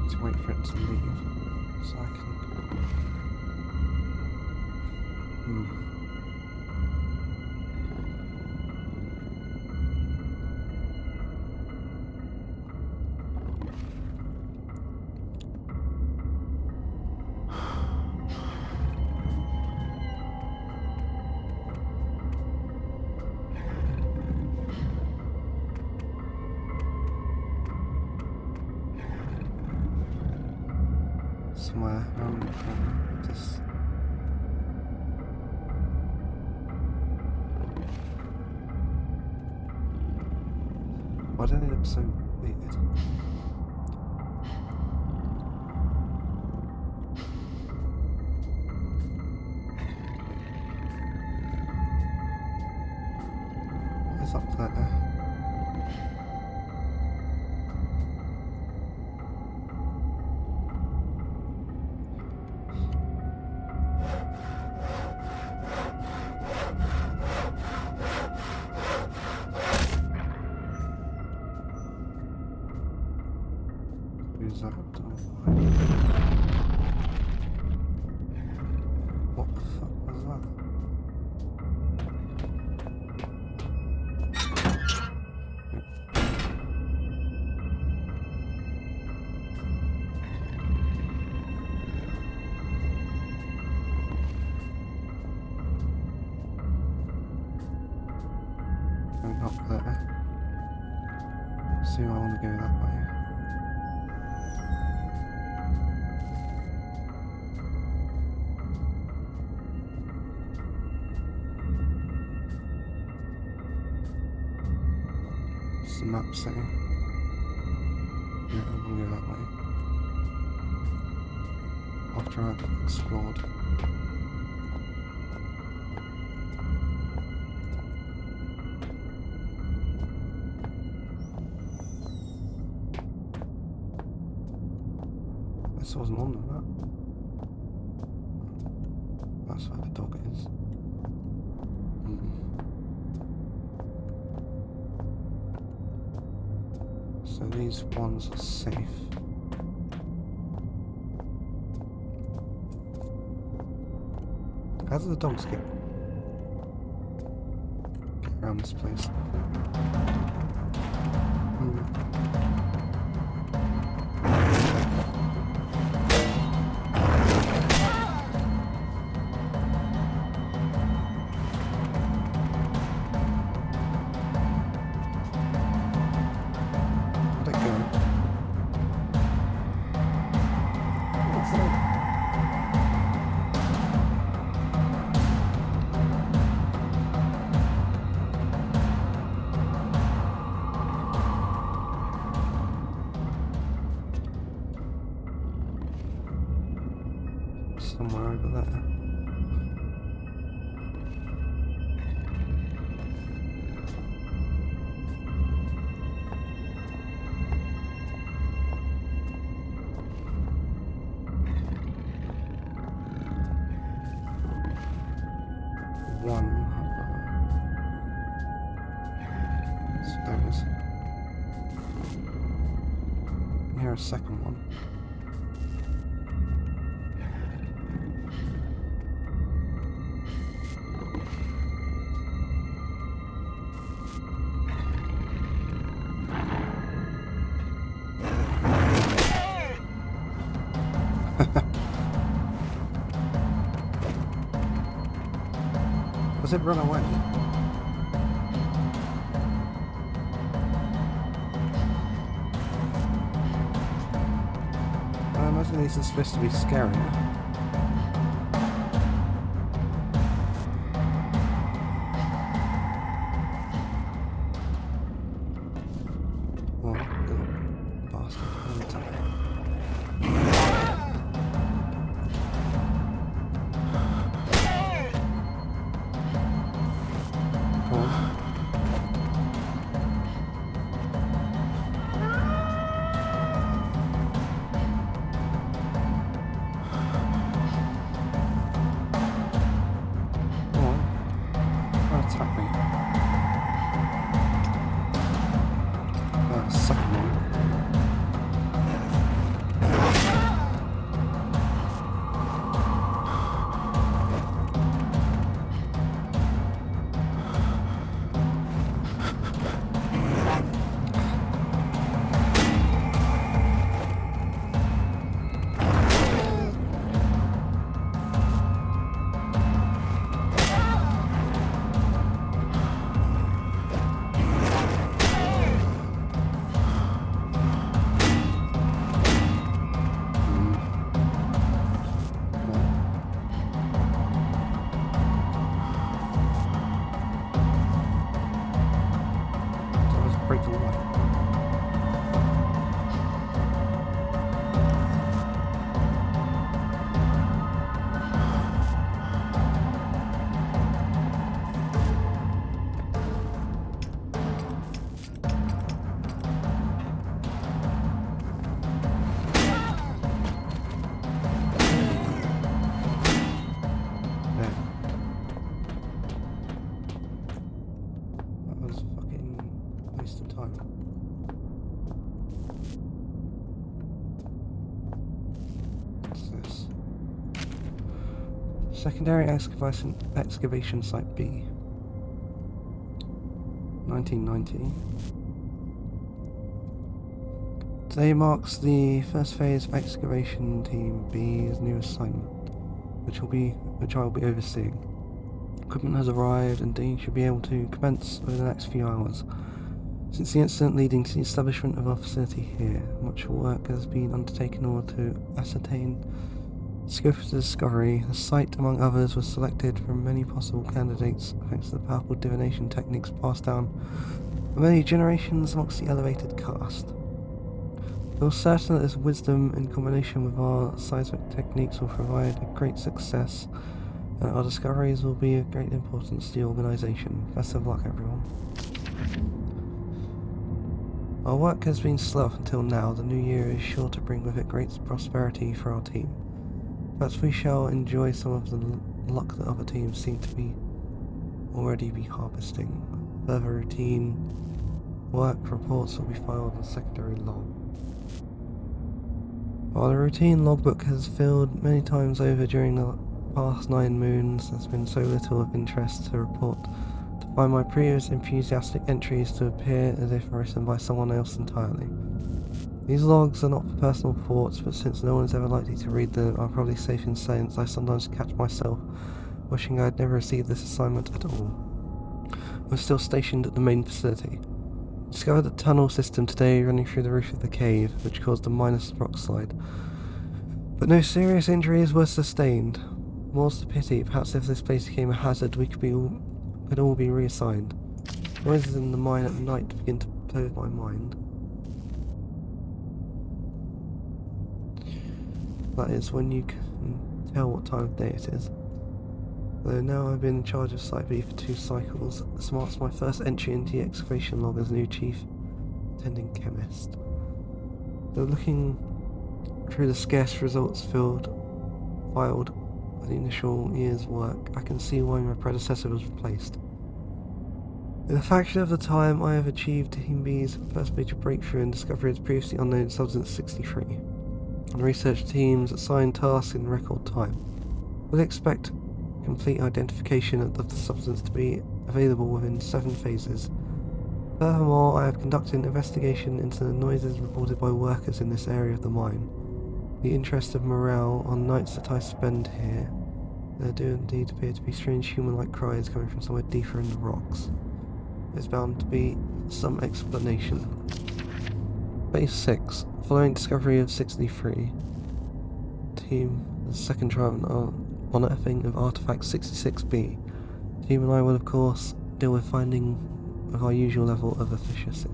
To wait for it to leave so I can. Somewhere around the corner. Just why do they look so weird? What's up there? use that door. What the fuck was that? Going up there. See, I want to go that way. What's the map saying? Yeah, I want to go that way. After I've explored. This wasn't on the map. That's where the dog is. So these ones are safe. How do the dogs get around this place? Somewhere over there. One stairs. Here, a second one. Does it run away? I imagine these are supposed to be scary. Oh, little bastard. Attack me. Second one. Break the light. Waste of time. Secondary excavation site B. 1990. Today marks the first phase of excavation team B's new assignment, which I will be overseeing. Equipment has arrived and D should be able to commence over the next few hours. Since the incident leading to the establishment of our facility here, much work has been undertaken in order to ascertain the scope of the discovery. The site, among others, was selected from many possible candidates thanks to the powerful divination techniques passed down for many generations amongst the elevated caste. I was certain that this wisdom, in combination with our seismic techniques, will provide a great success, and our discoveries will be of great importance to the organisation. Best of luck, everyone. Our work has been slow up until now. The new year is sure to bring with it great prosperity for our team. Perhaps we shall enjoy some of the luck that other teams seem to be already harvesting. Further routine work reports will be filed in secondary log. While the routine logbook has filled many times over during the past 9 moons, there's been so little of interest to report to find my previous enthusiastic entries to appear as if written by someone else entirely. These logs are not for personal thoughts, but since no one is ever likely to read them, I'm probably safe in saying that I sometimes catch myself wishing I had never received this assignment at all. I'm still stationed at the main facility. Discovered the tunnel system today running through the roof of the cave, which caused a minor rock slide. But no serious injuries were sustained. More's the pity, perhaps if this place became a hazard, we could all be reassigned. Noises in the mine at night begin to play with my mind. That is when you can tell what time of day it is. Though now I've been in charge of Site B for 2 cycles, this marks my first entry into the excavation log as new chief attending chemist. Though looking through the scarce results filed with the initial year's work, I can see why my predecessor was replaced. In a fraction of the time I have achieved Team B's first major breakthrough in discovery of the previously unknown substance 63, and research teams assigned tasks in record time. We'll expect complete identification of the substance to be available within 7 phases. Furthermore, I have conducted an investigation into the noises reported by workers in this area of the mine. The interest of morale on nights that I spend here, there do indeed appear to be strange human-like cries coming from somewhere deeper in the rocks. There's bound to be some explanation. Phase 6. Following discovery of 63, Team, the second trial unearthing of artifact 66B. Team and I will of course deal with finding of our usual level of efficiency.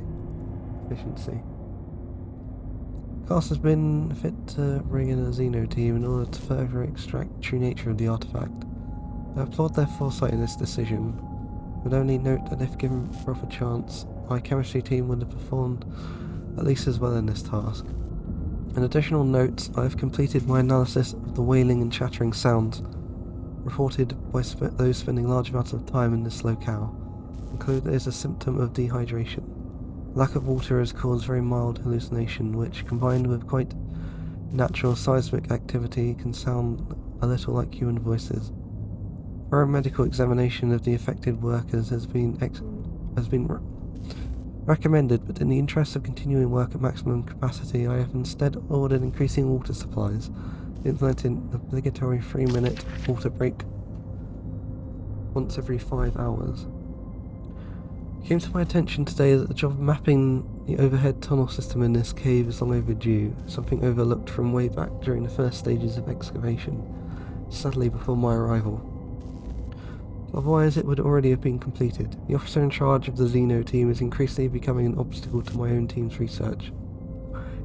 Cast has been fit to bring in a Xeno team in order to further extract the true nature of the artifact. I applaud their foresight in this decision, but only note that if given proper chance, my chemistry team would have performed at least as well in this task. An additional note, I have completed my analysis of the wailing and chattering sounds reported by those spending large amounts of time in this locale. Conclude that it is a symptom of dehydration. Lack of water has caused very mild hallucination, which, combined with quite natural seismic activity, can sound a little like human voices. Thorough medical examination of the affected workers has been recommended, but in the interest of continuing work at maximum capacity, I have instead ordered increasing water supplies, implementing an obligatory 3-minute water break once every 5 hours. It came to my attention today that the job of mapping the overhead tunnel system in this cave is long overdue, something overlooked from way back during the first stages of excavation, sadly before my arrival. Otherwise it would already have been completed. The officer in charge of the Xeno team is increasingly becoming an obstacle to my own team's research.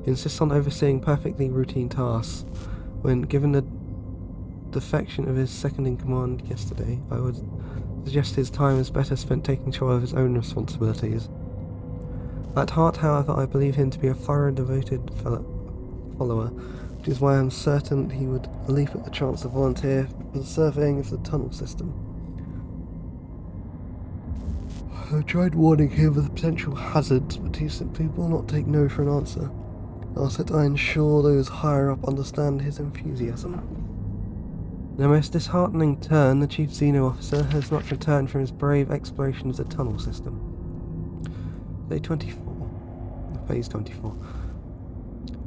He insists on overseeing perfectly routine tasks. When given the defection of his second-in-command yesterday, I would suggest his time is better spent taking control of his own responsibilities. At heart, however, I believe him to be a thorough, devoted follower, which is why I am certain he would leap at the chance to volunteer for the surveying of the tunnel system. I tried warning him of the potential hazards, but he simply will not take no for an answer. Ask that I ensure those higher up understand his enthusiasm. In a most disheartening turn, the Chief Xeno officer has not returned from his brave exploration of the tunnel system. Day 24. Phase 24.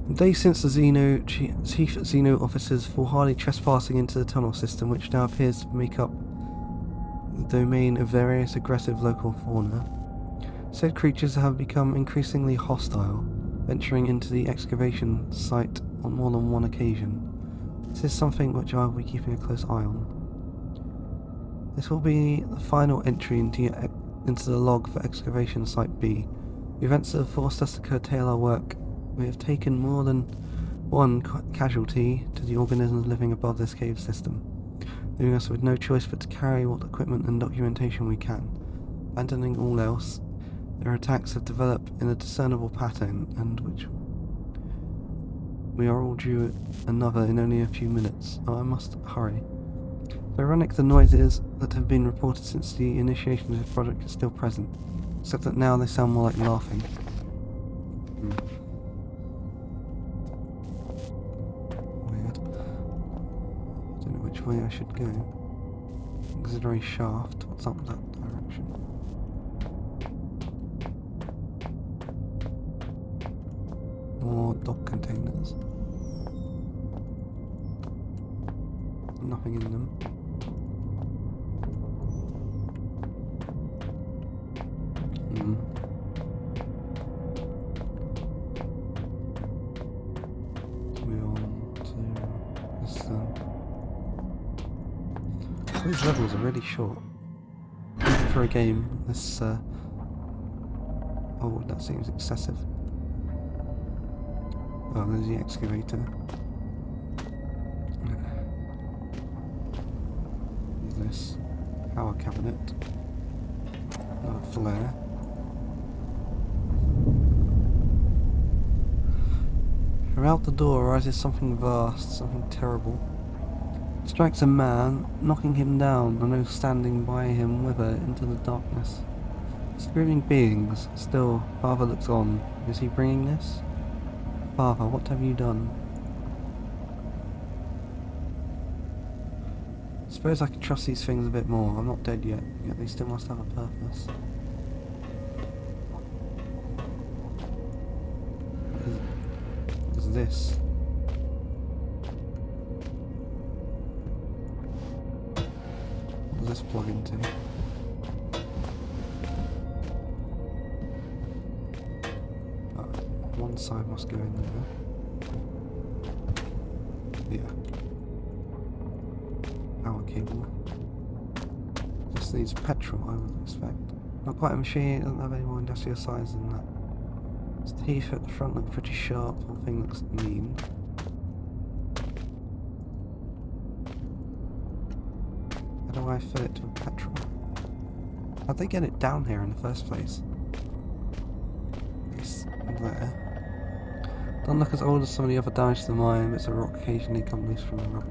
A day since the Chief Xeno officer's foolhardy trespassing into the tunnel system, which now appears to make up the domain of various aggressive local fauna, said creatures have become increasingly hostile, venturing into the excavation site on more than one occasion. This is something which I will be keeping a close eye on. This will be the final entry into the log for excavation site B. The events that have forced us to curtail our work. We have taken more than one casualty to the organisms living above this cave system, leaving us with no choice but to carry what equipment and documentation we can. Abandoning all else, their attacks have developed in a discernible pattern, and which we are all due another in only a few minutes. Oh, I must hurry. Ironic, the noises that have been reported since the initiation of the project are still present, except that now they sound more like laughing. Weird. I don't know which way I should go. Auxiliary shaft. What's up that direction? More dock containers. Nothing in them. Move on to this These levels are really short. Even for a game, this oh, that seems excessive. Oh, there's the excavator. This power cabinet. Another flare. Throughout the door rises something vast, something terrible. It strikes a man, knocking him down, and those standing by him wither into the darkness. Screaming beings. Still, Father looks on. Is he bringing this? Father, what have you done? Suppose I could trust these things a bit more. I'm not dead yet they still must have a purpose. What is this? What does this plug into? One side must go in there. Yeah. Power cable. This needs petrol, I would expect. Not quite a machine, it doesn't have any more industrial size than that. Its teeth at the front look pretty sharp, the whole thing looks mean. How do I fill it with petrol? How'd they get it down here in the first place? It's there. Doesn't look as old as some of the other damage to the mine, but it's a rock occasionally come loose from the rubble.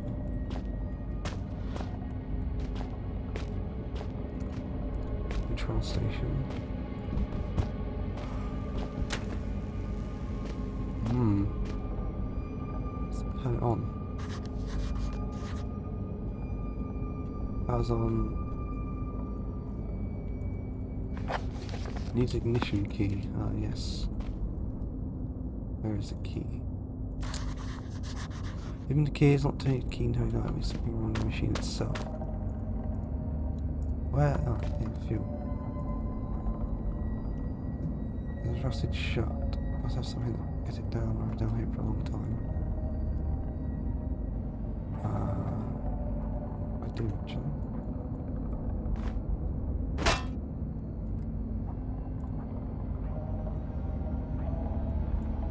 Control station. Let's turn it on. Power's on. Needs ignition key. Ah, yes. Where is the key? Even the key is not too keen to ignite me, something wrong with the machine itself. Where? Oh, yeah, fuel. It's rusted shut. Must have something that will get it down, or down here for a long time. I do actually.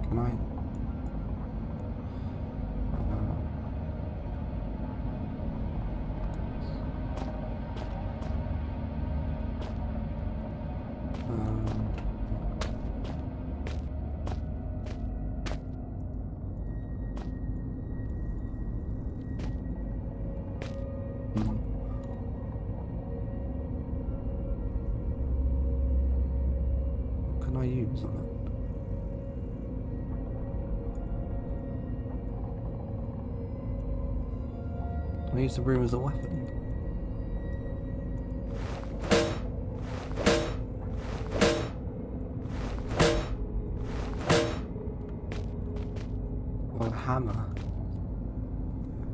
Can I? What can I use on it? I I use the broom as a weapon. Or a hammer.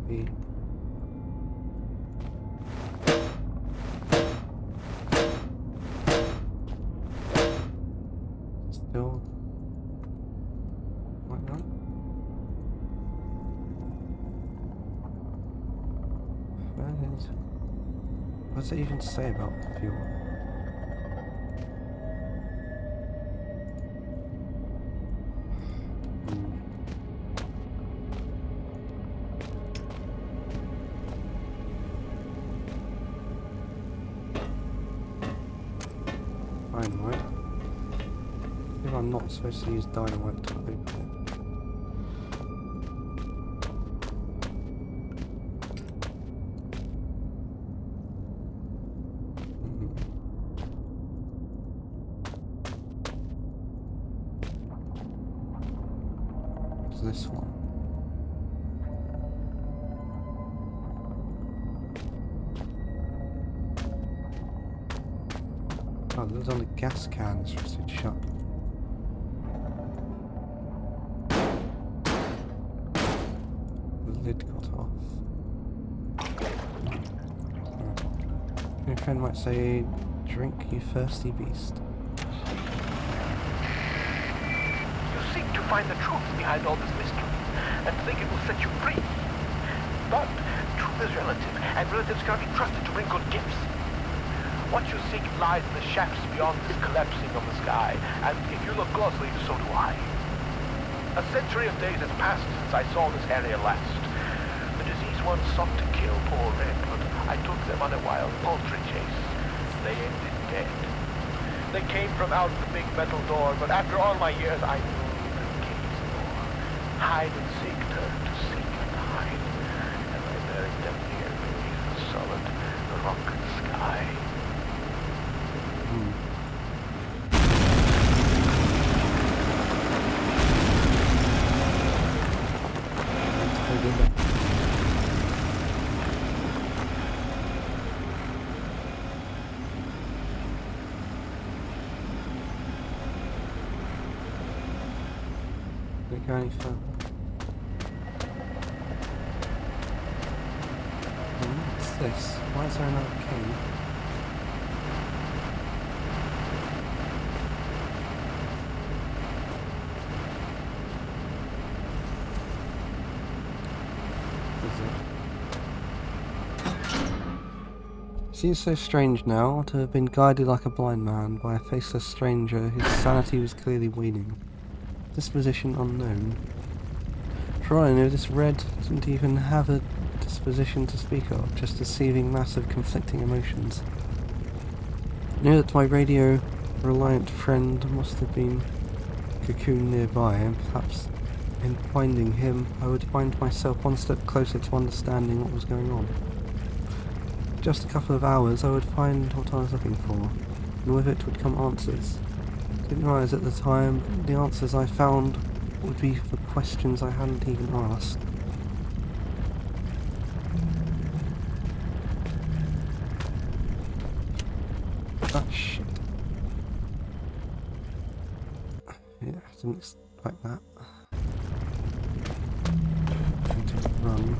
Maybe. Still like that. What's it even say about the fuel? Dynamite. If I'm not supposed to use dynamite to open it. This one. Oh, there's only gas cans rusted shut. The lid got off. Your friend might say, "Drink, you thirsty beast." Seek to find the truth behind all this mystery, and think it will set you free. But truth is relative, and relatives cannot be trusted to bring good gifts. What you seek lies in the shafts beyond this collapsing of the sky, and if you look closely, so do I. A century of days has passed since I saw this area last. The diseased ones sought to kill poor Red, but I took them on a wild poultry chase. They ended dead. They came from out the big metal door, but after all my years, I knew hide and seek turned to seek and hide, and I buried them here beneath the solid rock sky. Go any further. What's this? Why is there another key? Seems so strange now to have been guided like a blind man by a faceless stranger whose sanity was clearly waning. Disposition unknown. For all I know, this Red didn't even have a disposition to speak of, just a seething mass of conflicting emotions. I knew that my radio-reliant friend must have been cocooned nearby, and perhaps in finding him, I would find myself one step closer to understanding what was going on. Just a couple of hours, I would find what I was looking for, and with it would come answers. Didn't realise at the time the answers I found would be for questions I hadn't even asked. Ah, shit. Yeah, I didn't expect that. Need to run.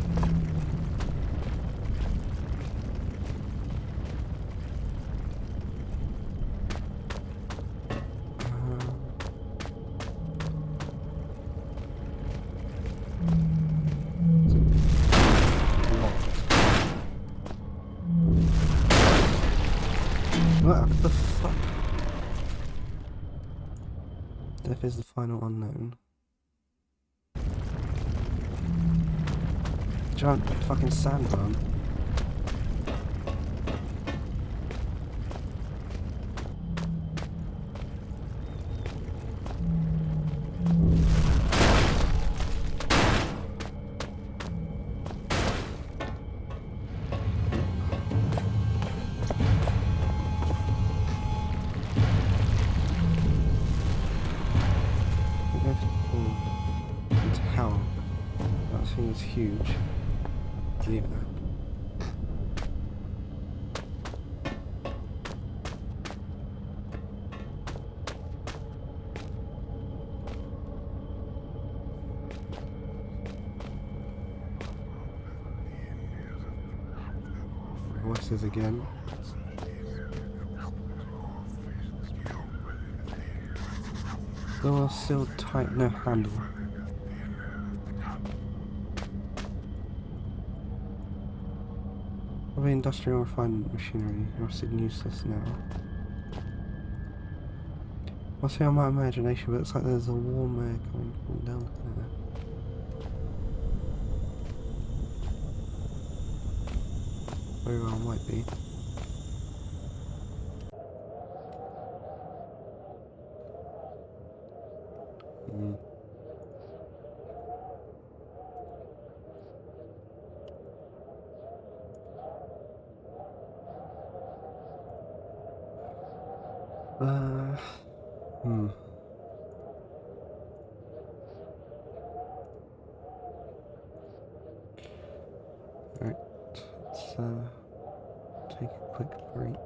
What the fuck? Death is the final unknown. Giant fucking sandworm. Tower. That thing is huge. Yeah. boxes again. Door sealed tight, no handle. Probably industrial refinement machinery, rusted and useless now. Must be on my imagination, but it looks like there's a warm air coming from down there. Very well might be. Hmm. Right, let's take a quick break.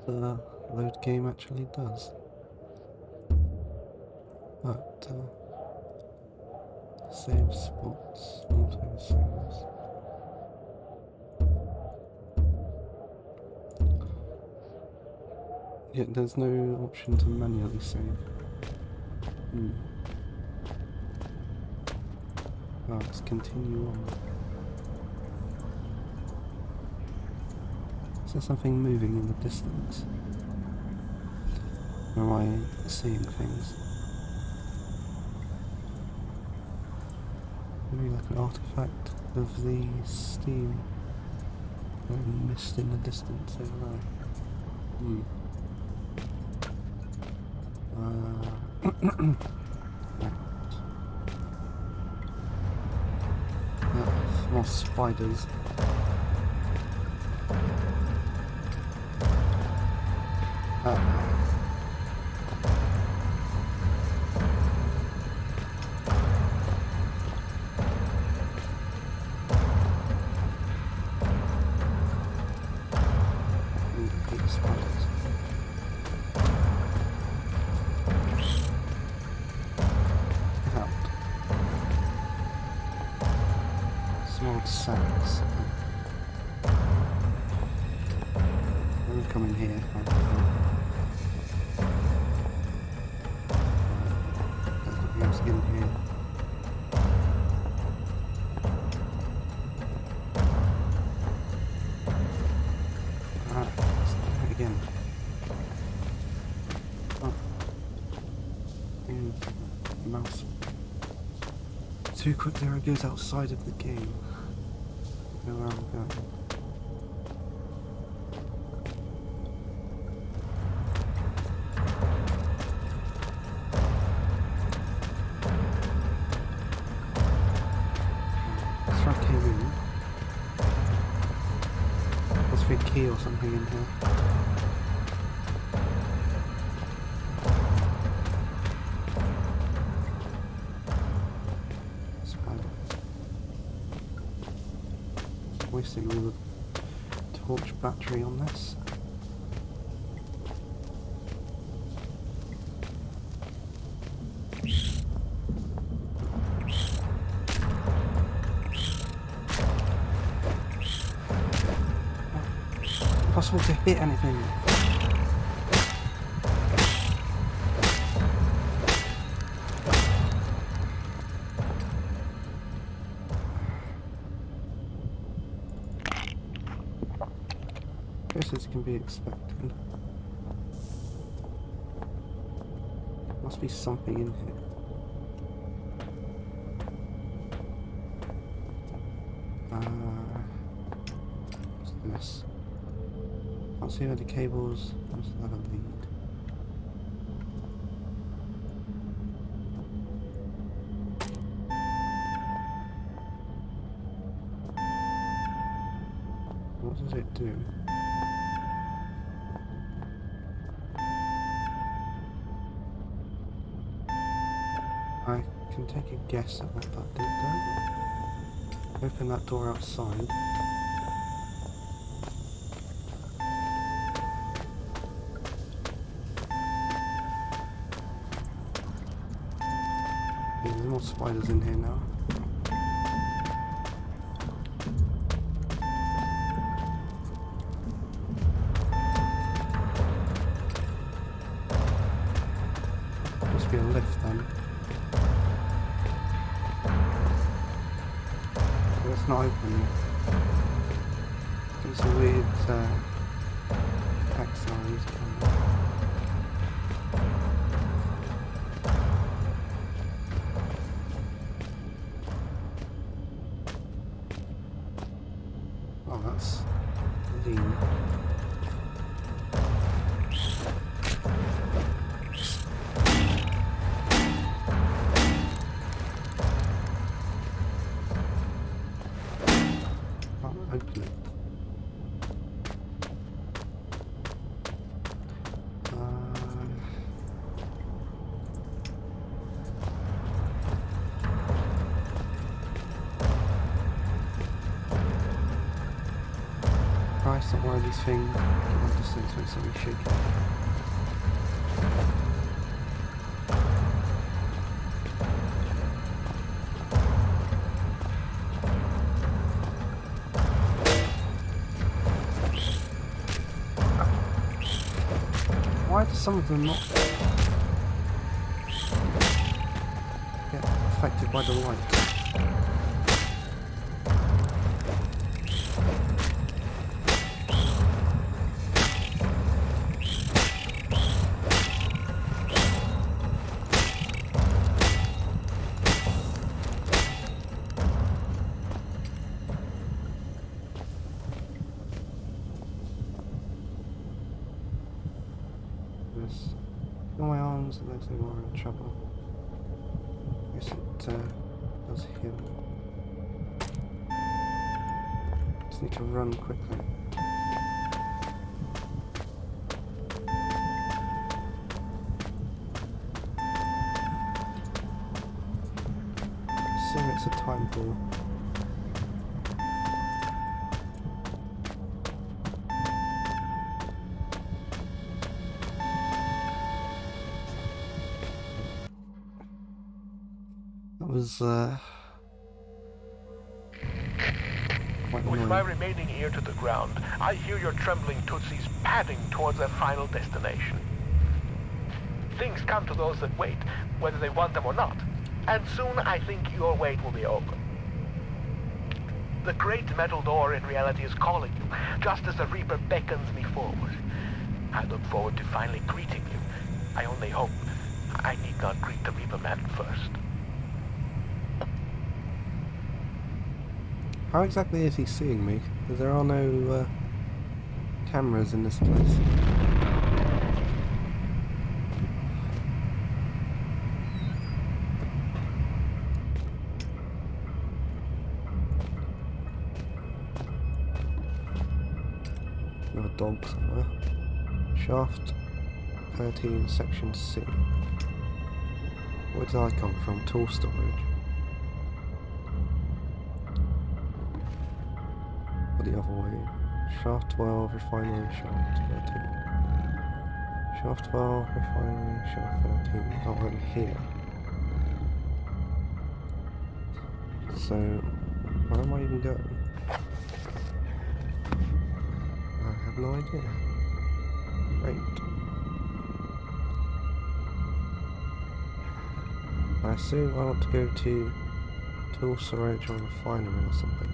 the load game actually does. But save spots, auto saves. Yeah, there's no option to manually save. Oh, let's continue on. Is there something moving in the distance? Or am I seeing things? Maybe like an artifact of the steam and mist in the distance over there. More spiders. Big spiders. Out. Small sacks. Let me come in here. There's nothing else in here. Let's do it again. Oh. Mouse. Too quickly I goes outside of the game. Know where I'm going. Let's try came in. Must be a key or something in here. Wasting all the torch battery on this. Impossible to hit anything. As can be expected. Must be something in here. What's this? Can't see where the cables. What's that a lead? What does it do? I can take a guess at what that did though. Open that door outside. There's more spiders in here now. Must be a lift then. It's not open yet. It's a weird exercise. Oh, that's lean. Open it. I it's not one of these things. Keep my distance when something's shaking. Why do some of them not get affected by the light? Feel my arms, it looks like we're in trouble. Guess it does heal. Just need to run quickly. Assume it's a time ball. That was quite With my annoying. remaining ear to the ground, I hear your trembling tootsies padding towards their final destination. Things come to those that wait, whether they want them or not, and soon I think your wait will be over. The great metal door in reality is calling you, just as the Reaper beckons me forward. I look forward to finally greeting you. I only hope I need not greet the Reaper man first. How exactly is he seeing me? Because there are no cameras in this place. Another dog somewhere. Shaft 13, section C. Where did I come from? Tool storage. Or the other way. Shaft 12, refinery, shaft 13. Shaft 12, refinery, shaft 13. Oh, I'm here. So, where am I even going? I have no idea. Great. I assume I want to go to tool storage or refinery or something.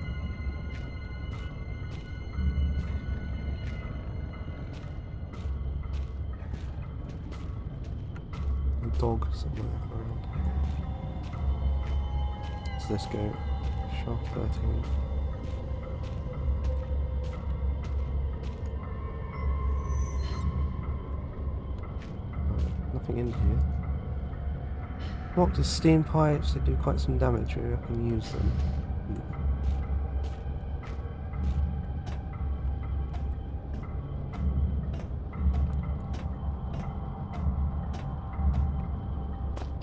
A dog somewhere around. So let's go. Shaft 13. Nothing in here. What, the steam pipes? They do quite some damage. Maybe I can use them.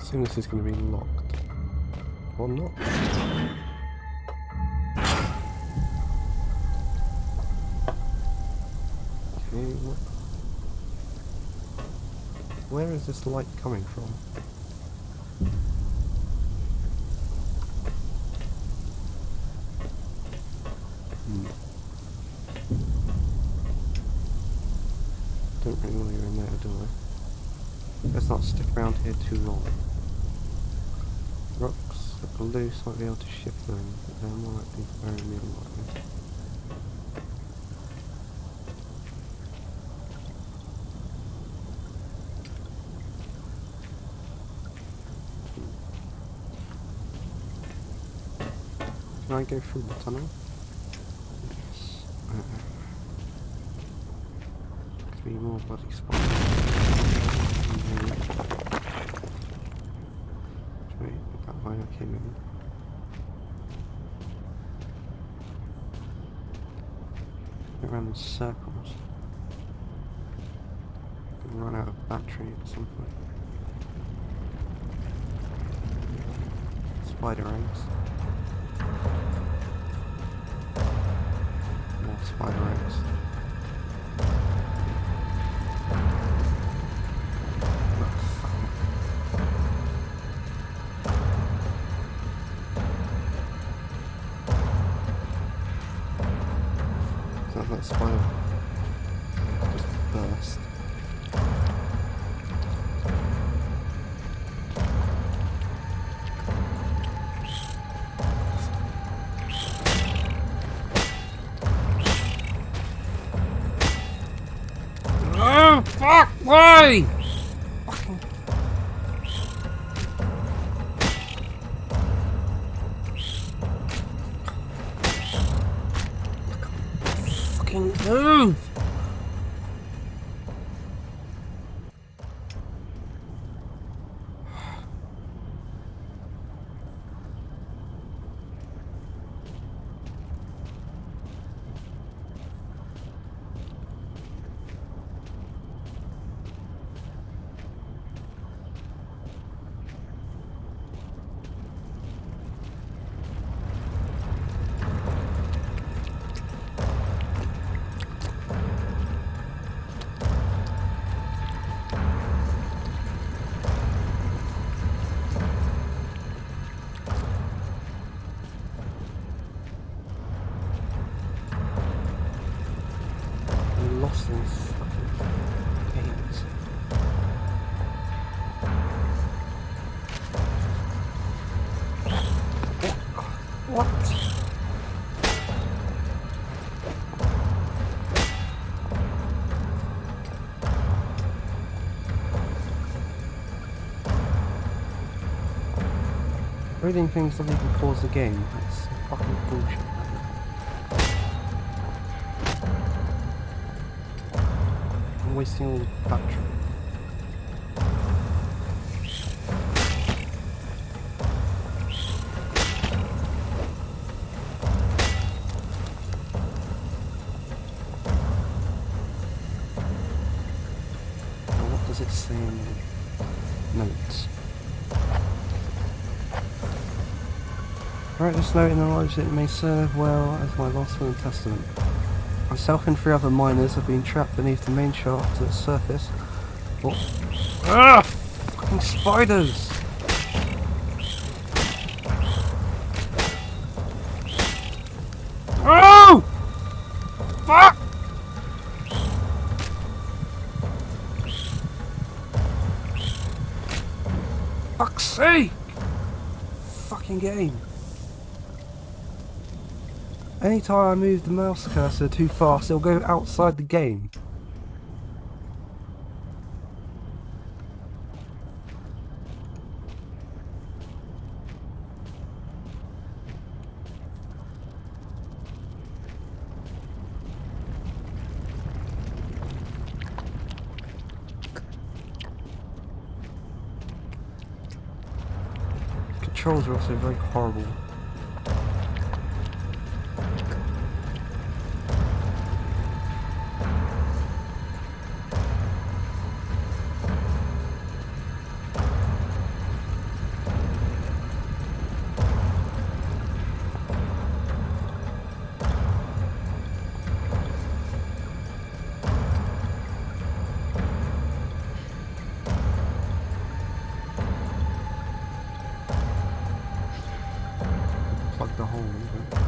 Assume this is going to be locked. Or not. Okay, where is this light coming from? Don't really want to go in there, do I? Let's not stick around here too long. Rocks that are loose, might be able to shift them, but they're more likely to bury me alive. Can I go through the tunnel? Yes. Three more bloody spots. Wait, that way I came in. Go around in circles. Gonna run out of battery at some point. Spider eggs. More spider eggs. like that spider just burst. Oh, fuck! Why? Fucking... Fucking move! Lost in fucking games. What? Reading things doesn't even pause the game. That's fucking bullshit. I'm wasting all the battery. Now what does it say in the notes? Write this note in the knowledge that it may serve well as my last will and testament. Myself and 3 other miners have been trapped beneath the main shaft to the surface. Oh. Ah! Fucking spiders! Oh! Fuck! Fuck's sake! Fucking game. Anytime I move the mouse cursor too fast, it'll go outside the game. Controls are also very horrible. Plug the hole in, but...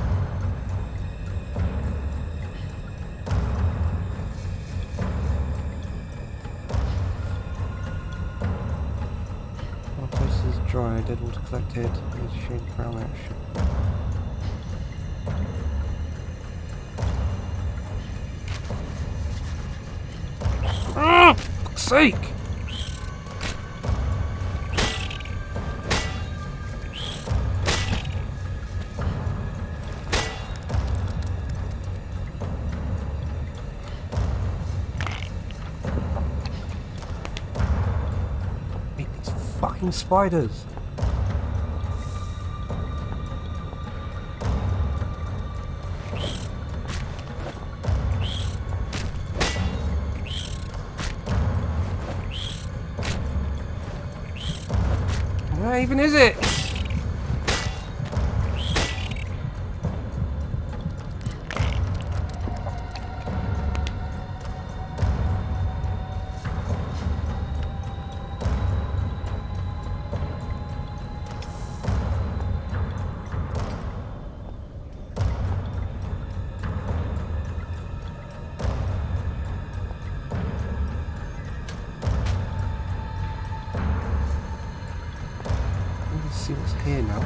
Our place is dry, dead water collected, there's a shade crown action. Ah! For fuck's sake! Fucking spiders. Where even is it? here now.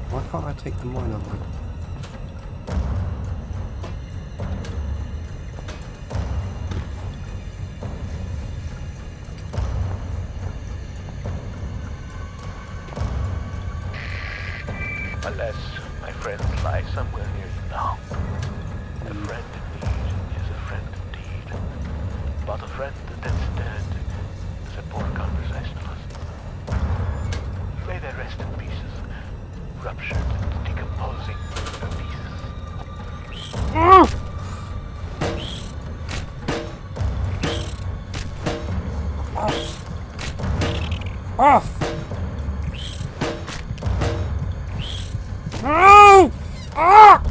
Why can't I take the mine online? Unless my friend lies somewhere near you now. A friend in need is a friend indeed. But a friend that's dead is a poor conversationalist. May they rest in pieces, ruptured and decomposing pieces. Off! No! Ah!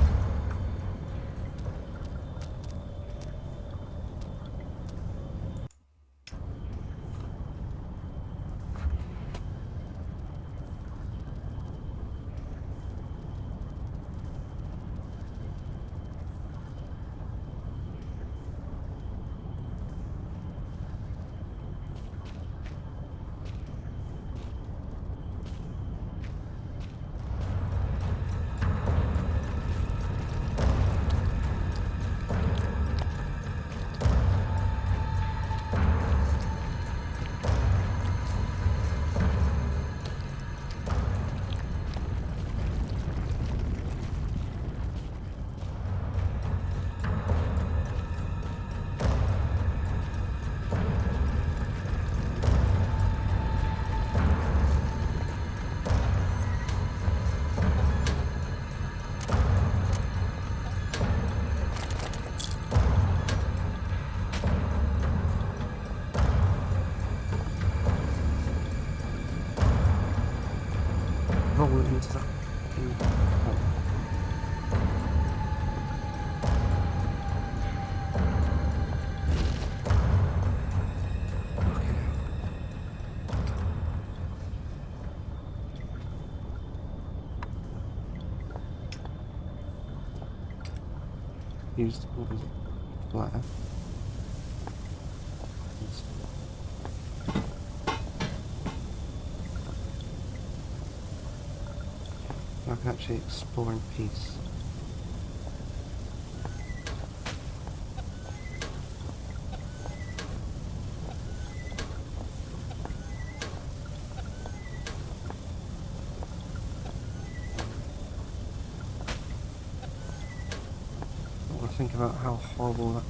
Roll into that. Used what was it? Flare. I can actually explore in peace. I think about how horrible that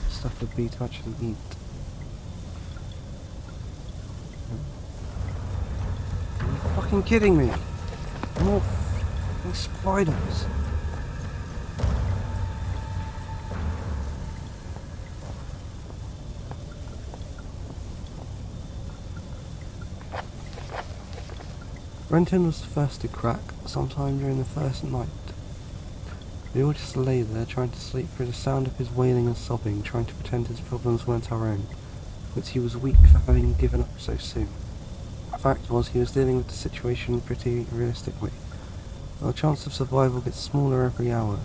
stuff would be to actually eat. Are you fucking kidding me? More fucking spiders. Renton was the first to crack sometime during the first night. We all just lay there trying to sleep through the sound of his wailing and sobbing, trying to pretend his problems weren't our own, but he was weak for having given up so soon. The fact was he was dealing with the situation pretty realistically. Our chance of survival gets smaller every hour.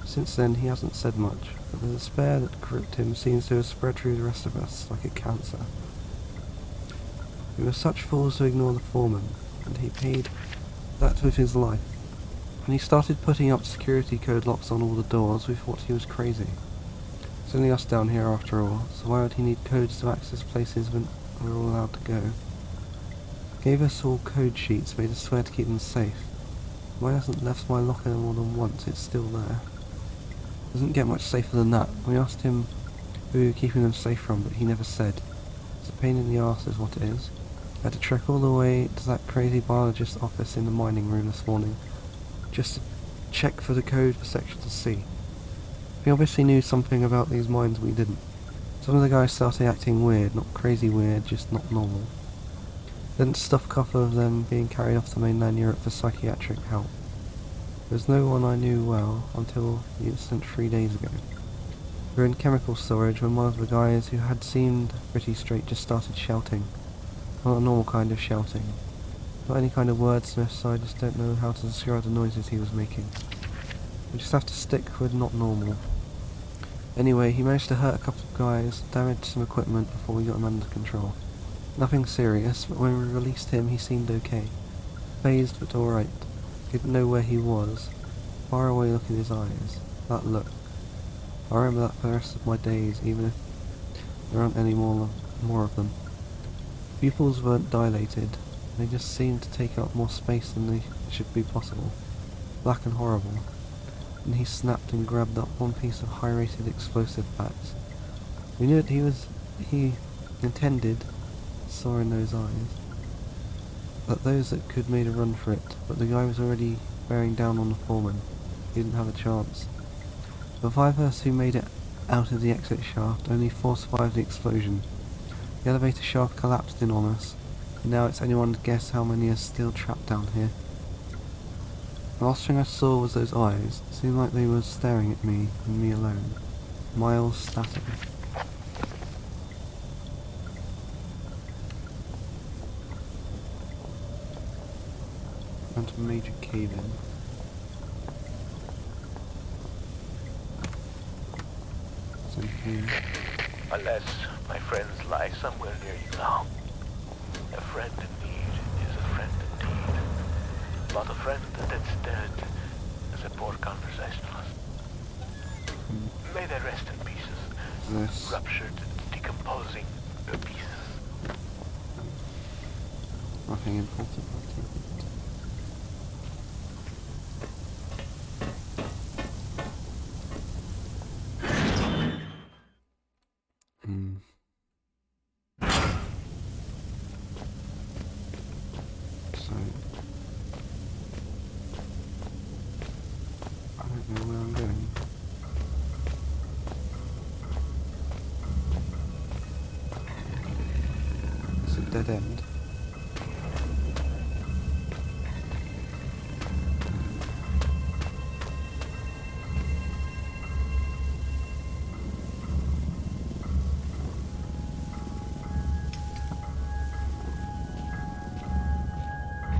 Since then he hasn't said much, but the despair that gripped him seems to have spread through the rest of us like a cancer. We were such fools to ignore the foreman, and he paid that with his life. When he started putting up security code locks on all the doors, we thought he was crazy. It's only us down here after all, so why would he need codes to access places when we're all allowed to go? Gave us all code sheets, made us swear to keep them safe. Mine hasn't left my locker more than once, it's still there. Doesn't get much safer than that. We asked him who we were keeping them safe from, but he never said. It's a pain in the arse is what it is. I had to trek all the way to that crazy biologist's office in the mining room this morning, just to check for the code for Section C. He obviously knew something about these mines we didn't. Some of the guys started acting weird, not crazy weird, just not normal. Didn't stop a couple of them being carried off to mainland Europe for psychiatric help. There was no one I knew well until the incident 3 days ago. We were in chemical storage when one of the guys who had seemed pretty straight just started shouting. Not a normal kind of shouting. Not any kind of wordsmith, so I just don't know how to describe the noises he was making. We just have to stick with not normal. Anyway, he managed to hurt a couple of guys, damaged some equipment before we got him under control. Nothing serious, but when we released him he seemed okay. Phased but alright. Didn't know where he was. Far away look in his eyes. That look. I remember that for the rest of my days, even if there aren't any more of them. Pupils weren't dilated. They just seemed to take up more space than they should be possible. Black and horrible. And he snapped and grabbed up one piece of high-rated explosive packs. We knew that he intended, saw in those eyes, that those that could made a run for it, but the guy was already bearing down on the foreman. He didn't have a chance. The 5 of us who made it out of the exit shaft, only 4 survived the explosion. The elevator shaft collapsed in on us, and now it's anyone's guess how many are still trapped down here. The last thing I saw was those eyes. It seemed like they were staring at me, and me alone. Miles static. Went to a major cave-in. It's in here. Unless my friends lie somewhere near you now. A friend in need is a friend indeed. But a friend that's dead is a poor conversationalist. May they rest in pieces. This. Ruptured, decomposing pieces. Nothing important. So I don't know where I'm going. It's a dead end.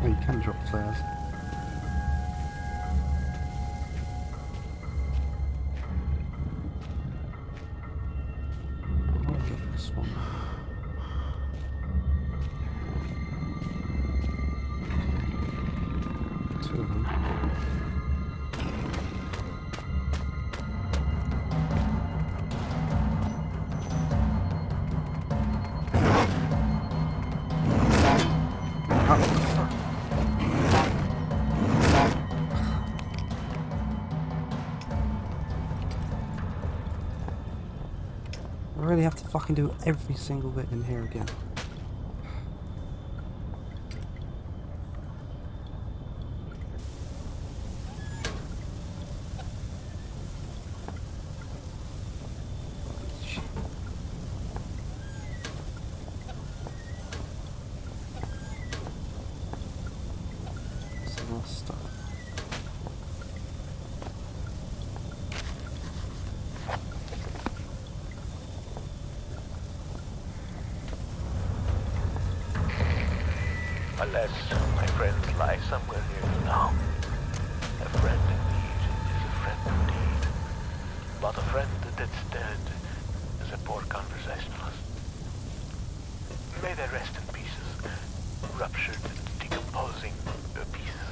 Oh, you can drop flares. I'll get this one. Two of them. What the fuck? I really have to fucking do every single bit in here again. Shit. It's the last stuff. Unless my friends lie somewhere near you now. A friend in need is a friend indeed. But a friend that's dead is a poor conversationalist. May they rest in pieces. Ruptured, decomposing pieces.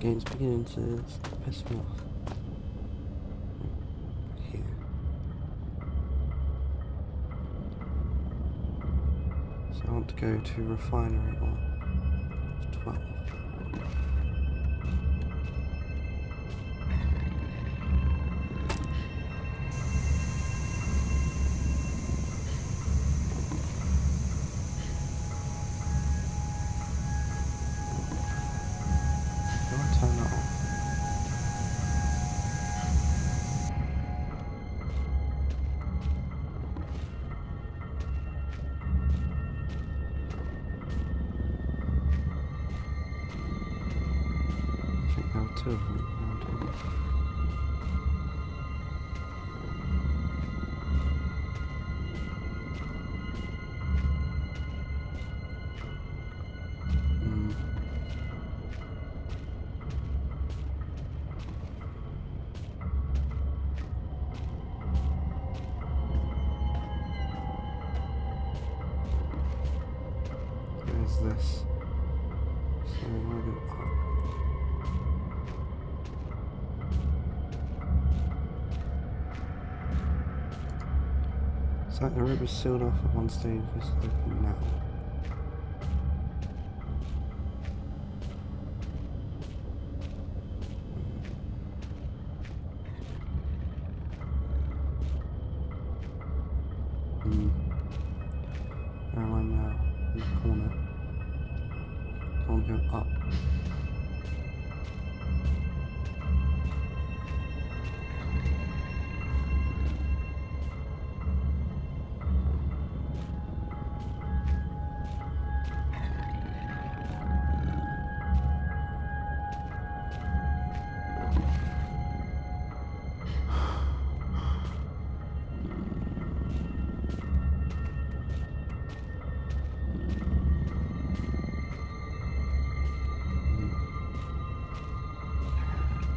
Game's beginning to piss me off. Here. So I want to go to refinery or 12. two of them around here. There's this. So I'm gonna go up. It's like the road was sealed off at one stage, it's open now. Where am I now? In the corner. I want to go up.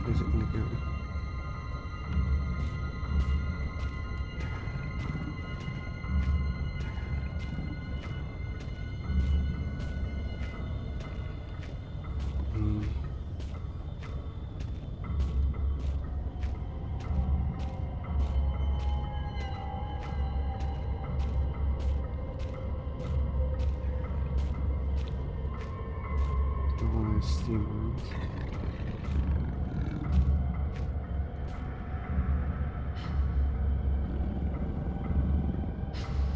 Where's it gonna go? One of those steam rooms.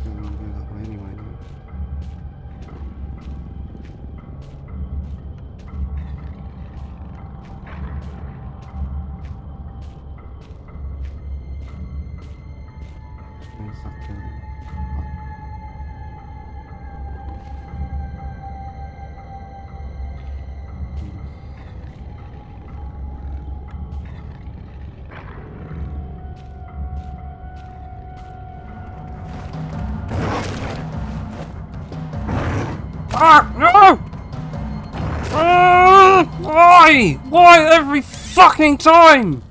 I'm gonna go that way anyway now. Where's that going? Ah! No! Why? Why every fucking time?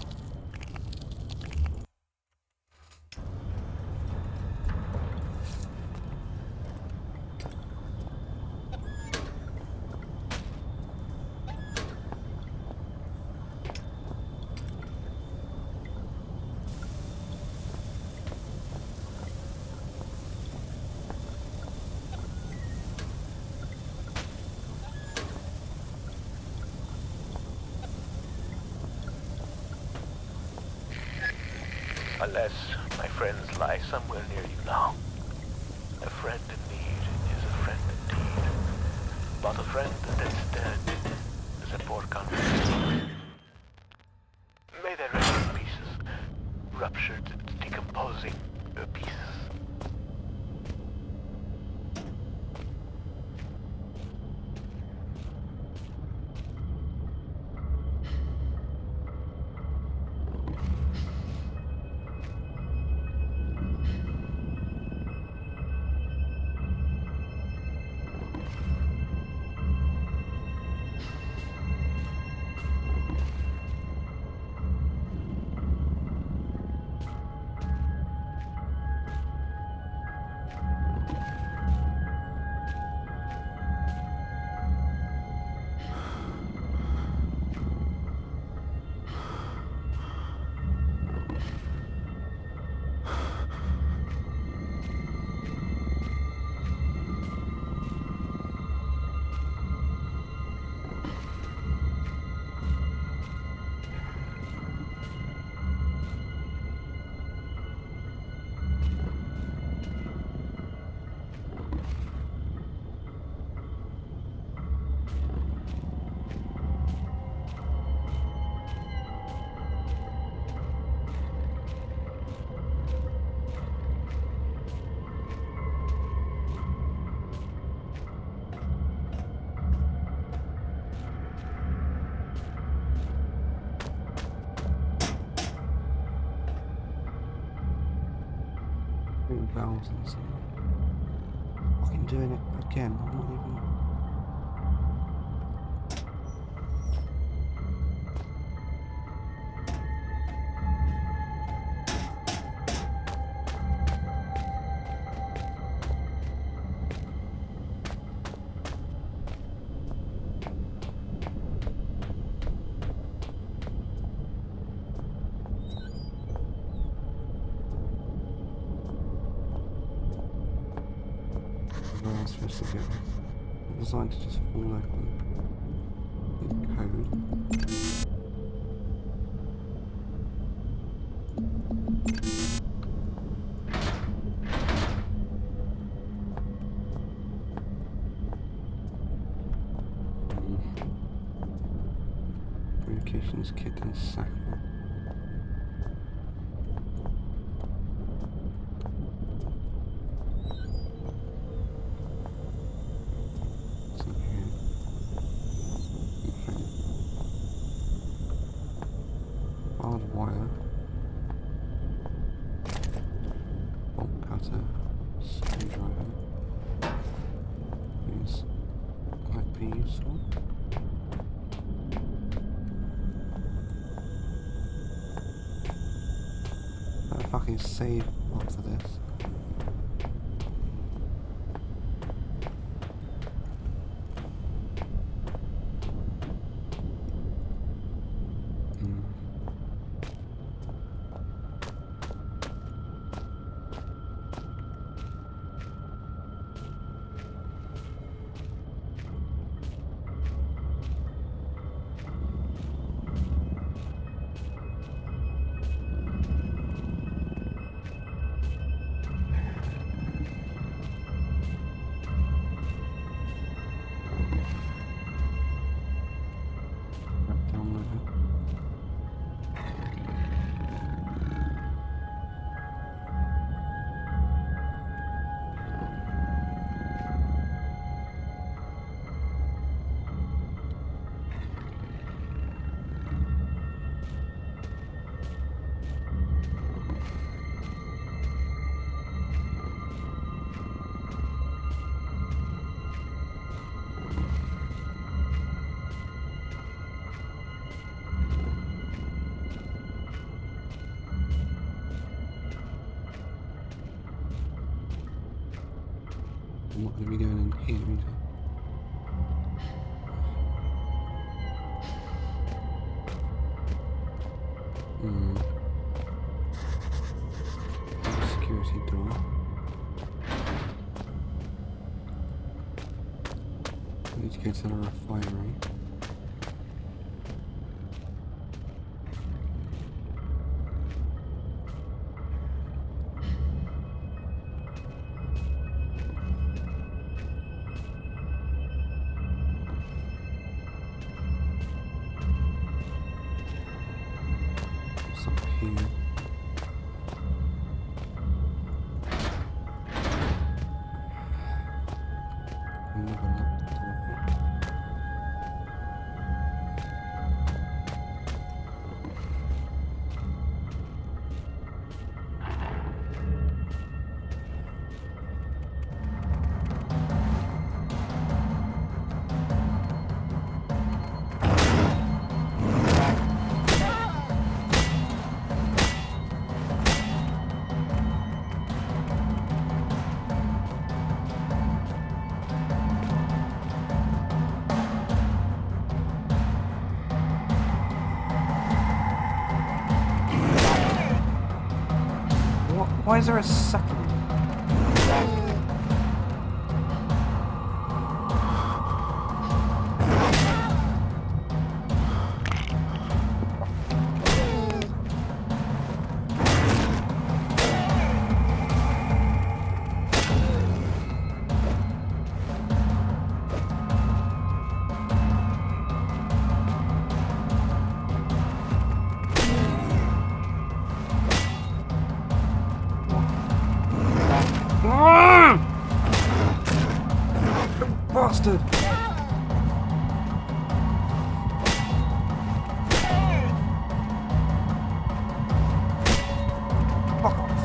Unless my friends lie somewhere near you now. A friend in need is a friend indeed. But a friend that's dead is a poor conversation. May they rest in pieces, ruptured, decomposing pieces. Ring bells and something. Fucking doing it again. I'm not even. Where am I supposed to go? I'm designed to just fall open. Need code. Communications kit and sack. Hard wire, bolt cutter, screwdriver. These might be useful. Better fucking save after this. I'm not going to be going in here either. Security door. I need to go to the refinery. What's up here? Another laptop. Why is there a second? Bastard! Fuck off.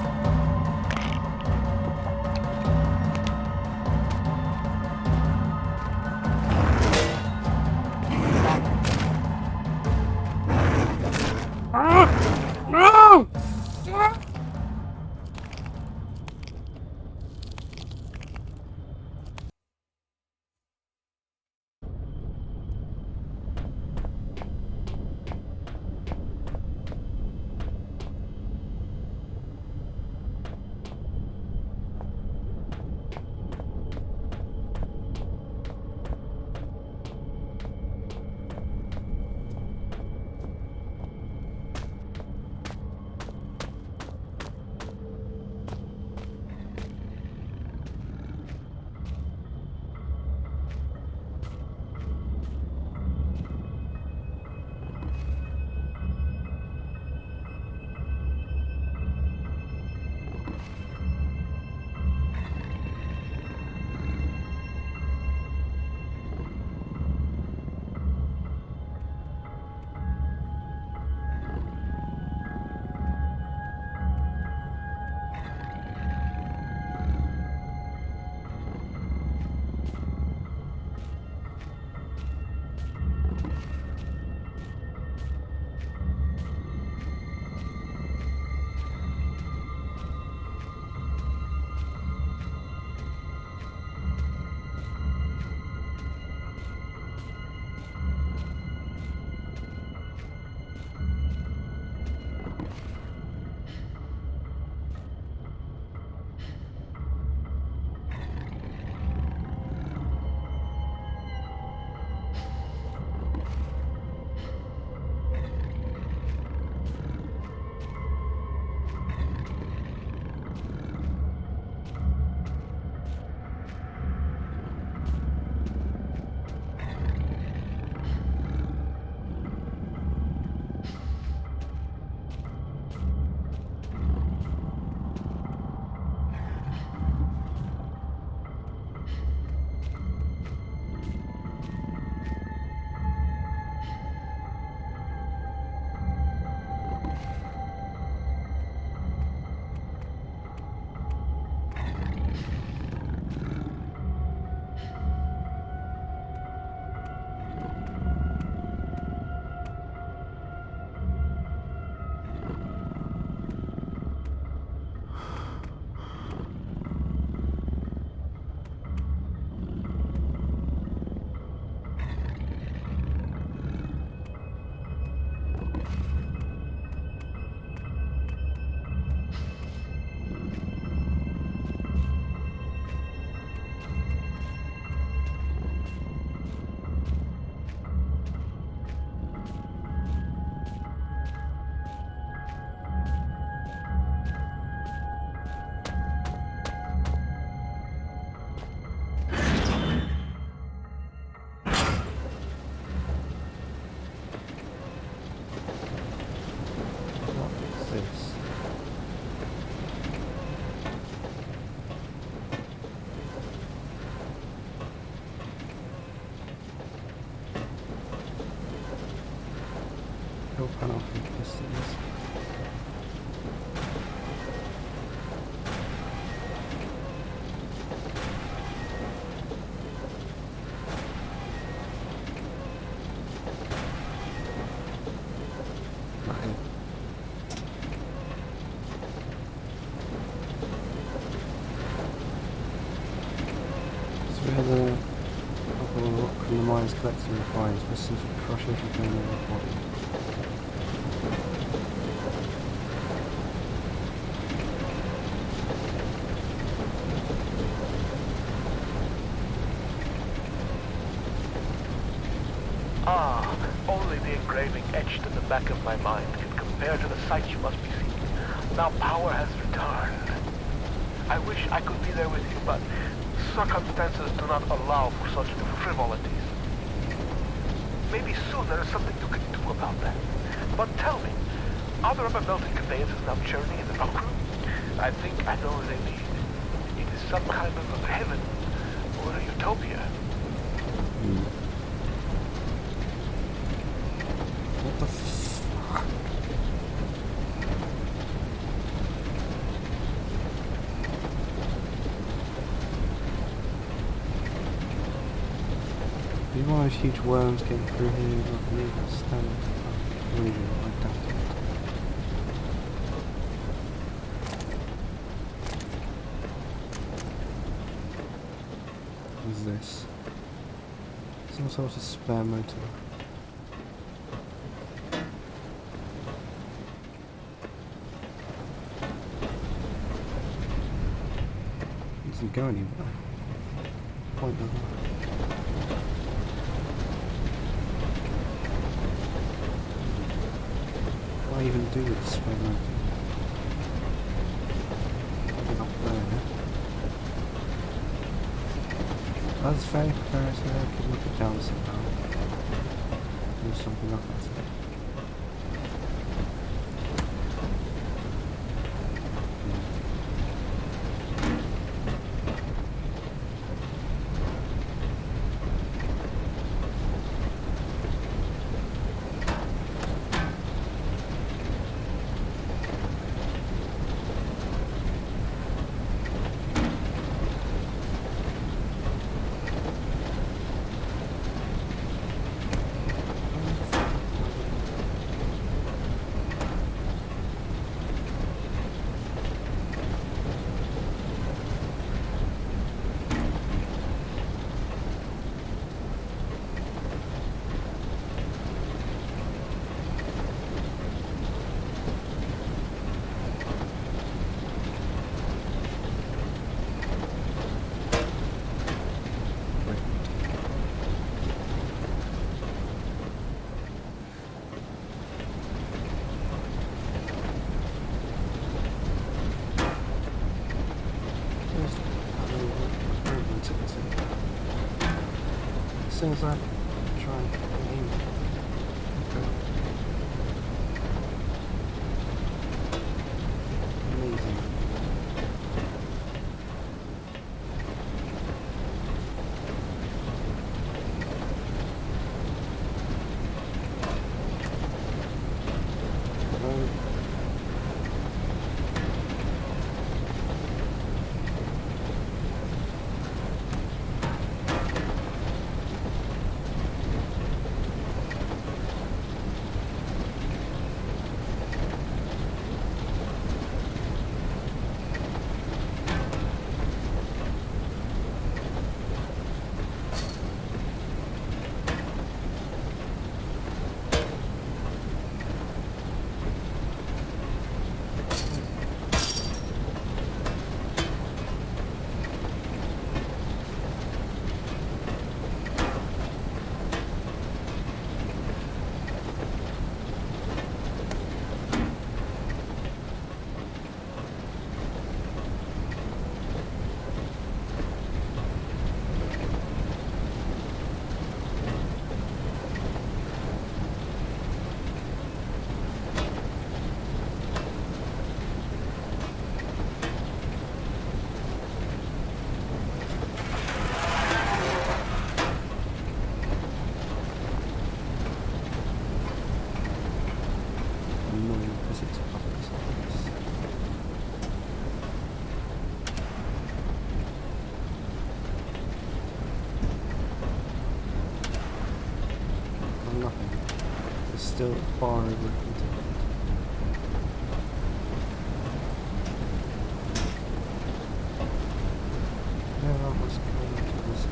the rock from the mine's collected and refined, pistons will crush everything in the body. Ah, only the engraving etched in the back of my mind can compare to the sight you must be seeing. Now power has returned. I wish I could be there with you, but circumstances do not allow for such frivolities. Maybe soon there is something you can do about that. But tell me, are there other melting conveyances now churning in the rock room? I think I know what they need. It is some kind of a heaven or a utopia. What the fuck? Do you mind huge worms getting through here? Not really stand really like that. What is this? Some sort of spare motor. Doesn't go anywhere. Point of that. What do I even do with the spare motor? It's up there. That's very precarious. I could look it down somehow. Do something up at it. As soon as I try and aim. Okay. Amazing. Still far over into it. Yeah, that was cool. this.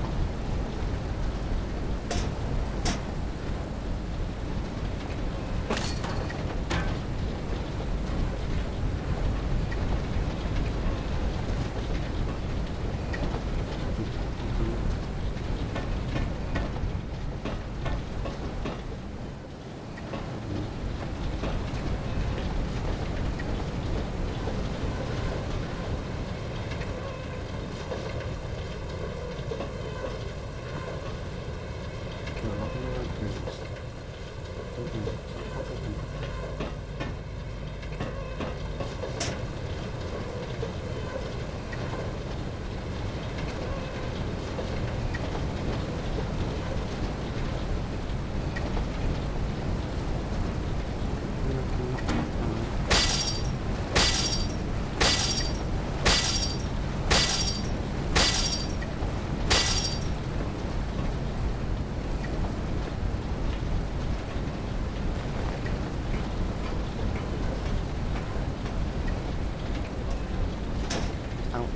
Out.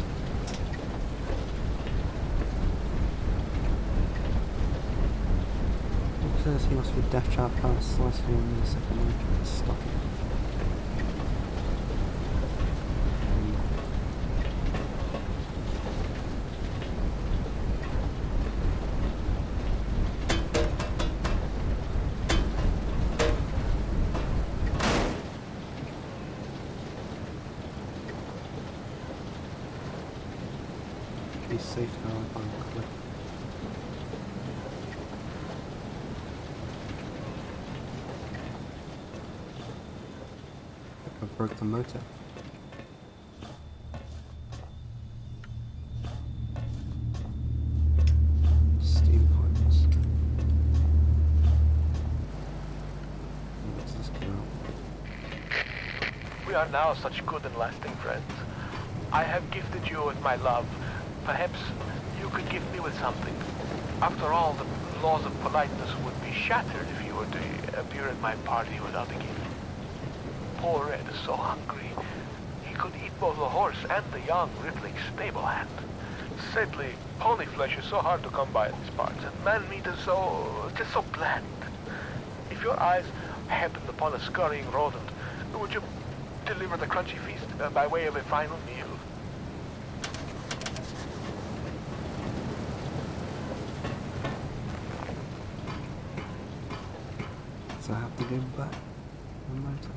It says he must be death trap power slightly in the second one. Stop it. He's safe now on the cliff. I think I broke the motor. Steam pipes. What's this come out? We are now such good and lasting friends. I have gifted you with my love. Perhaps you could gift me with something. After all, the laws of politeness would be shattered if you were to appear at my party without a gift. Poor Red is so hungry. He could eat both the horse and the young rippling stable hand. Sadly, pony flesh is so hard to come by in these parts, and man meat is just so bland. If your eyes happened upon a scurrying rodent, would you deliver the crunchy feast by way of a final meal? So I have to go back on my time.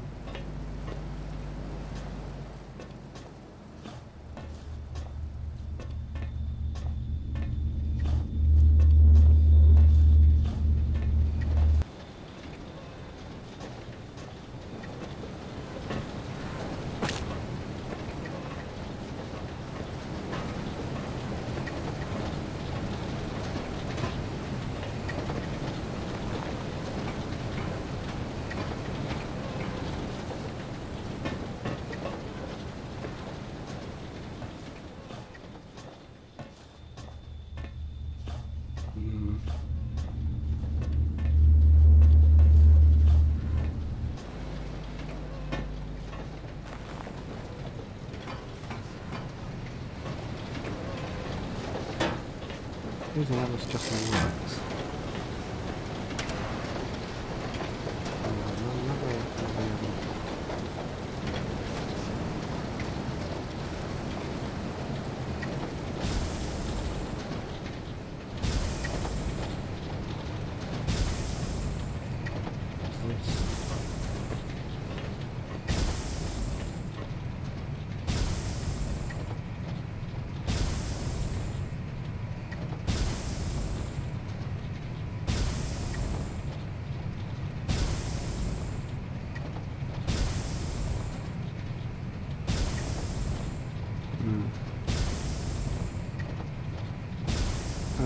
Everything else just works.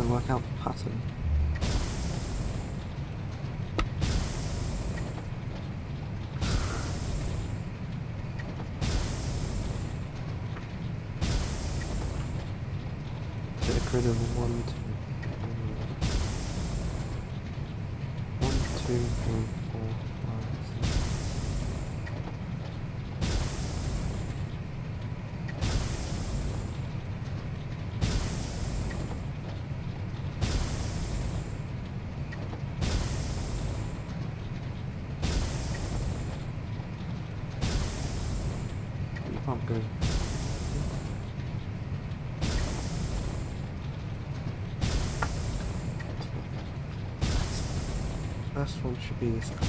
Work out the pattern. Get rid of 1, 2, 1, 2, 3, 4, 5, 6. First one should be this one.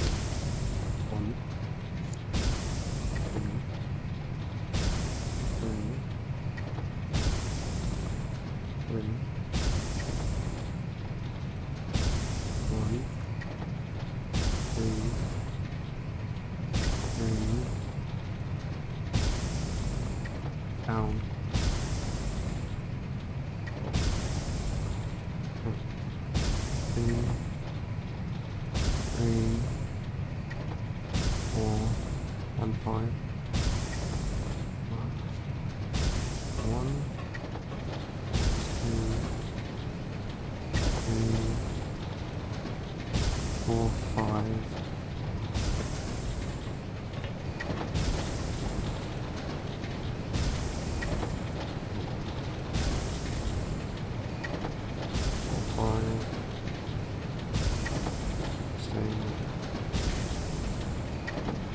1, 2, 3, 1, 2, 3, down. 2, 3, 4, 1, 5, 1, 2, 3, 4, 5.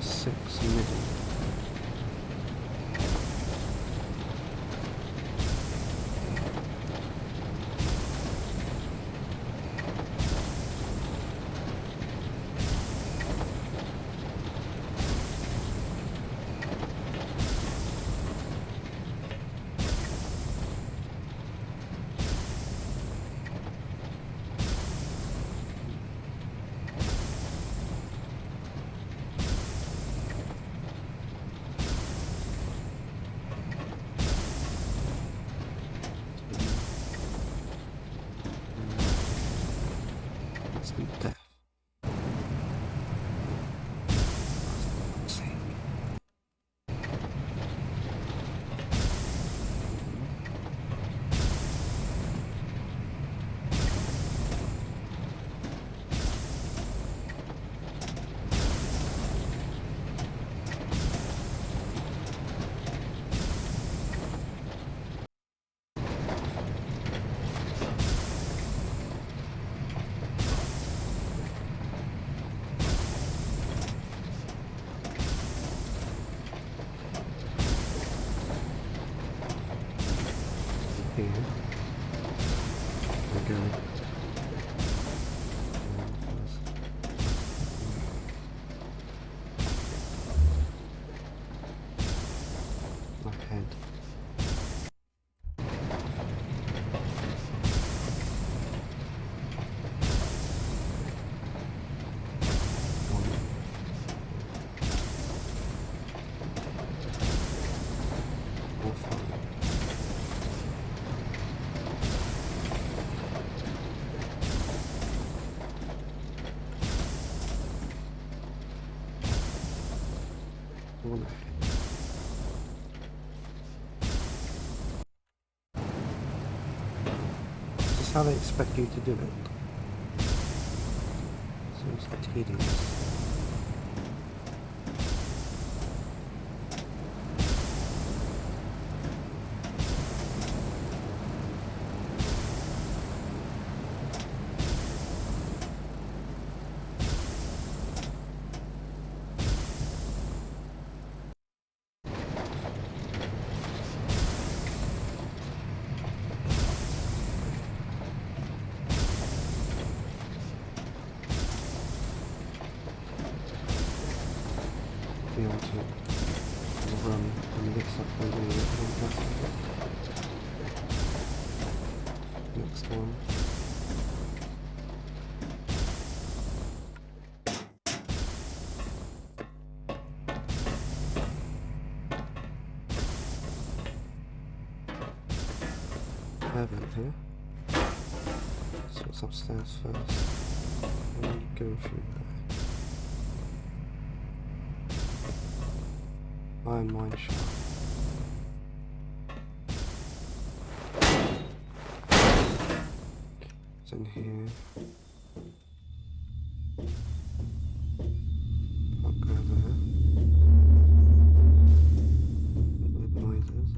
6 middle. Some death. Here we go. My head. Is this how they expect you to do it? Seems tedious. Be able to run and mix up with the next one. Event here. So it's upstairs first. And you go through there. Iron mine shaft. It's in here. Can't go there. Weird noises.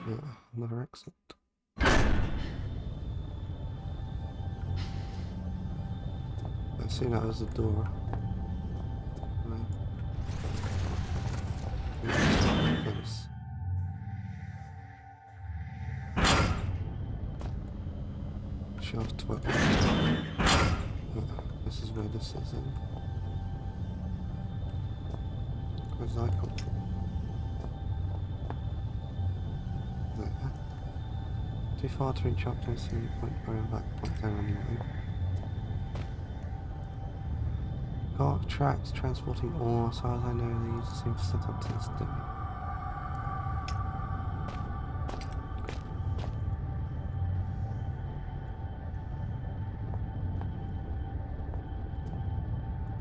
Yeah, another exit. I see that as the door. Right. Shaft 12. This is where this is in. Where's the icon? There. Too far to reach up, don't see any point going back there anyway. Got tracks transporting ore, as far as I know these seem set up to this day.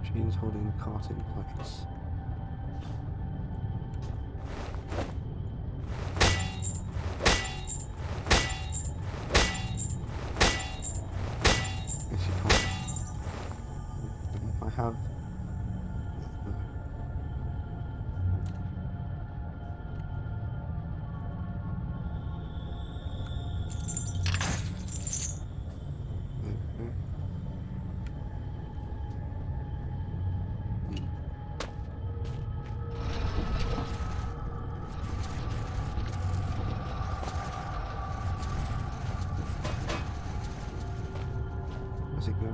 Machines holding the cart in place. Yes, you can't. I have. Where's it go?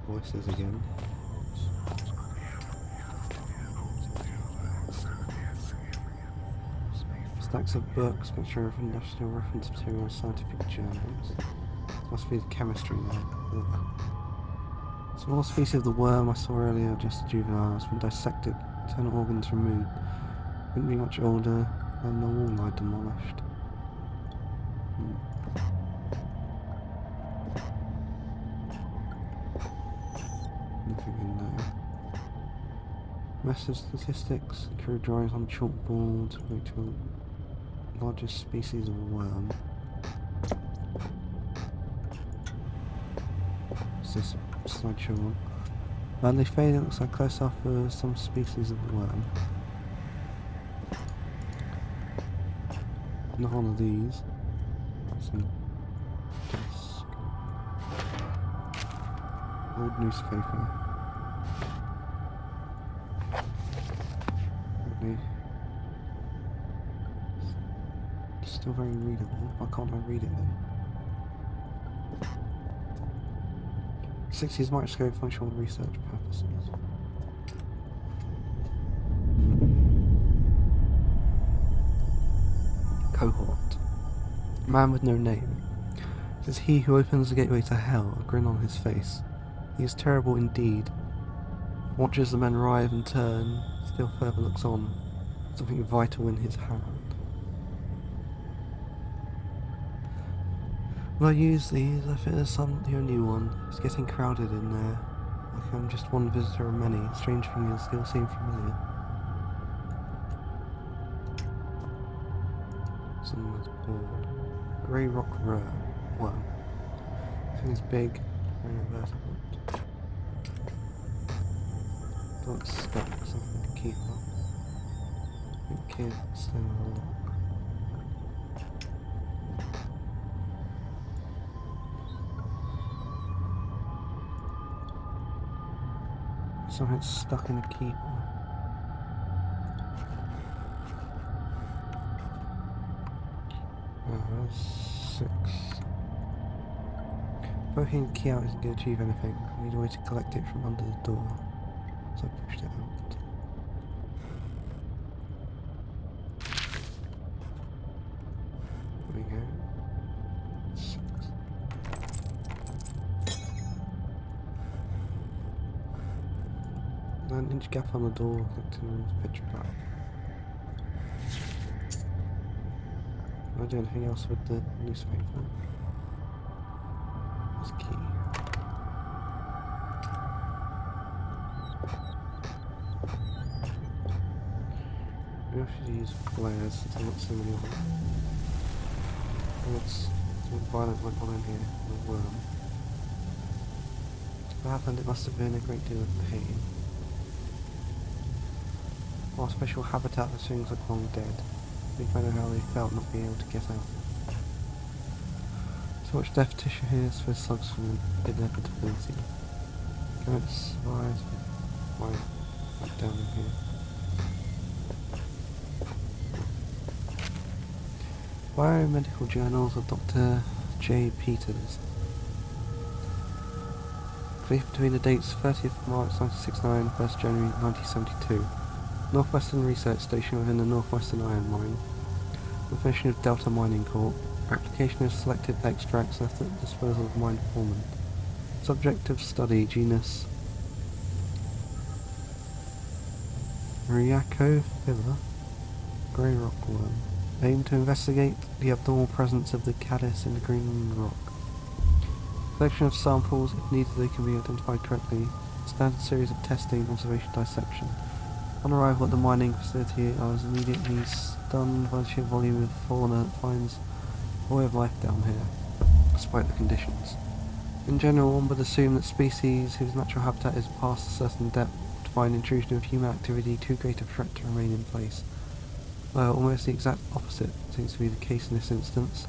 Voices again. Stacks of books, mixture of industrial reference material, scientific journals. Must be the chemistry there. Ugh. Small species of the worm I saw earlier, just juveniles, been dissected, internal organs removed. Wouldn't be much older than the wall I demolished. Nothing in there. Massive statistics, crude drawings on chalkboard, relate to the largest species of worm. What's this slideshow on? Badly faded, looks like close up for some species of worm. Not one of these. Some desk. Old newspaper. Really. Still very readable. Why can't I read it then? 60s microscope, functional research purposes. Cohort. Man with no name. It is he who opens the gateway to hell, a grin on his face. He is terrible indeed. Watches the men arrive and turn, still further looks on, something vital in his hand. Will I use these? I fit there's some new one. It's getting crowded in there. Like I'm just one visitor of many. Strange things still seem familiar. Someone's bored. Grey rock worm. This thing is big, very invertebrate. Don't stuck, something to keep up. I think kids still a lock. Something's stuck in the keyboard. That's 6. Poking the key out isn't going to achieve anything. I need a way to collect it from under the door. So I pushed it out. There we go. 6. An inch gap on the door, connecting room's pitch black. Can I do anything else with the newspaper? There's a key. Maybe I should use flares since I'm not seeing anyone. What's violent went on in here? A worm. What happened? It must have been a great deal of pain. Our special habitat for things like long dead. I think I know how they felt not being able to get out. So much death tissue here for slugs from inevitability. Can it survive? Why? Right down in here. Biomedical Journals of Dr. J. Peters. Placed between the dates 30th March 1969 and 1st January 1972. Northwestern Research Station within the Northwestern Iron Mine. Information of Delta Mining Corp. Application of selected extracts left at the disposal of mine foreman. Subject of study, genus Ryacophylla, grey rockworm. Aim to investigate the abnormal presence of the caddis in the green rock. Collection of samples, if needed they can be identified correctly. Standard series of testing, observation, dissection. On arrival at the mining facility, I was immediately stunned by the sheer volume of fauna that finds a way of life down here, despite the conditions. In general, one would assume that species whose natural habitat is past a certain depth would find intrusion of human activity too great a threat to remain in place. Well, almost the exact opposite seems to be the case in this instance.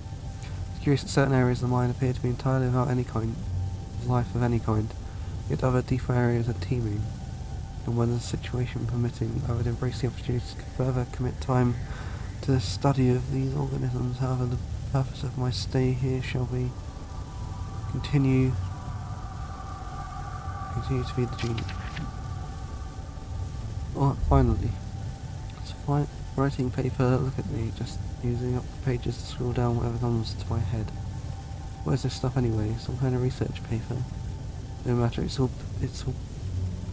It's curious that certain areas of the mine appear to be entirely without any kind of life of any kind, yet other deeper areas are teeming. And when the situation permitting, I would embrace the opportunity to further commit time to the study of these organisms. However, the purpose of my stay here shall be continue to be the genius. Finally, it's fine. Writing paper, look at me, just using up the pages to scroll down whatever comes to my head. What is this stuff anyway? Some kind of research paper? No matter, it's all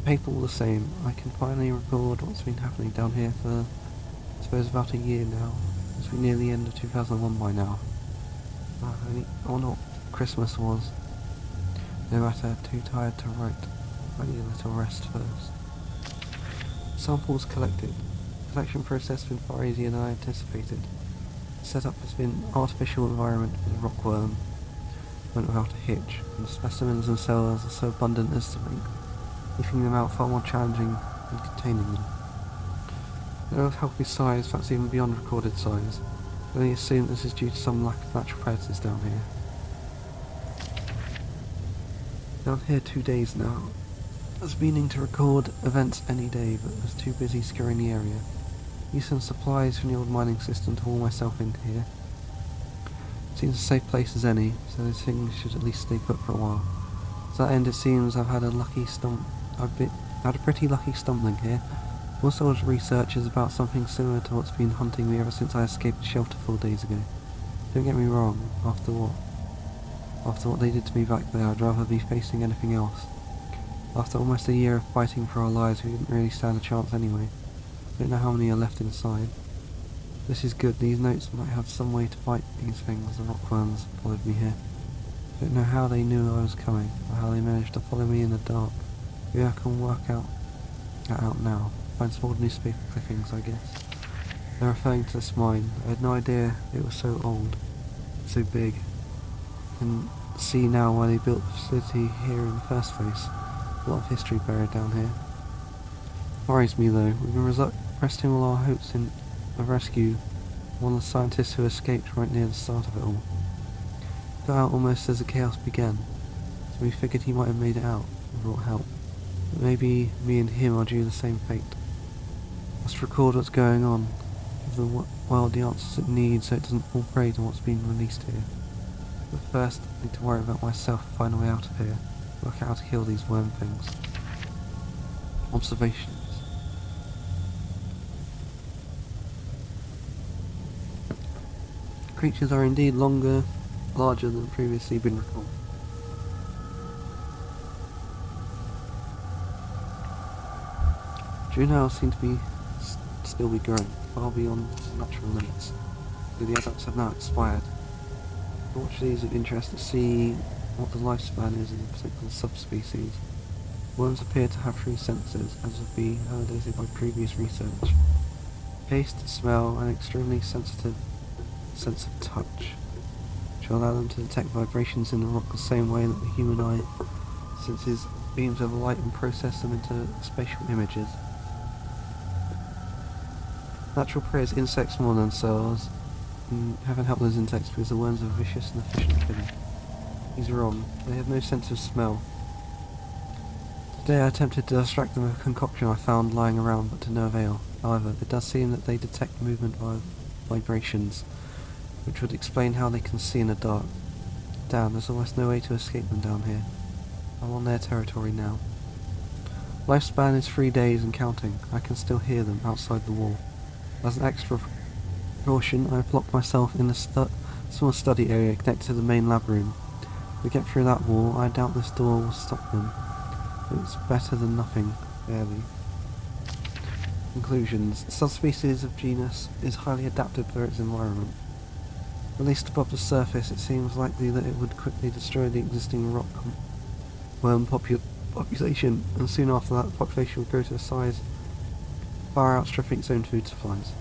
paper all the same. I can finally record what's been happening down here for, I suppose, about a year now. It's been near the end of 2001 by now. I wonder what Christmas was. No matter, too tired to write. I need a little rest first. Samples collected. Collection process has been far easier than I anticipated. The setup has been artificial environment for the rockworm. Went without a hitch, and the specimens themselves are so abundant as to make leafing them out far more challenging than containing them. They're of healthy size, perhaps even beyond recorded size. I only assume this is due to some lack of natural predators down here. Down here 2 days now. I was meaning to record events any day, but was too busy scouring the area. Used some supplies from the old mining system to haul myself in here. Seems a safe place as any, so those things should at least stay put for a while. To that end, it seems I've had a pretty lucky stumbling here. Also, was research is about something similar to what's been hunting me ever since I escaped the shelter 4 days ago. Don't get me wrong, after what they did to me back there, I'd rather be facing anything else. After almost a year of fighting for our lives, we didn't really stand a chance anyway. Don't know how many are left inside. This is good, these notes might have some way to fight these things. The rockworms followed me here. Don't know how they knew I was coming, or how they managed to follow me in the dark. Maybe I can work that out now. Find some old newspaper clippings, I guess. They're referring to this mine. I had no idea it was so old, so big. I can see now why they built the facility here in the first place. A lot of history buried down here. Worries me though. We've been resting all our hopes in a rescue. One of the scientists who escaped right near the start of it all. Got out almost as the chaos began, so we figured he might have made it out and brought help. But maybe me and him are due the same fate. Must record what's going on, give the world the answers it needs so it doesn't fall prey to what's being released here. But first, I need to worry about myself and find a way out of here. Work out how to kill these worm things. Observations. Creatures are indeed larger than previously been recorded. Juveniles seem to still be growing, far beyond natural limits. So the adults have now expired. I watch these with interest to see what the lifespan is in a particular subspecies. Worms appear to have 3 senses, as would be validated by previous research. Taste, smell, and extremely sensitive sense of touch, which will allow them to detect vibrations in the rock the same way that the human eye senses beams of light and process them into spatial images. Natural prey is insects more than themselves, and haven't helped those insects because the worms are vicious and efficient killing. He's wrong, they have no sense of smell. Today I attempted to distract them with a concoction I found lying around, but to no avail. However, it does seem that they detect movement via vibrations. which would explain how they can see in the dark. Damn, there's almost no way to escape them down here. I'm on their territory now. Lifespan is 3 days and counting. I can still hear them outside the wall. As an extra precaution, I have locked myself in a small study area connected to the main lab room. If we get through that wall, I doubt this door will stop them. It's better than nothing, barely. Conclusions. Subspecies of genus is highly adapted for its environment. Released above the surface, it seems likely that it would quickly destroy the existing rockworm population, and soon after that the population would grow to a size far outstripping its own food supplies.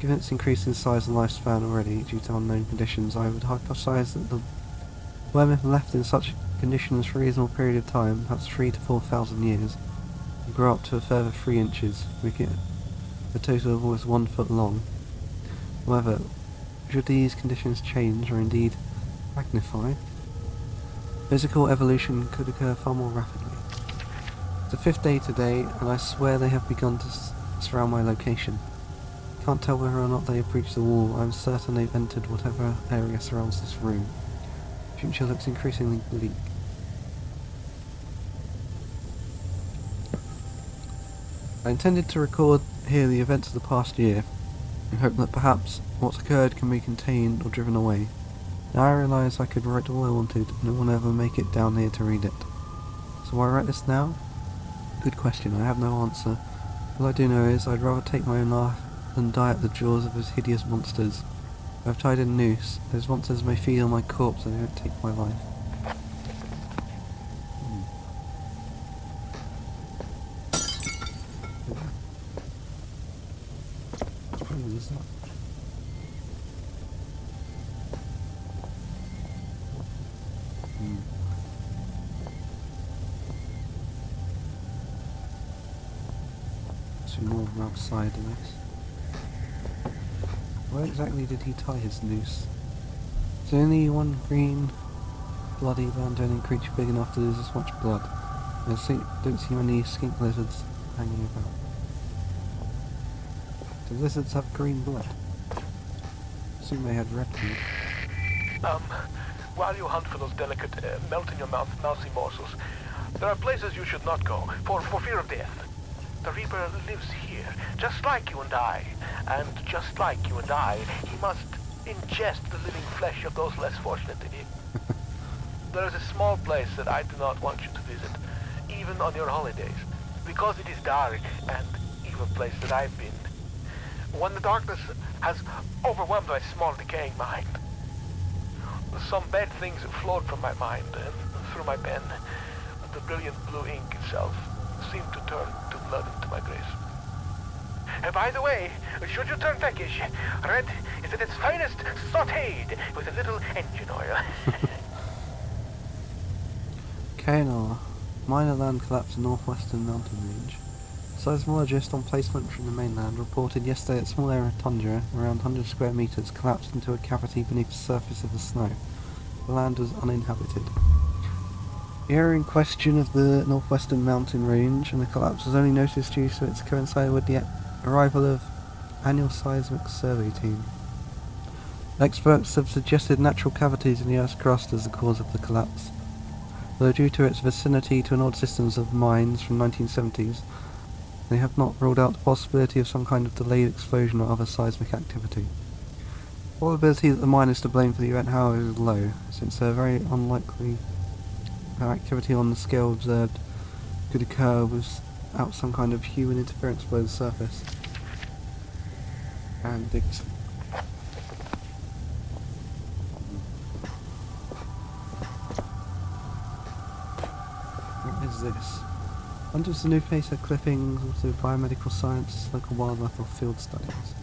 Given its increasing size and lifespan already due to unknown conditions, I would hypothesize that the worm, if left in such conditions for a reasonable period of time, perhaps 3,000 to 4,000 years, would grow up to a further 3 inches, making it a total of almost 1 foot long. However, should these conditions change or indeed magnify, physical evolution could occur far more rapidly. It's the 5th day today, and I swear they have begun to surround my location. Can't tell whether or not they have breached the wall. I'm certain they've entered whatever area surrounds this room. Future looks increasingly bleak. I intended to record here the events of the past year, and hope that perhaps what's occurred can be contained or driven away. Now I realise I could write all I wanted, and it will never make it down here to read it. So why write this now? Good question, I have no answer. All I do know is I'd rather take my own life than die at the jaws of those hideous monsters. I've tied a noose. Those monsters may feed on my corpse and they won't take my life. What is that? More from outside of this. Where exactly did he tie his noose? Is there only one green, bloody land-owning creature big enough to lose this much blood? I don't see many skink lizards hanging about. Do lizards have green blood? I assume they had red blood. While you hunt for those delicate, melt-in-your-mouth mousy morsels, there are places you should not go, for fear of death. The Reaper lives here, just like you and I. And just like you and I, he must ingest the living flesh of those less fortunate than him. There is a small place that I do not want you to visit, even on your holidays, because it is dark and evil place that I've been. When the darkness has overwhelmed my small decaying mind, some bad things flowed from my mind and through my pen. The brilliant blue ink itself seemed to turn to blood into my grace. And by the way, should you turn peckish, red is at its finest sautéed with a little engine oil. KNR. Minor land collapse in northwestern mountain range. Seismologist on placement from the mainland reported yesterday that small area of tundra, around 100 square meters, collapsed into a cavity beneath the surface of the snow. The land was uninhabited. The area in question of the northwestern mountain range, and the collapse was only noticed due to its coinciding with the arrival of annual seismic survey team. Experts have suggested natural cavities in the Earth's crust as the cause of the collapse, though due to its vicinity to an old systems of mines from 1970s, they have not ruled out the possibility of some kind of delayed explosion or other seismic activity. The probability that the mine is to blame for the event, however, is low, since they are very unlikely activity on the scale observed could occur without some kind of human interference below the surface. And what is this? Hundreds of nucleator clippings into biomedical science, local wildlife or field studies.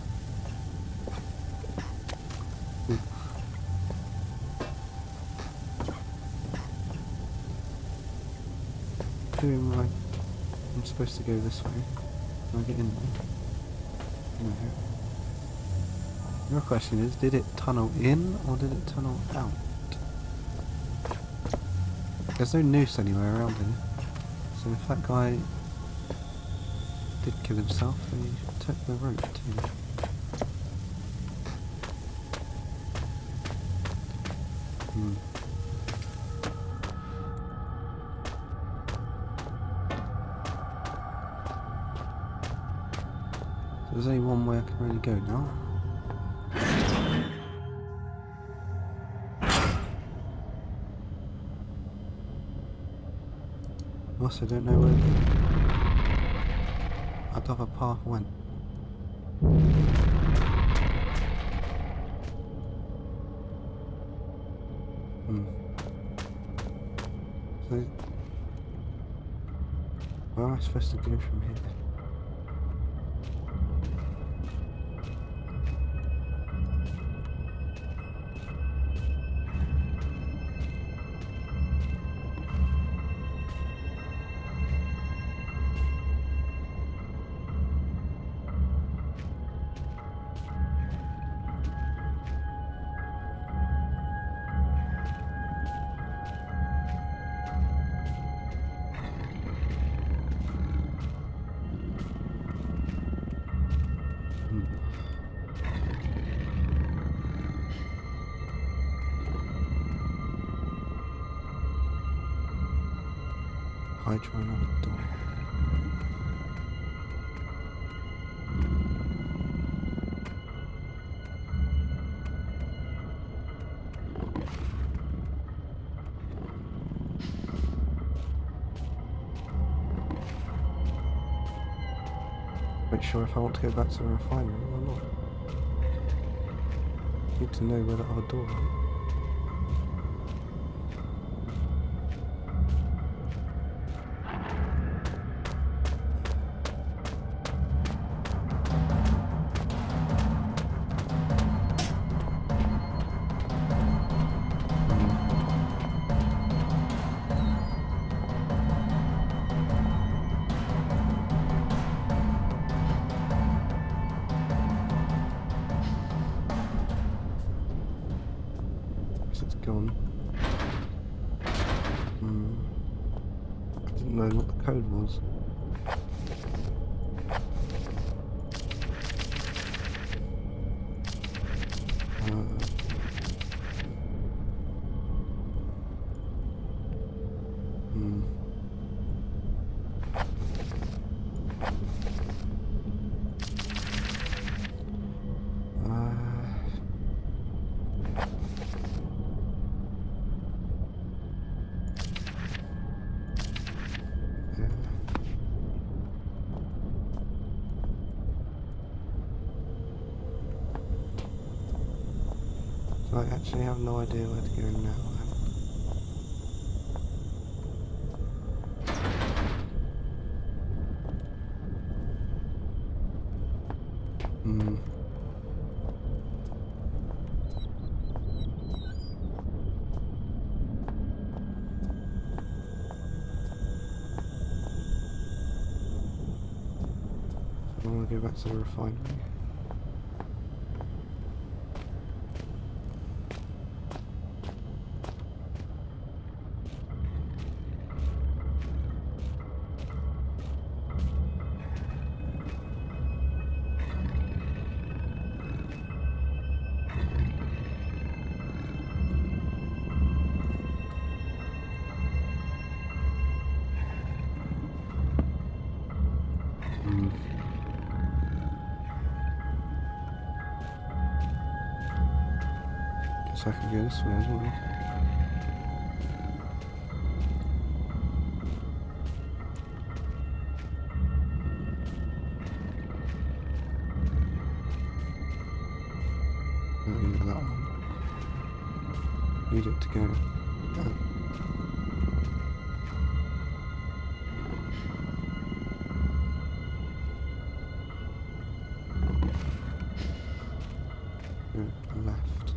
I'm supposed to go this way. Can I get in there? No. Your question is, did it tunnel in or did it tunnel out? There's no noose anywhere around here. So if that guy did kill himself, then he took the rope too. Hmm. So there's only one way I can really go now. I also don't know where that other path went. So, where am I supposed to go from here? I try another door. Not sure if I want to go back to the refinery or not. Need to know where the other door went. It's gone. I didn't know what the code was. So I actually have no idea where to go now. I want to go back to the refinery. Guess I can go this way as well. That one. Need it to go. Left.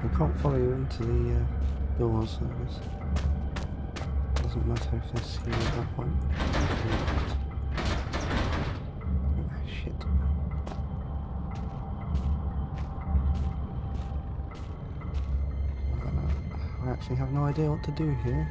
I can't follow you into the doors, so I guess it doesn't matter if they see you at that point. Shit. actually have no idea what to do here.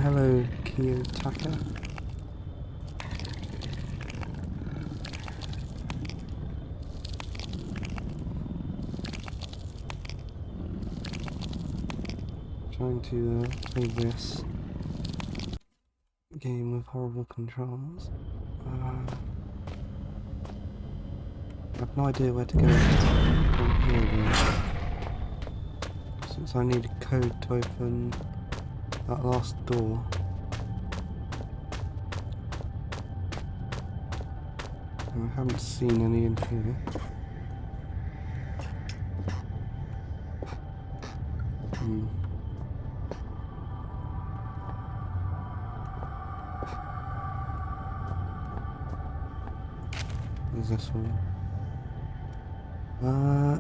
Hello, Kiyotaka. Trying to play this game with horrible controls. I have no idea where to go from here though, since I need a code to open that last door. I haven't seen any in here. There's this one.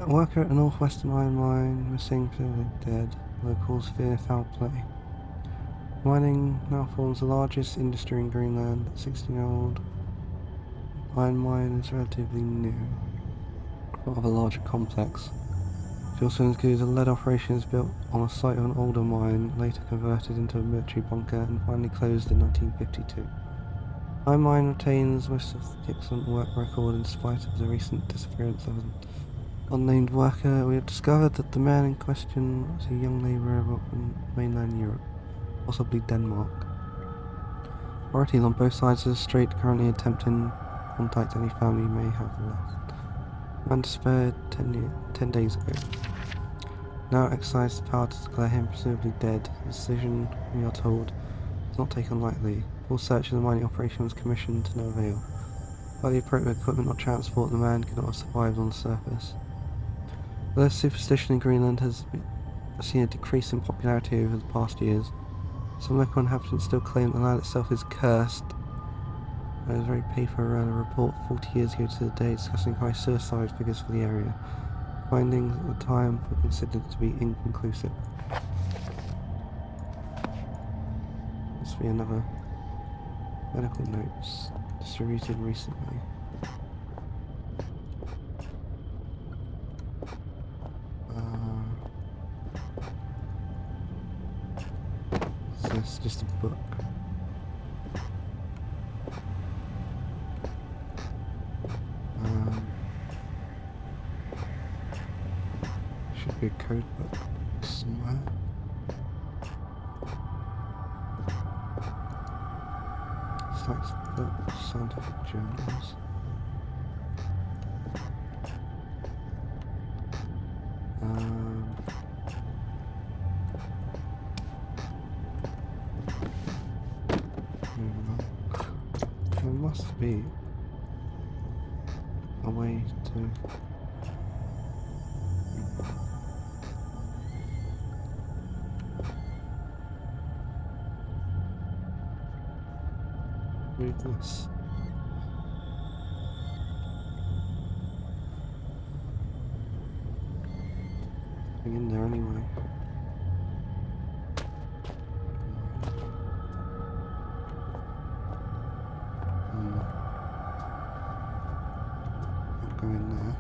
Worker at the northwestern iron mine, missing, clearly dead. Locals fear foul play. Mining now forms the largest industry in Greenland. 16-year-old iron mine is relatively new. Part of a larger complex. It also includes a lead operations built on a site of an older mine, later converted into a military bunker and finally closed in 1952. Iron mine retains most of the excellent work record in spite of the recent disappearance of an unnamed worker. We have discovered that the man in question was a young labourer from mainland Europe, possibly Denmark. Authorities on both sides of the strait currently attempting to contact any family he may have left. Man disappeared 10 days ago. Now exercised the power to declare him presumably dead. The decision, we are told, is not taken lightly. Full search of the mining operation was commissioned to no avail. Without the appropriate equipment or transport, the man could not have survived on the surface. Although superstition in Greenland has seen a decrease in popularity over the past years, some local inhabitants still claim the land itself is cursed. There was a very paper around a report 40 years ago to the day discussing high suicide figures for the area. Findings at the time were considered to be inconclusive. Must be another medical notes distributed recently. So it's just a book. Should be a code book somewhere. Selects books, scientific journals. There must be a way to read this. Nothing in there anyway. I'll go in there.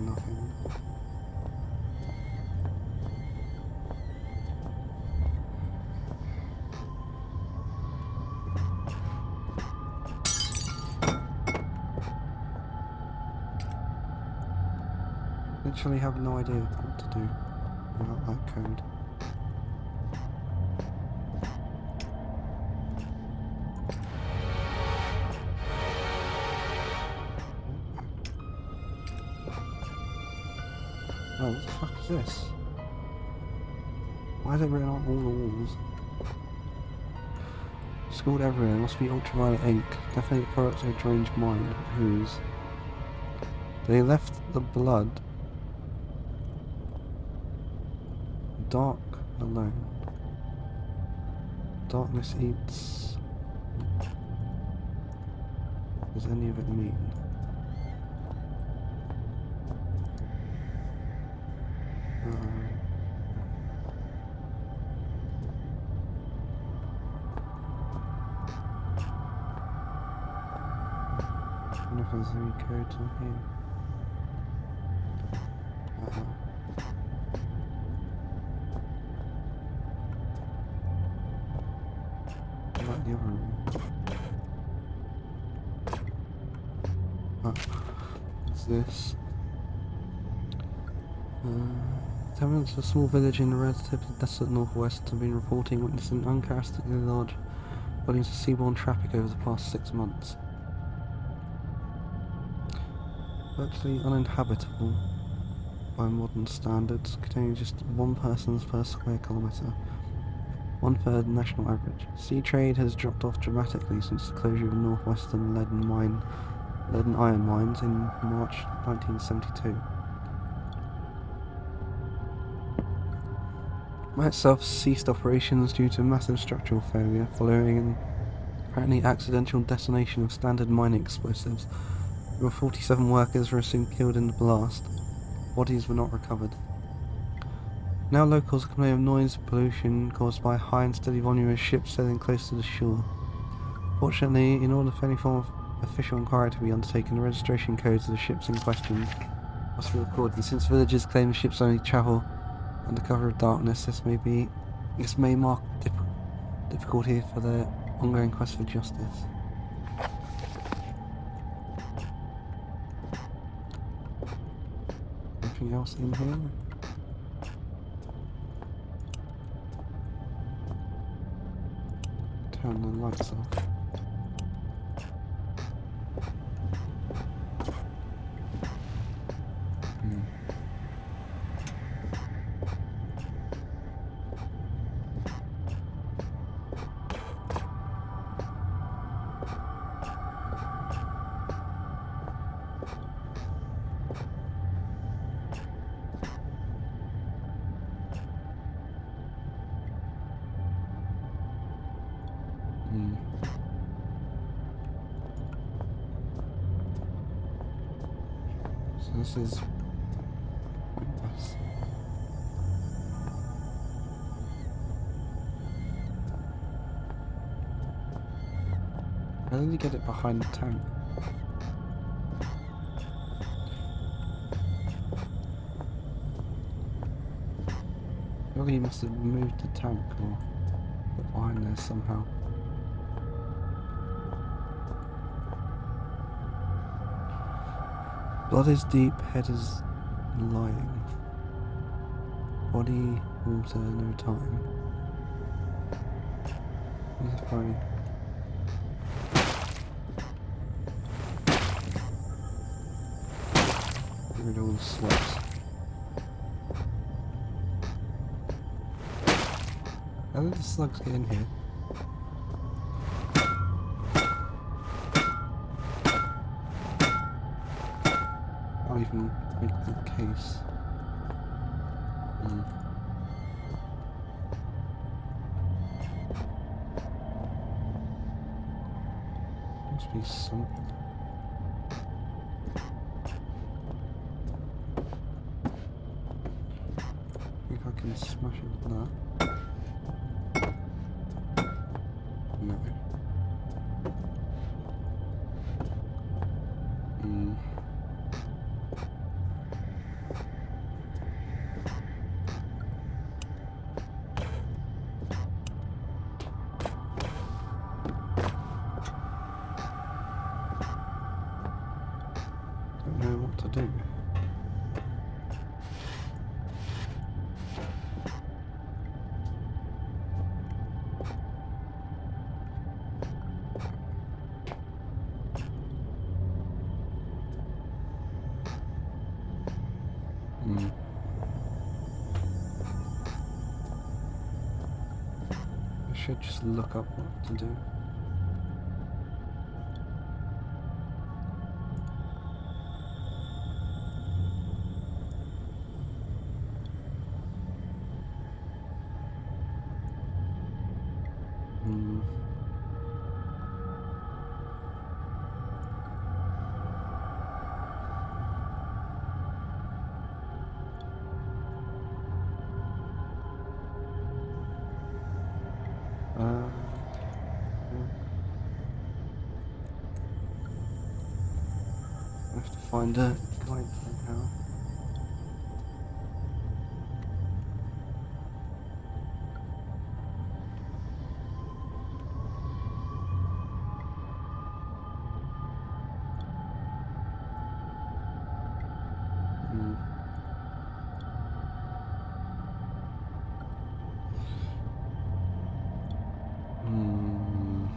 Nothing. Literally have no idea what to do. I got that code. Oh, what the fuck is this? Why is it written on all the walls? Scrawled everywhere, must be ultraviolet ink. Definitely the product of a deranged mind. Whose? They left the blood dark alone. Darkness eats. What does any of it mean? I don't know if there's any codes on here. What about the other room? What's this? Inhabitants of a small village in the relatively desolate northwest have been reporting witnessing uncharacteristically large volumes of seaborne traffic over the past 6 months. Virtually uninhabitable by modern standards, containing just 1 person per square kilometre, 1/3 national average. Sea trade has dropped off dramatically since the closure of northwestern lead and iron mines in March 1972. The mine itself ceased operations due to massive structural failure following an apparently accidental detonation of standard mining explosives. There were 47 workers were assumed killed in the blast. Bodies were not recovered. Now locals complain of noise pollution caused by a high and steady volume of ships sailing close to the shore. Fortunately, in order for any form of official inquiry to be undertaken, the registration codes of the ships in question must be recorded, and since villagers claim the ships only travel under cover of darkness, this may mark difficulty for their ongoing quest for justice. Anything else in here? Turn the lights off. So this is pointless. How did he get it behind the tank? Surely he must have moved the tank or put it behind there somehow. Blood is deep, head is lying. Body, water, no time. This is fine. Get rid of all the slugs. How did the slugs get in here? I'll even make the case. Must be something. I think I can smash it with that. No. Don't know what to do. Hmm. I should just look up what to do. Hmm. Yeah. I have to find a guide somehow. Hmm. Hmm.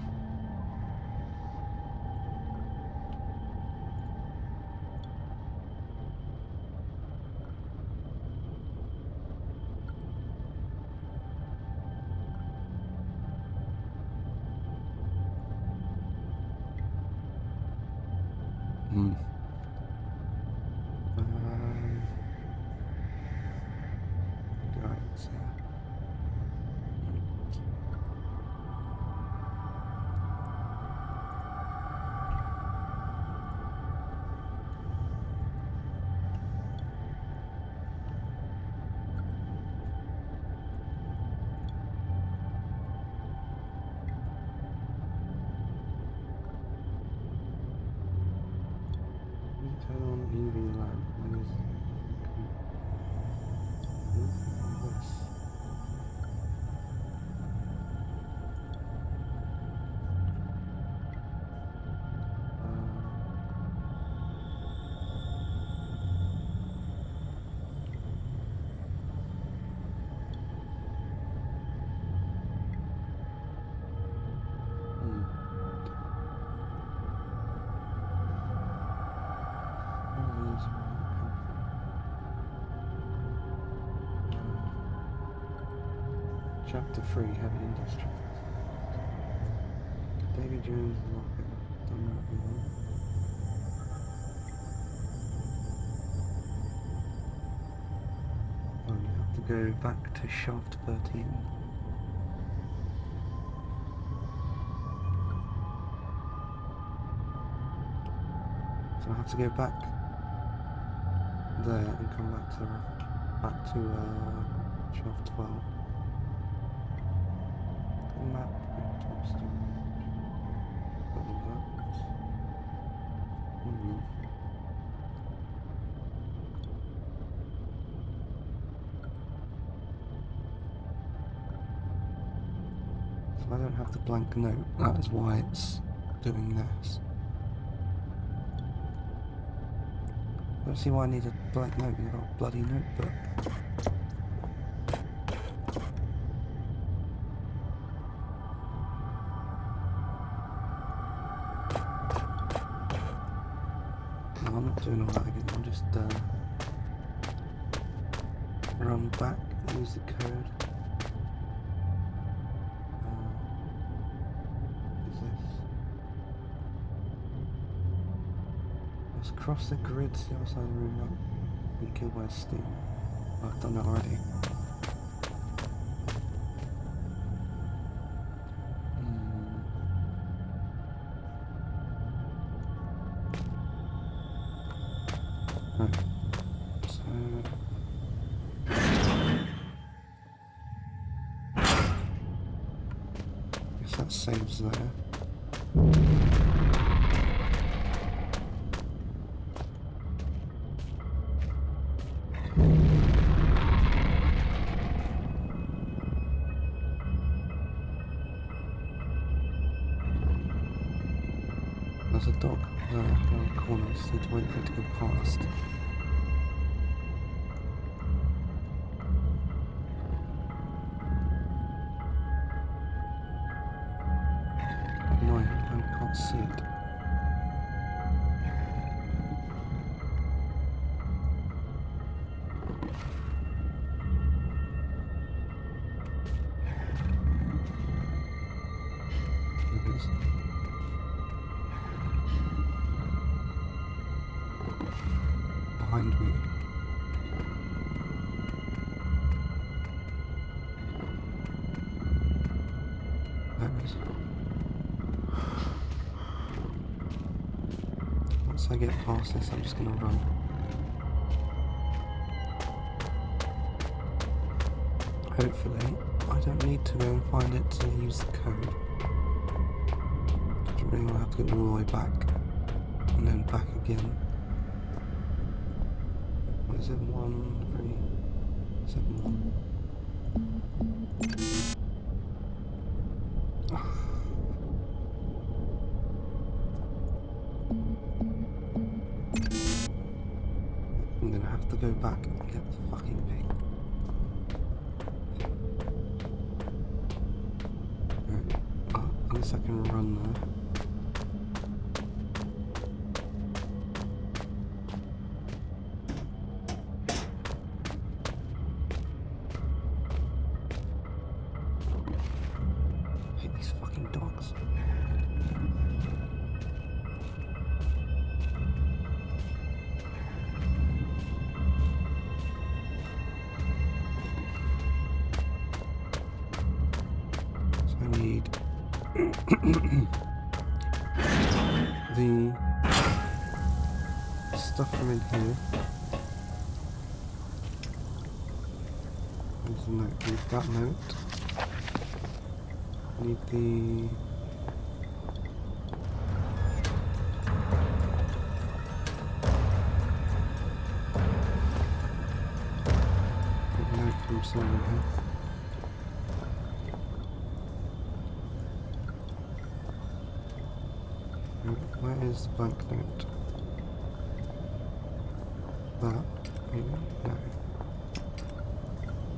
Hmm. Guides, yeah. Turn on EV lamp. Use this. Hmm. Chapter 3, Heavy Industry. Davy Jones rocket. Done that one. Oh, you have to go back to shaft 13. So I have to go back there and come back to shaft 12. Map top storage. Got all that. Hmm. So I don't have the blank note. That is why it's doing this. I don't see why I need a blank note. You've got a bloody notebook. No, I'm not doing all that again. I'll just run back, use the code. Is this? Let's cross the grid to the other side of the room. Right? Been killed by steam. Oh, I've done that already. Right. So guess that saves there. There's a dog there around the corner. Just need to wait for it to go past. Annoying, I can't see it. behind me. There it is. Once I get past this, I'm just gonna run. Hopefully, I don't need to go and find it to use the code. I really will have to go all the way back and then back again. What is it? 1371. I'm gonna have to go back and get the fucking pig. Right. At least I can run there. I hate these fucking dogs. So I need the stuff from in here. There's a note. Need that note. Need the note from someone here. Where is the banknote? That? Maybe? No.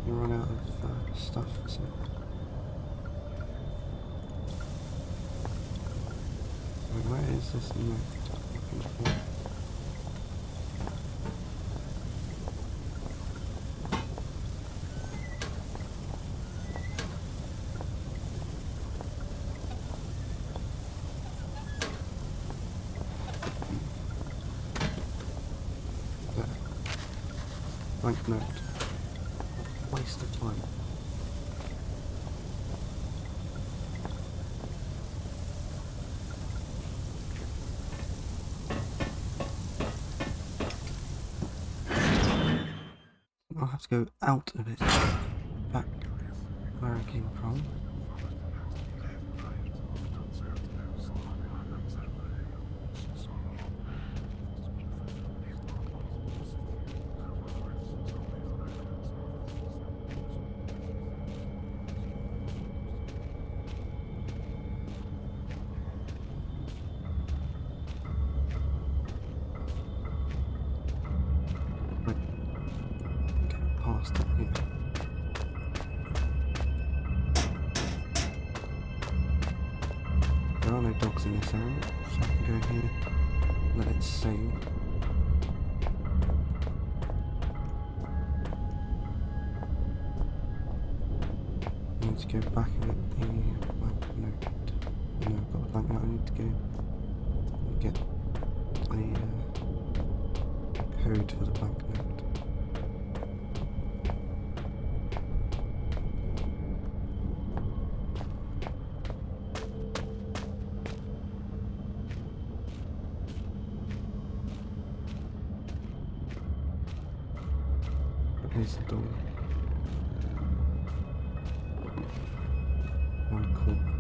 You run out of stuff, so. Where is this note? Looking for? Banknote. Waste of time. I'll have to go out of it. Back where I came from. Past it here. There are no dogs in this area, so I can go here, let it save. I need to go back and get the banknote. No, I've got the banknote. I need to go and get the code for the banknote. Here's the door. One corner.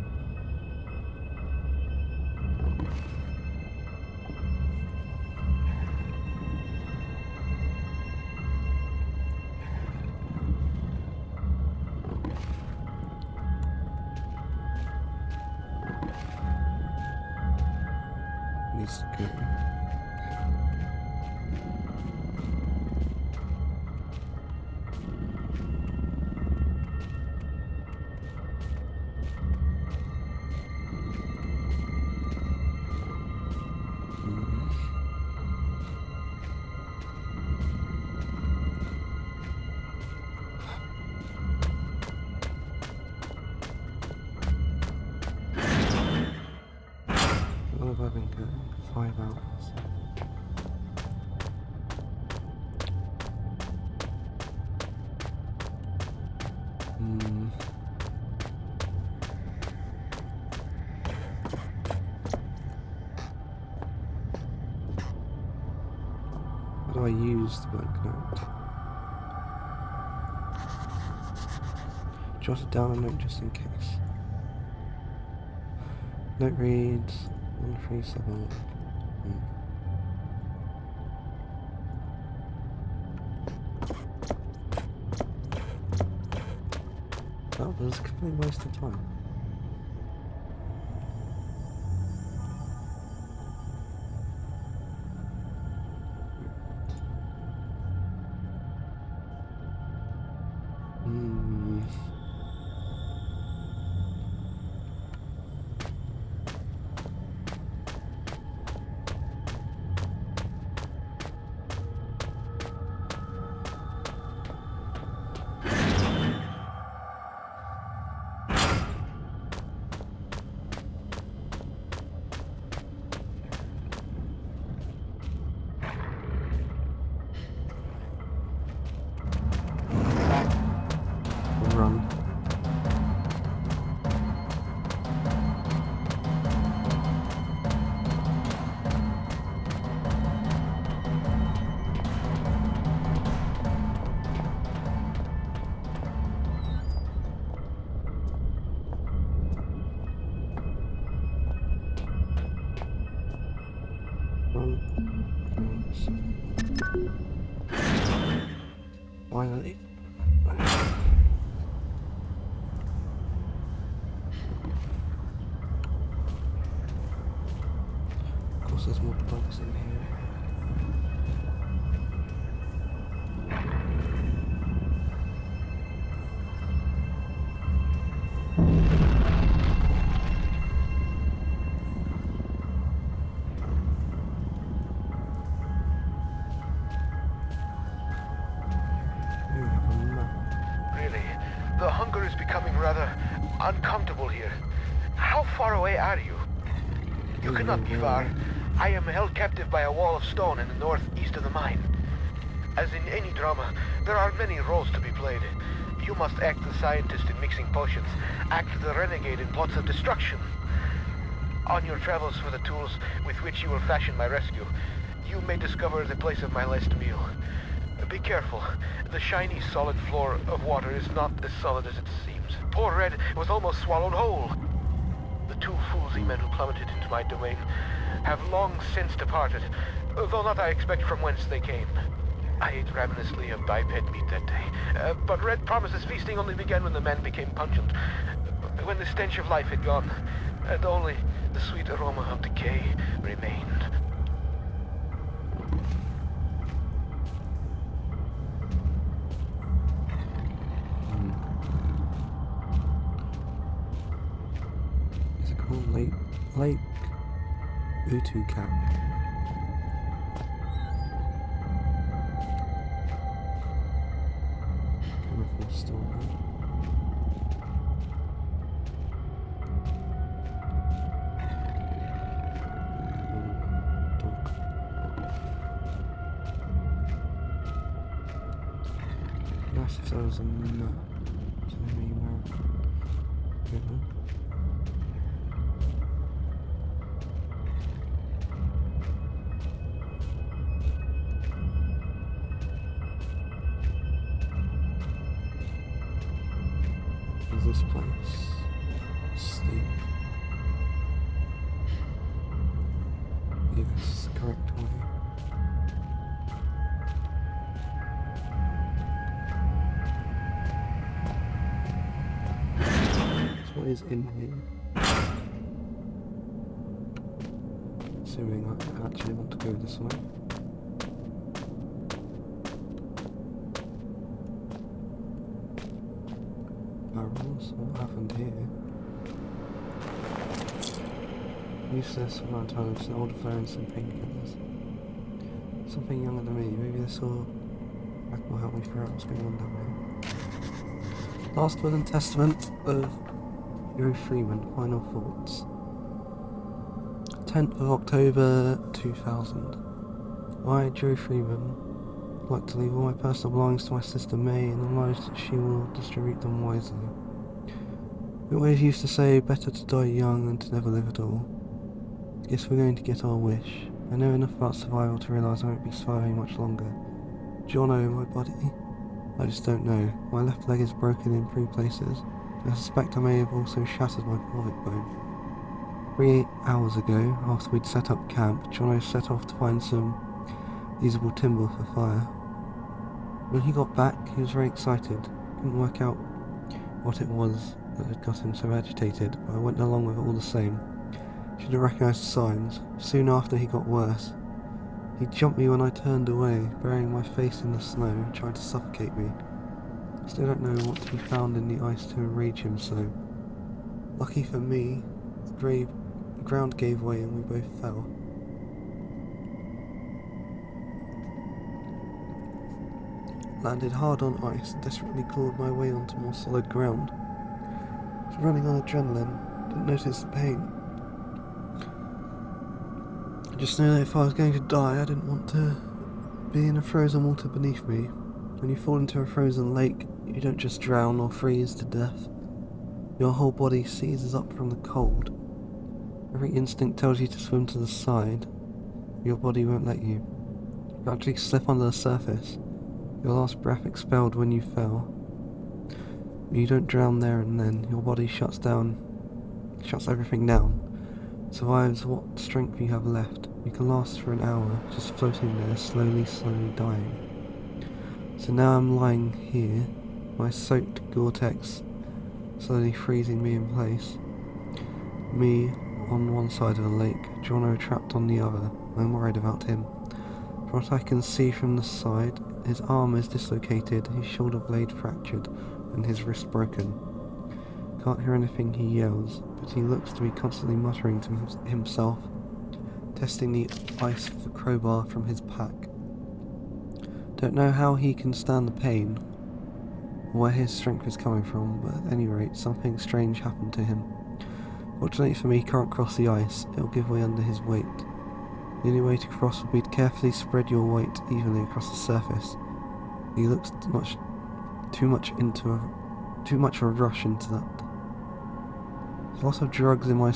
Needs to go. What have I been going? 5 hours. do I use the banknote? Jotted down a note just in case. Note reads 1371. That was a complete waste of time. Run. Finally. Of course there's more bugs in here. Here we have a map. Really, the hunger is becoming rather uncomfortable here. How far away are you? You cannot be far. I am held captive by a wall of stone in the northeast of the mine. As in any drama, there are many roles to be played. You must act the scientist in mixing potions, act the renegade in plots of destruction. On your travels for the tools with which you will fashion my rescue, you may discover the place of my last meal. Be careful. The shiny, solid floor of water is not as solid as it seems. Poor Red was almost swallowed whole. The two foolsy men who plummeted into my domain have long since departed, though not I expect from whence they came. I ate ravenously of biped meat that day, but Red promises feasting only began when the men became pungent, when the stench of life had gone, and only the sweet aroma of decay remained. Is it called Lake Utu Cap? Chemical storage. Dog. Nice if there was a map. Telling me where. Is this place sleep? Yes, correct way. So what is in here? Assuming I actually want to go this way. Barrels, what happened here? Useless amount of time, just an older flare and some painkillers. Something younger than me, maybe this will help me figure out what's going on down here. Last will and testament of Yuri Freeman, final thoughts. 10th of October 2000. I, Joe Freeman, would like to leave all my personal belongings to my sister May in the knowledge that she will distribute them wisely. We always used to say, better to die young than to never live at all. Guess we're going to get our wish. I know enough about survival to realise I won't be surviving much longer. Jono, my body. I just don't know. My left leg is broken in 3 places. I suspect I may have also shattered my pelvic bone. 3 hours ago, after we'd set up camp, Jono set off to find some usable timber for fire. When he got back, he was very excited. Couldn't work out what it was that had got him so agitated, but I went along with it all the same. Should have recognised the signs. Soon after, he got worse. He jumped me when I turned away, burying my face in the snow, trying to suffocate me. Still don't know what he found in the ice to enrage him so. Lucky for me, the ground gave way and we both fell. Landed hard on ice and desperately clawed my way onto more solid ground. I was running on adrenaline, didn't notice the pain. I just knew that if I was going to die, I didn't want to be in a frozen water beneath me. When you fall into a frozen lake, you don't just drown or freeze to death. Your whole body seizes up from the cold. Every instinct tells you to swim to the side. Your body won't let you. You gradually slip under the surface. Your last breath expelled when you fell. But you don't drown there and then. Your body shuts everything down. Survives what strength you have left. You can last for an hour, just floating there, slowly dying. So now I'm lying here, my soaked Gore-Tex slowly freezing me in place. Me on one side of the lake, Jono trapped on the other. I'm worried about him. From what I can see from the side, his arm is dislocated, his shoulder blade fractured, and his wrist broken. Can't hear anything he yells, but he looks to be constantly muttering to himself, testing the ice for crowbar from his pack. Don't know how he can stand the pain, or where his strength is coming from, but at any rate, something strange happened to him. Fortunately for me, he can't cross the ice, it'll give way under his weight. The only way to cross would be to carefully spread your weight evenly across the surface. He looks too much of a rush into that. There's lots of drugs in my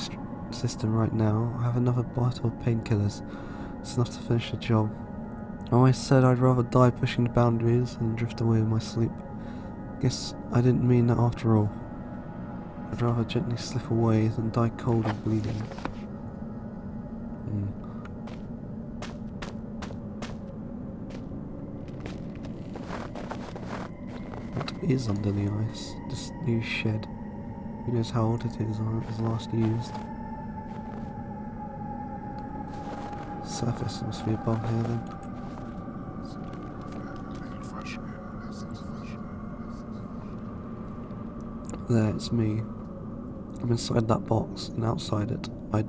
system right now. I have another bottle of painkillers. It's enough to finish the job. I always said I'd rather die pushing the boundaries than drift away in my sleep. Guess I didn't mean that after all. I'd rather gently slip away than die cold and bleeding. What is under the ice? This new shed. Who knows how old it is or it was last used? Surface must be above here then. There, it's me. I'm inside that box, and outside it, I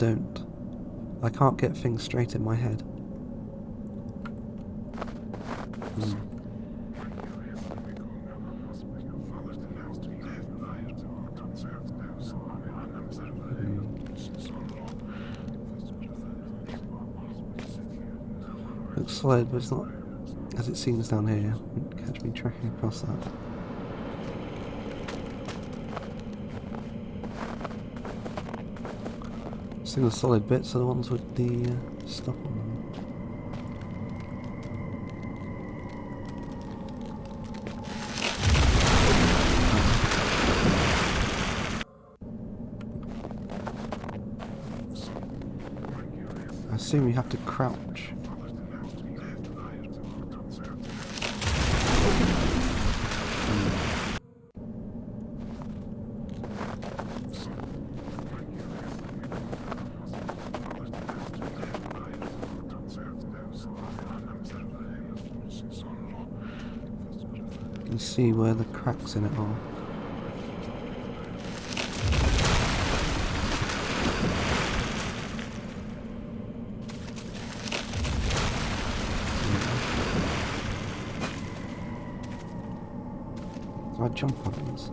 can't get things straight in my head. Looks solid, but it's not as it seems down here. Catch me tracking across that. The solid bits are the ones with the stuff on them. I assume you have to crouch. You can see where the cracks in it are. So I jump on these.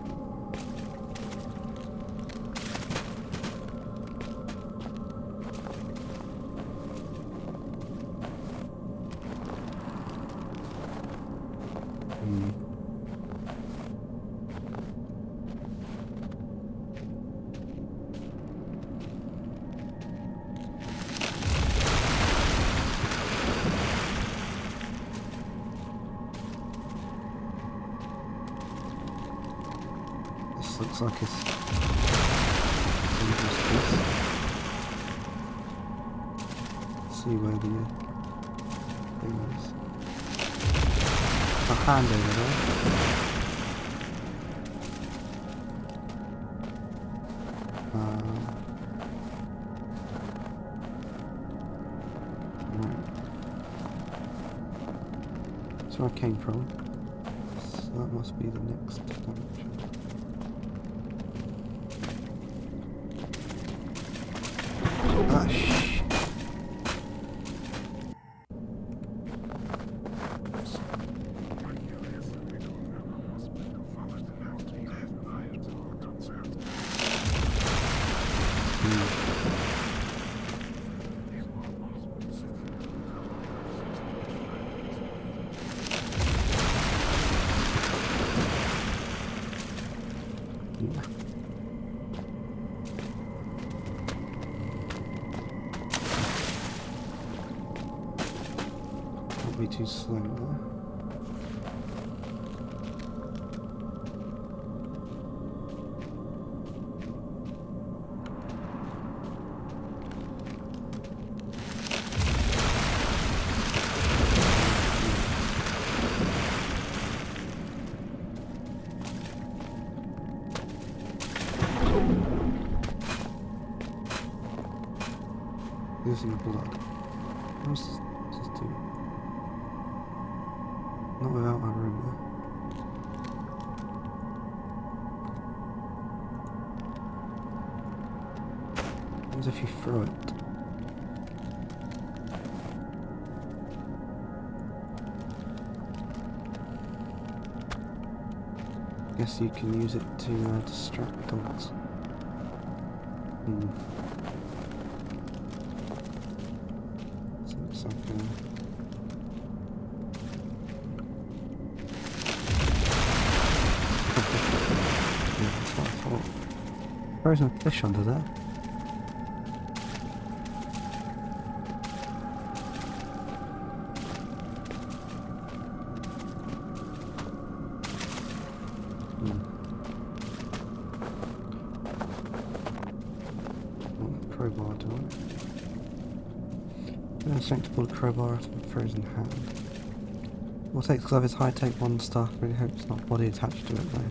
looks like it's dangerous piece. Let's see where the thing is. There's a hand over there. Right. That's where I came from. So that must be the next direction. Ah, shit. Yeah. Can't be too slow there. Losing blood. What's this do? Not without my room there. What if you throw it? Guess you can use it to distract dogs. So it's like yeah, that's what I thought. Frozen fish under there. Crowbar to it. I'm going to pull a crowbar out of a frozen hand. We'll take Glover's high-tech one stuff, really hope it's not body attached to it though.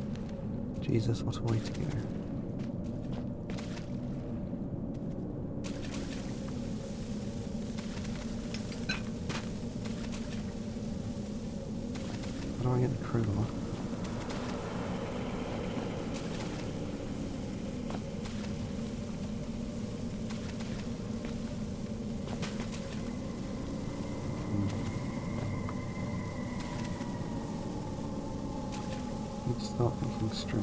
Jesus, what a way to go. How do I get the crowbar? Let's start thinking straight.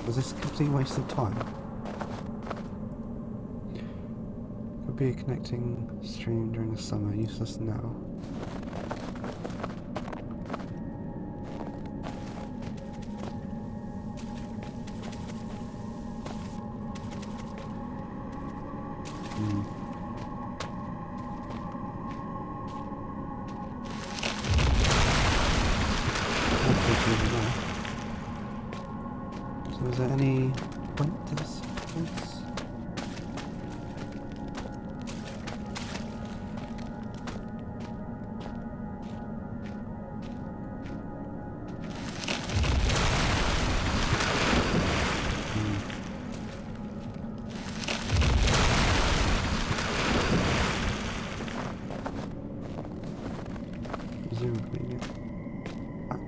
Was this a complete waste of time? Could be a connecting stream during the summer, useless now. So is there any point to this place? Presumably, yeah. Back.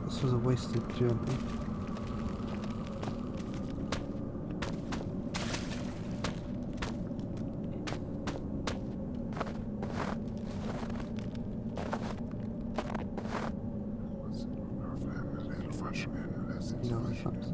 This was a wasted journey. No, I can't.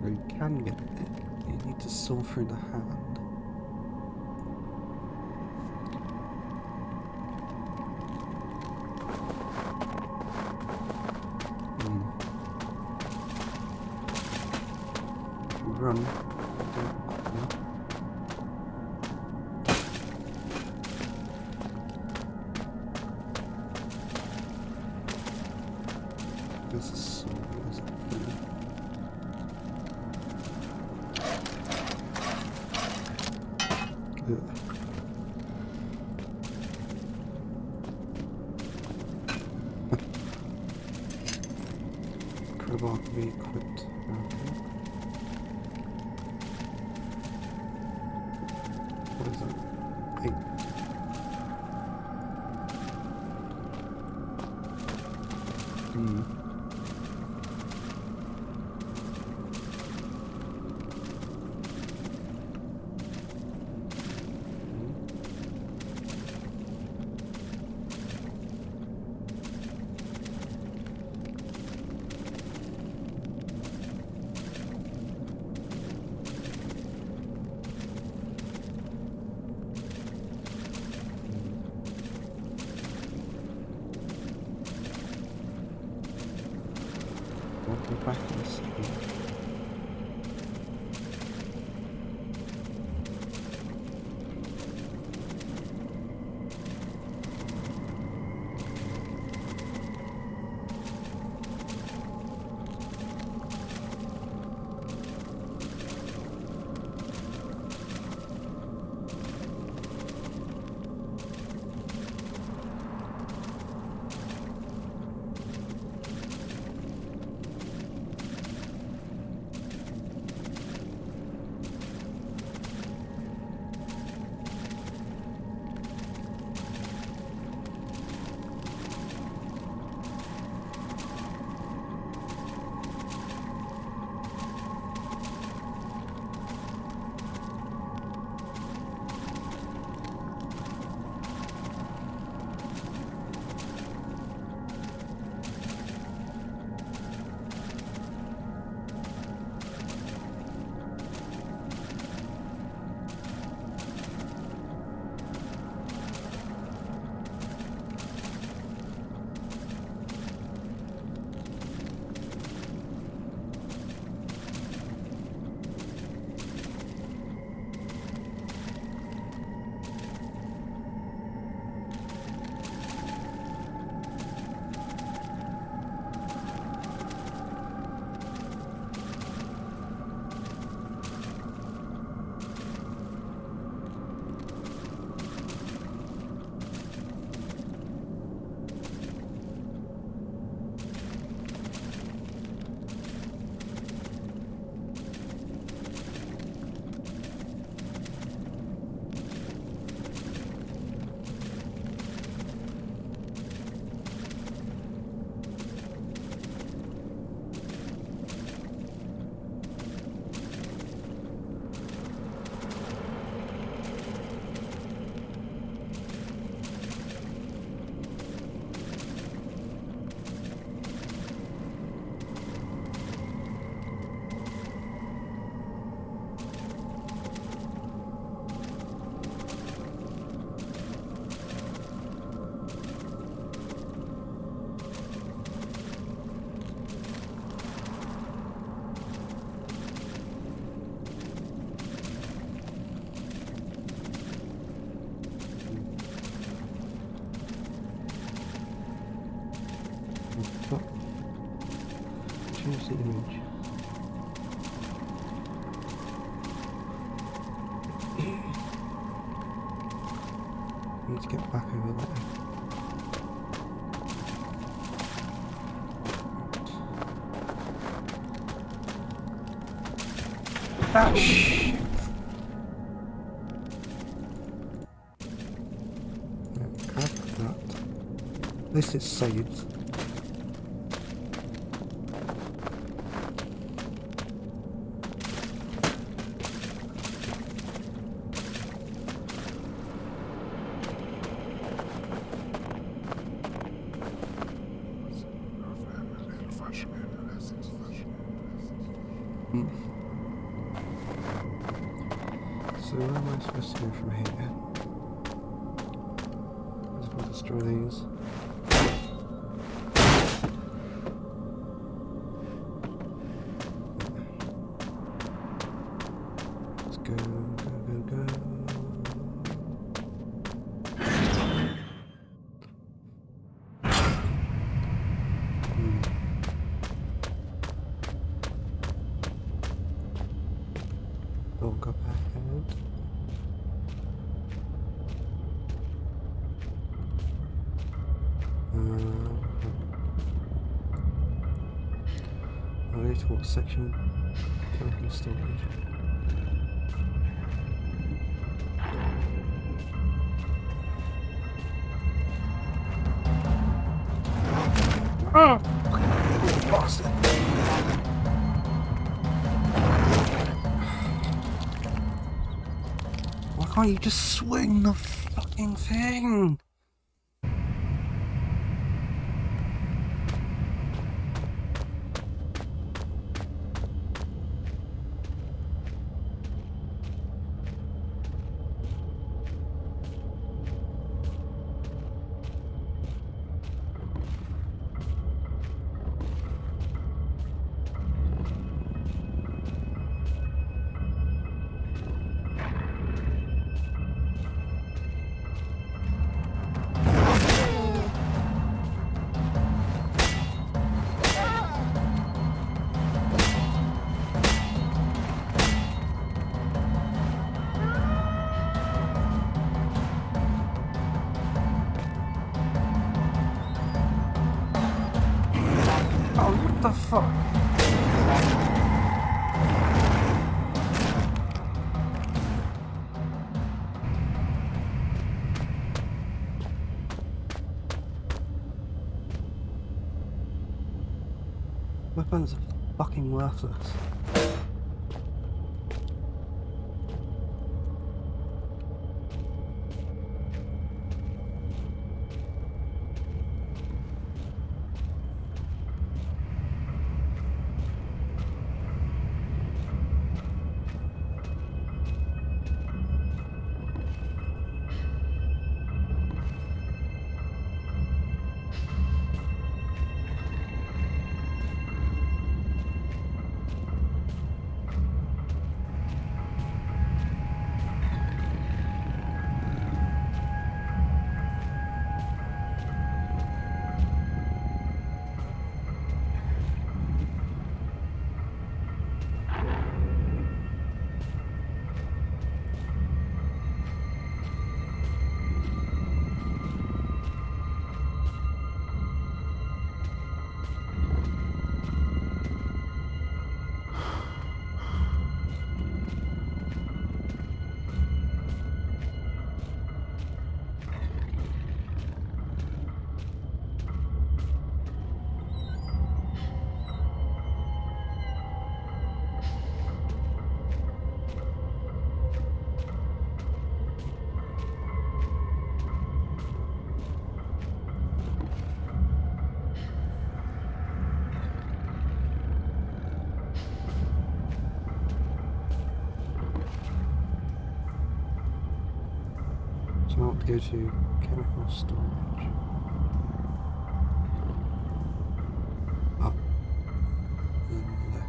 you can get it. You need to saw through the hand. Run. This is so is it free? Ugh. Crowbar can be equipped. Okay. What is it? 8. Go back in the street. Change the image. Need to get back over there. Ah, shit. Yeah, grab that. This is saved. So where am I supposed to go from here? I just want to destroy these. Let's go, go, go, go. Dog up ahead. I'll go to what section? Chemical storage. Oh! Bastard! Why can't you just swing the fucking thing? Oh, what the fuck? Weapons are fucking worthless. So I want to go to chemical storage. Up. And left.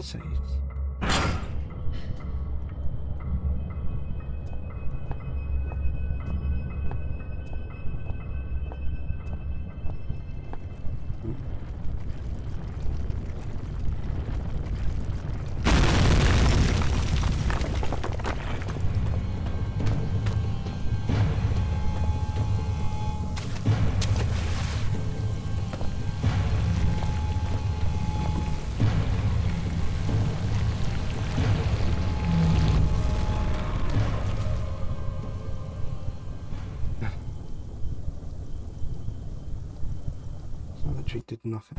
sakes. So the tree did nothing.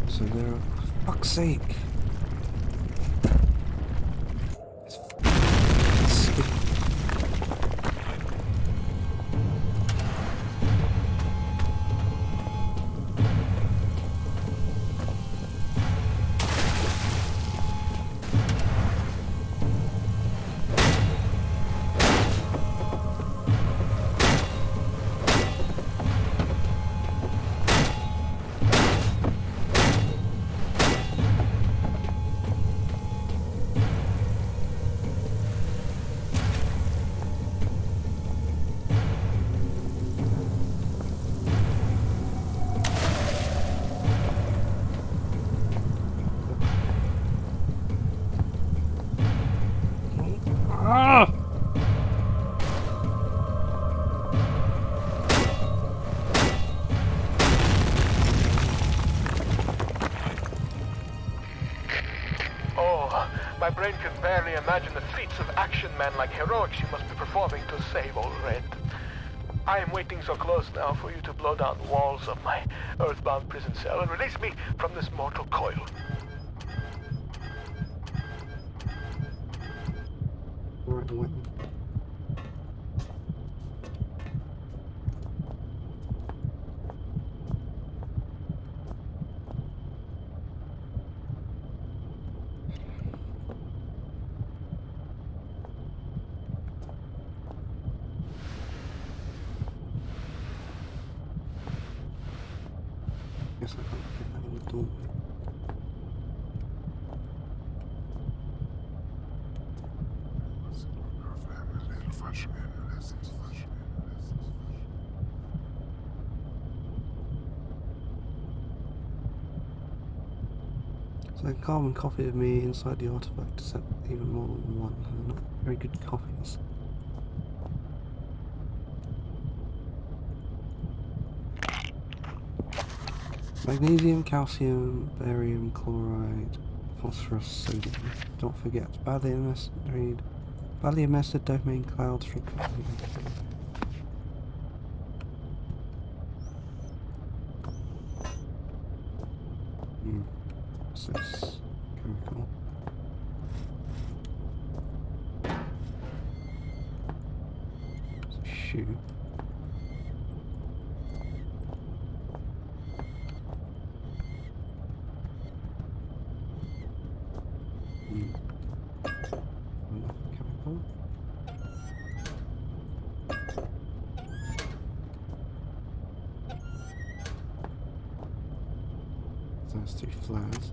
So there, for fuck's sake. My brain can barely imagine the feats of action man-like heroics you must be performing to save old Red. I am waiting so close now for you to blow down the walls of my earthbound prison cell and release me from this mortal coil. Right away. Guess I can't get that in the doorway. So a carbon copy of me inside the artifact to set even more than one. They're not very good copies. Magnesium, calcium, barium, chloride, phosphorus, sodium. Don't forget, badly emitted domain clouds from What's this? Chemical. It's a shoe. Another chemical. So there's 2 flares.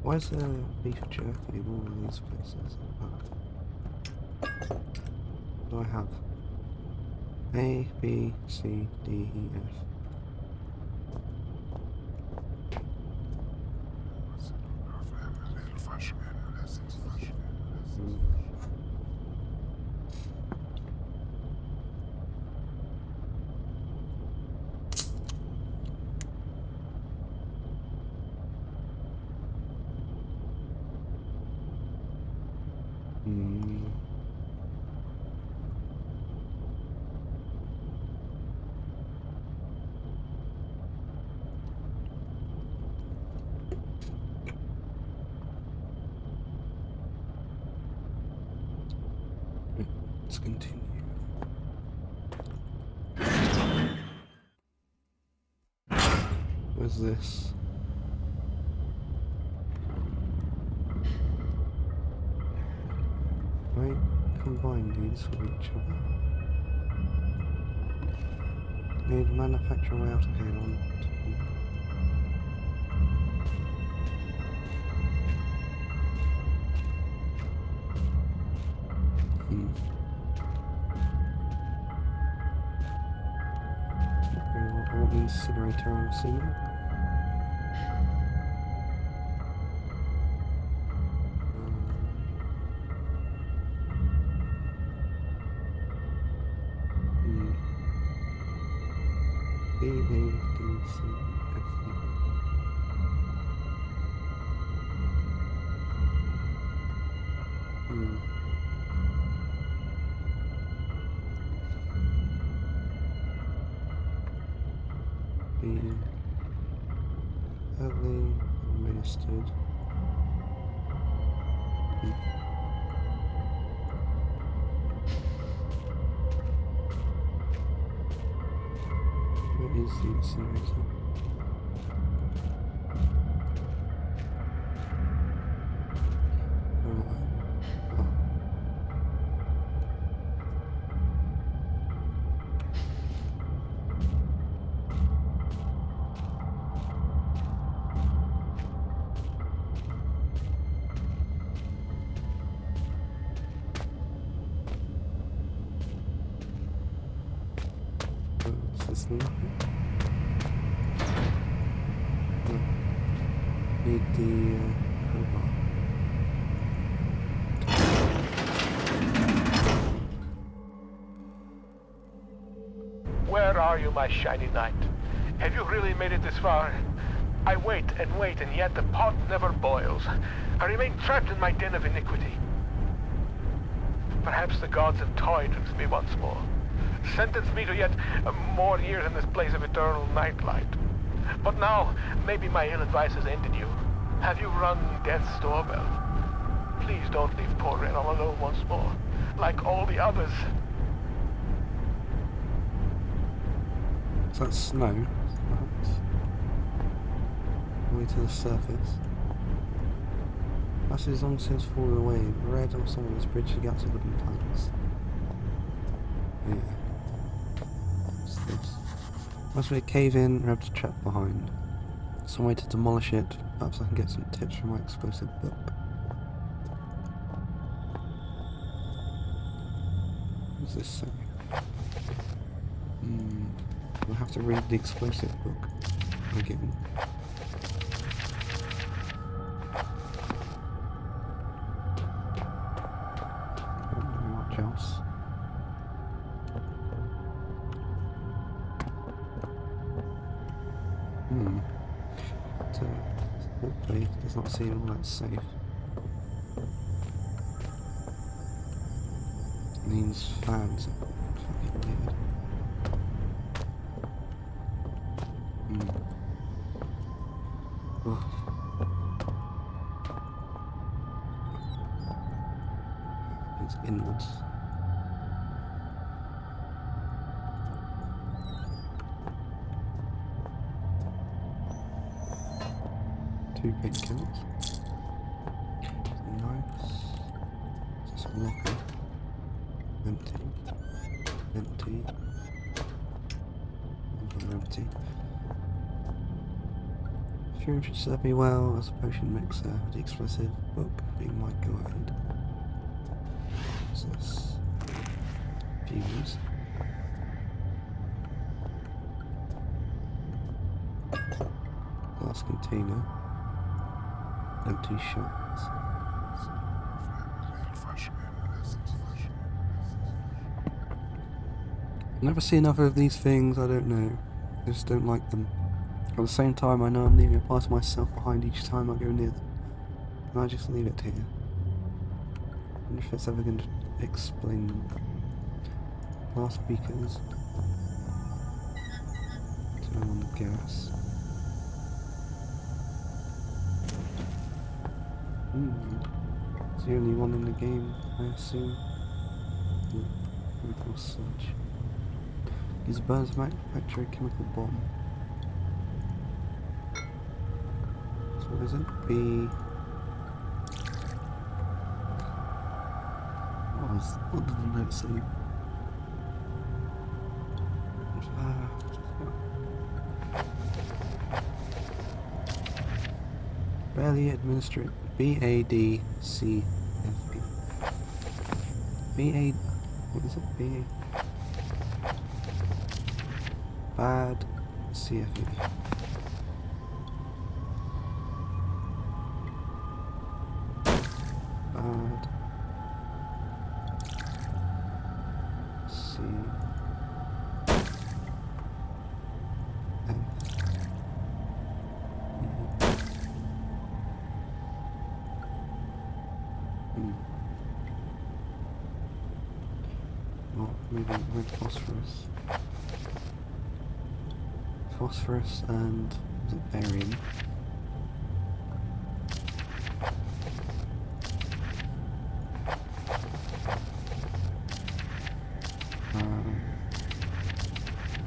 Why is there beef jerky in all of these places? What do I have? A, B, C, D, E, F. Let's continue. Where's this? Right, combine these with each other. Need to manufacture a way out of here. I want the incinerator, I'm assuming. B, A, D, C, F, E. Be heavily administered. Where is the incinerator? Is this nothing? Need the crowbar. Where are you, my shiny knight? Have you really made it this far? I wait, and yet the pot never boils. I remain trapped in my den of iniquity. Perhaps the gods have toyed with me once more. Sentenced me to yet more years in this place of eternal nightlight. But now, maybe my ill advice has ended you. Have you rung death's doorbell? Please don't leave poor Ren all alone once more, like all the others. Is that snow? Perhaps? Way to the surface. That's as long as it's fallen away. Red or someone has bridged the gaps of wooden planks. Yeah. What's this? Must be a cave in, grabbed a trap behind. Some way to demolish it. Perhaps I can get some tips from my explosive book. What's this say? We'll have to read the explosive book again. Don't know much else. Hopefully it does not seem all that safe. Means fans are fucking weird. It's inwards. Two painkillers. Nice. Is this a locker? Empty. Empty. Empty. Fury should serve me well as a potion mixer, the explosive book being my guide. What's this? Fuse. Glass container. Empty shots. Never see another of these things, I don't know. I just don't like them. At the same time, I know I'm leaving a part of myself behind each time I go near them. And I just leave it here. I wonder if it's ever going to explain them. Glass beakers. Turn on the gas. It's the only one in the game, I assume. Yeah. chemical sludge. Use burns to manufacture a chemical bomb. So what is it? What did the note say? Barely administered. BADCFE. What is it? Bad CFE. Bad C. Well, maybe red phosphorus. Phosphorus and is it barium?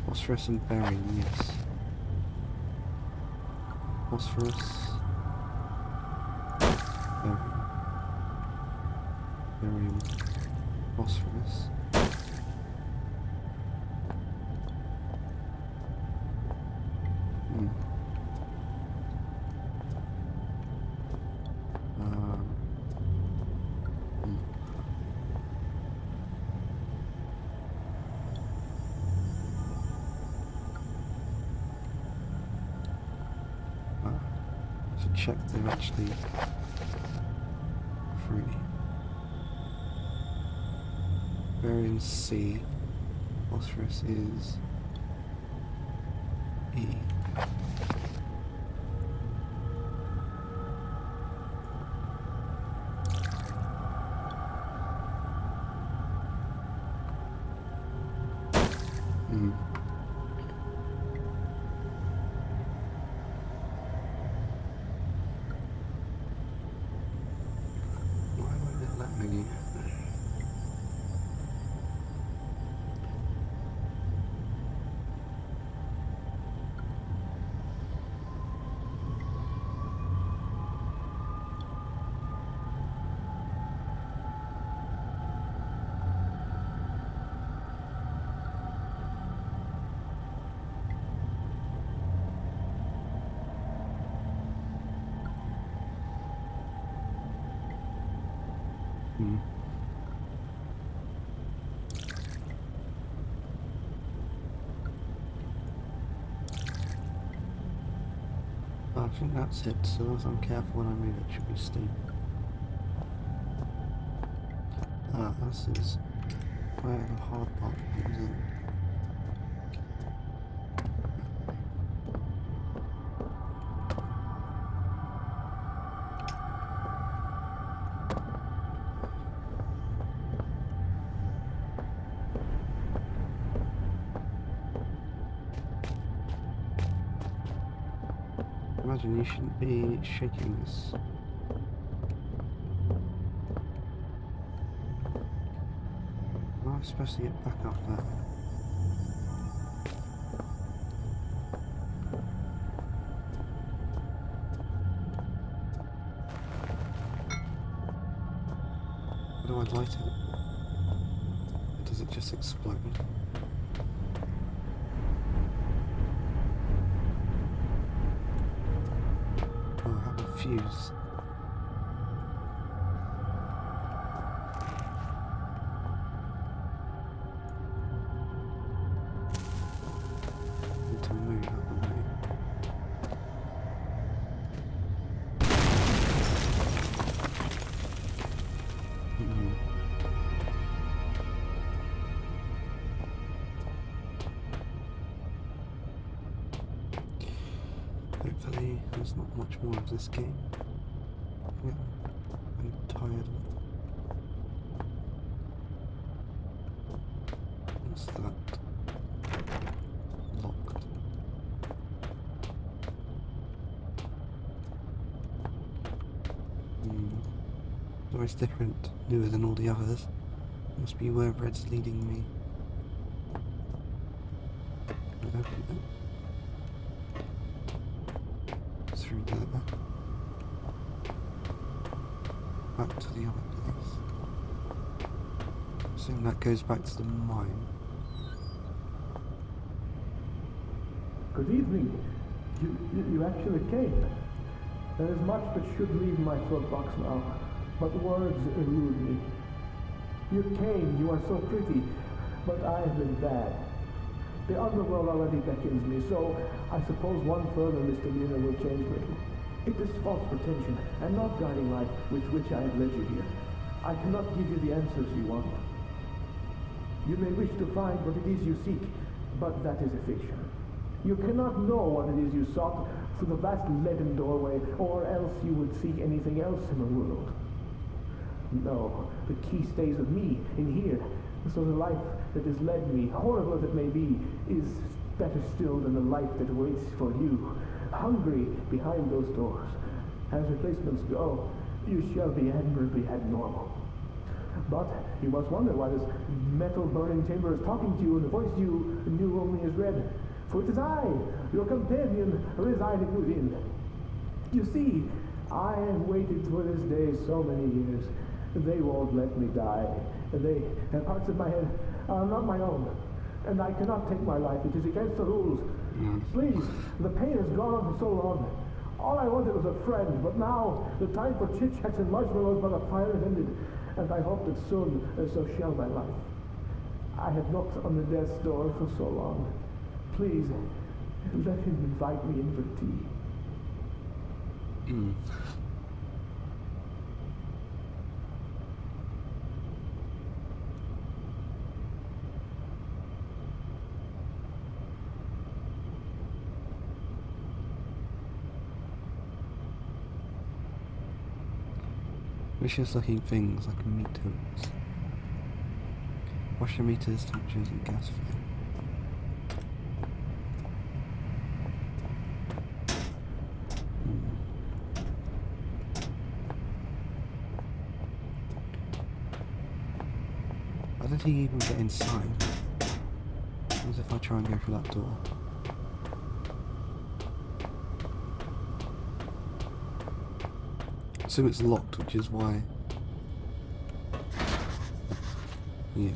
Phosphorus and barium, yes. Phosphorus, barium, phosphorus. Check they're actually free. Barium C, phosphorus is E. I think that's it, so as I'm careful when I move it should be steam. This is where the hard part comes in. Imagine you shouldn't be shaking this. How am I supposed to get back up there? How do I light it? Or does it just explode? Fuse. Need to move out of the way. Hopefully there's not much more of this game. Yeah, I'm tired of it. What's that? Locked. Always different, newer than all the others. Must be where Red's leading me. Can I open it? Through there. Back to the other place. I assume that goes back to the mine. Good evening. You actually came. There is much that should leave my throat box now, but words elude me. You came, you are so pretty, but I have been bad. The underworld already beckons me, so I suppose one further misdemeanor will change me. It is false pretension, and not guiding light with which I have led you here. I cannot give you the answers you want. You may wish to find what it is you seek, but that is a fiction. You cannot know what it is you sought through the vast leaden doorway, or else you would seek anything else in the world. No, the key stays with me, in here, so the life that has led me, horrible as it may be, is better still than the life that waits for you, hungry behind those doors. As replacements go, you shall be admirably abnormal. But you must wonder why this metal burning chamber is talking to you in a voice you knew only as Red. For it is I, your companion, residing within. You see, I have waited for this day so many years. They won't let me die. They and parts of my head are not my own. And I cannot take my life. It is against the rules. Please, the pain has gone on for so long. All I wanted was a friend, but now the time for chit-chats and marshmallows by the fire is ended. And I hope that soon so shall my life. I have knocked on the death's door for so long. Please, let him invite me in for tea. Vicious looking things like meat hooks. Washer meters, temperatures and gas flow. How did he even get inside? As if I try and go through that door. I assume it's locked, which is why. Yeah.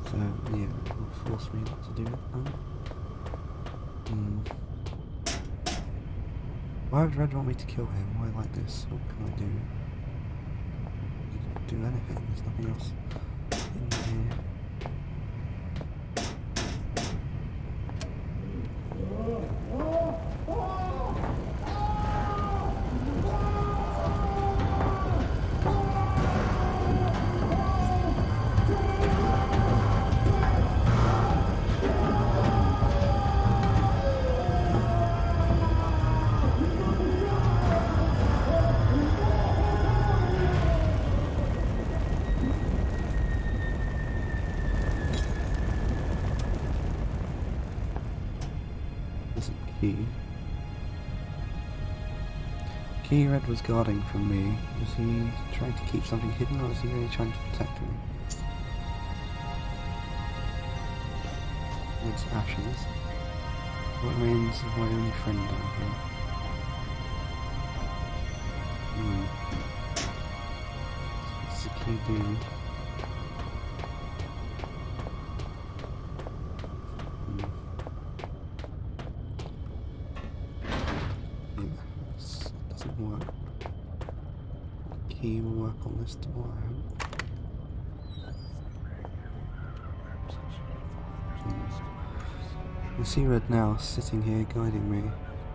So, yeah, it will force me not to do it now. Why would Red want me to kill him? Why like this? What can I do? Do anything, there's nothing else in here. Key Red was guarding from me. Was he trying to keep something hidden, or was he really trying to protect me? It's ashes. What remains of my only friend down here? What's the key do? Work. The key will work on this door, I hope. I see Red now, sitting here guiding me.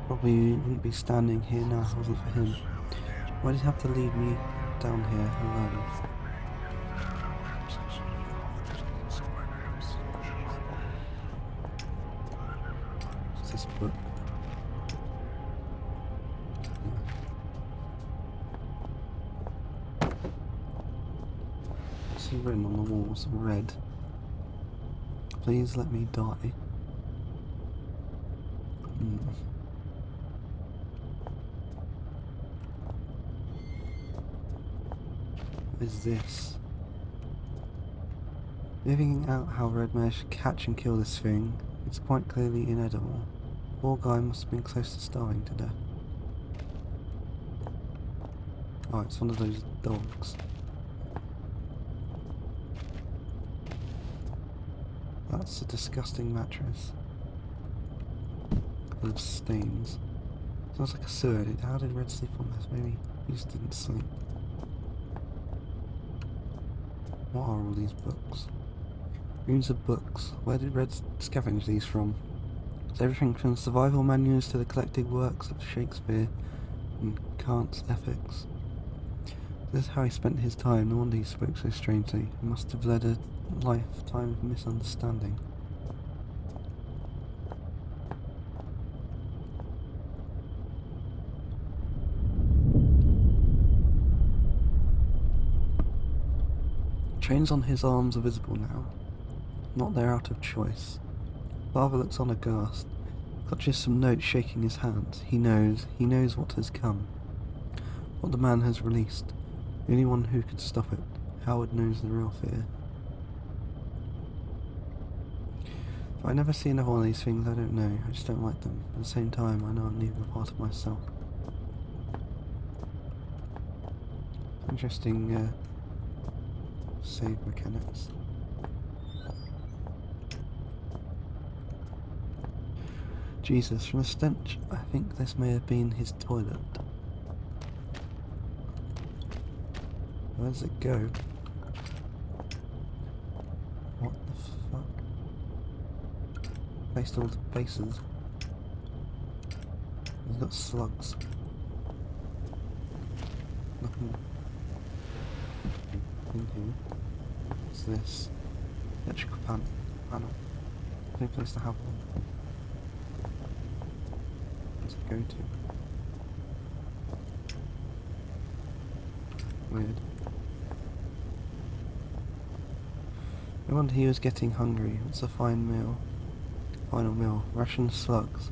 Probably wouldn't be standing here now if it wasn't for him. Why did he have to leave me down here alone? What's this book? Written on the walls, red. Please let me die. is this? Living out how Red managed to catch and kill this thing, it's quite clearly inedible. Poor guy must have been close to starving to death. Oh, it's one of those dogs. That's a disgusting mattress. Full of stains. Sounds like a sewer. How did Red sleep on this? Maybe he just didn't sleep. What are all these books? Reams of books. Where did Red scavenge these from? It's everything from survival manuals to the collected works of Shakespeare and Kant's epics. This is how he spent his time. No wonder he spoke so strangely. He must have led a lifetime of misunderstanding. Chains on his arms are visible now. Not there out of choice. Father looks on aghast. Clutches some notes, shaking his hands. He knows what has come. What the man has released. The only one who could stop it. Howard knows the real fear. If I never see another one of these things, I don't know. I just don't like them. At the same time, I know I'm leaving a part of myself. Interesting, save mechanics. Jesus, from the stench, I think this may have been his toilet. Where does it go? What the fuck? Placed all the bases. He's got slugs. Nothing in here. What's this? Electrical panel. No place to have one. Where's it go to? Weird. No wonder he was getting hungry. What's a fine meal? Final meal. Russian slugs.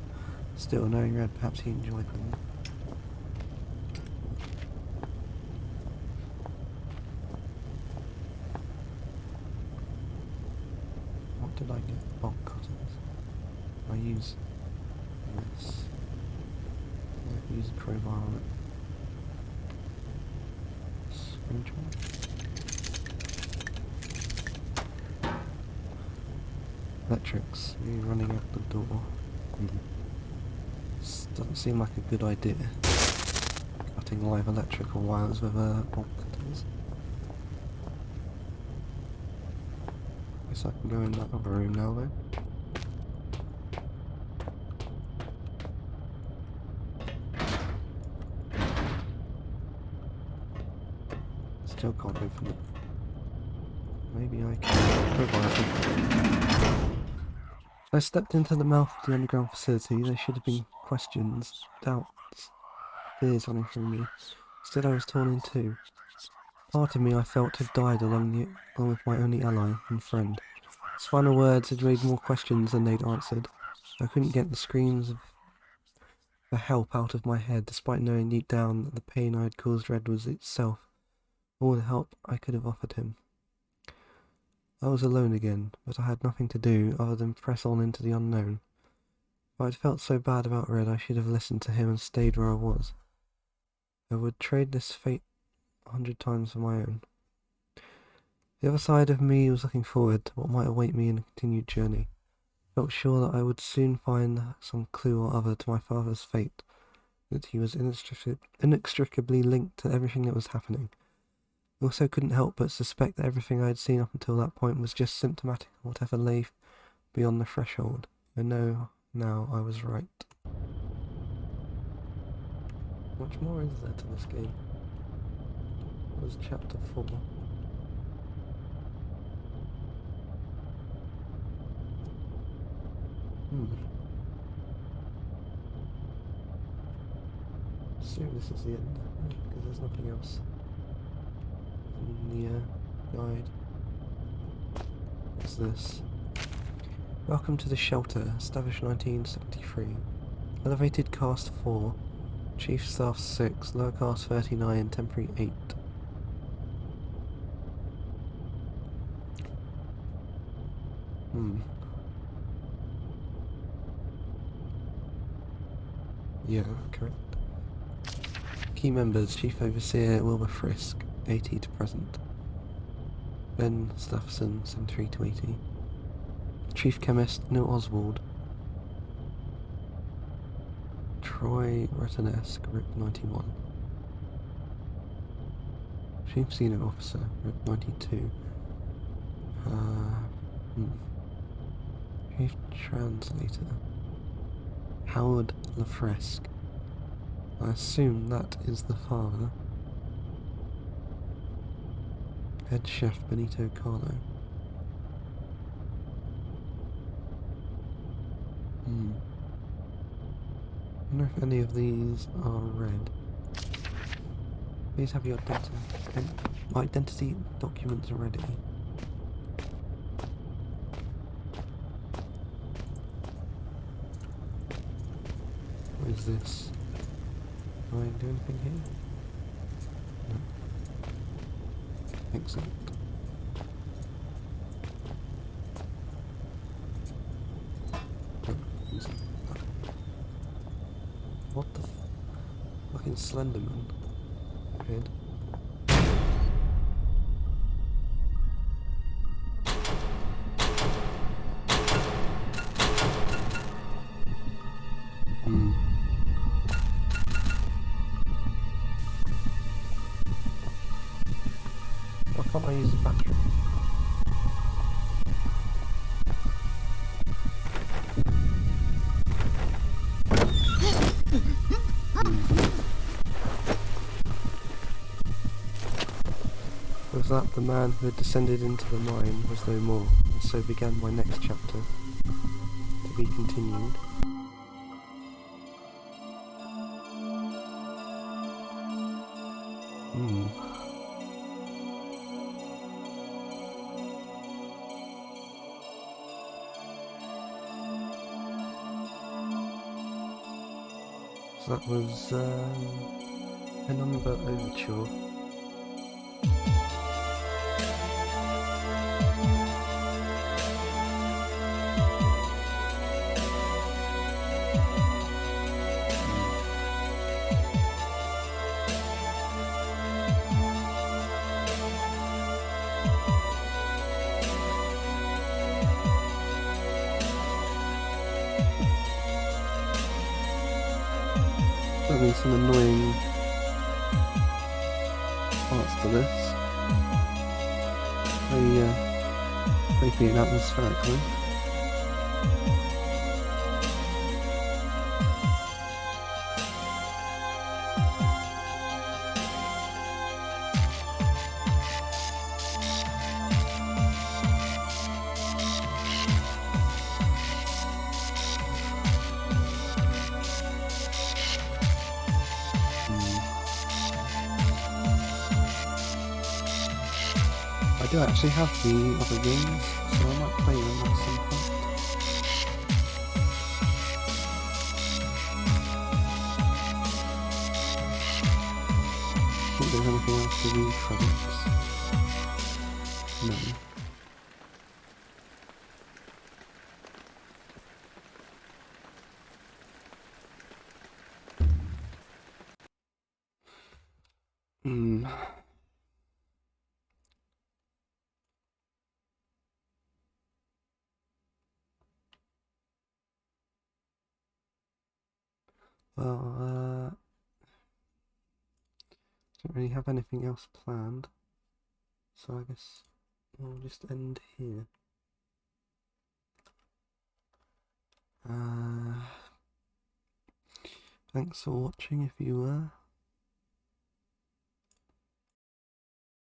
Still, knowing Red, perhaps he enjoyed them. What did I get? Bolt cutters. I use this. I use a crowbar on it. Screwdriver. Electrics. Are you running out the door? This doesn't seem like a good idea. Cutting live electrical wires with bolt cutters. Guess I can go in that other room now though. Still can't open it. Maybe I can. I stepped into the mouth of the underground facility. There should have been questions, doubts, fears running through me. Instead I was torn in two. Part of me I felt had died along with my only ally and friend. His final words had raised more questions than they'd answered. I couldn't get the screams for help out of my head, despite knowing deep down that the pain I had caused Red was itself all the help I could have offered him. I was alone again, but I had nothing to do other than press on into the unknown. If I'd felt so bad about Red, I should have listened to him and stayed where I was. I would trade this fate 100 times for my own. The other side of me was looking forward to what might await me in a continued journey. I felt sure that I would soon find some clue or other to my father's fate, that he was inextricably linked to everything that was happening. I also couldn't help but suspect that everything I had seen up until that point was just symptomatic of whatever lay beyond the threshold. I know now I was right. How much more is there to this game? What was chapter 4? Assume this is the end, because there's nothing else in the guide. What's this? Welcome to the shelter, established 1973. Elevated caste 4, chief staff 6, lower caste 39, temporary 8. Yeah, correct. Key members: Chief Overseer Wilbur Frisk, 80 to present. Ben Stafferson, 73 to 80. Chief Chemist Neil Oswald. Troy Retanesque, RIP 91. Chief Senior Officer, RIP 92. Chief Translator Howard Lafresque. I assume that is the father. Head Chef Benito Carlo. I wonder if any of these are red. Please have your identity documents ready. What is this? Do I do anything here? No. Excellent. What the fucking Slenderman head? Why can't I use the battery? Was that the man who had descended into the mine was no more, and so began my next chapter, to be continued. So that was Penumbra Overture. Certainly some annoying parts to this. Making it atmospherically. I do actually have the other games, so I might play them at some point. I think there's anything else to read credits. No. Well, don't really have anything else planned, so I guess we'll just end here. Thanks for watching if you were.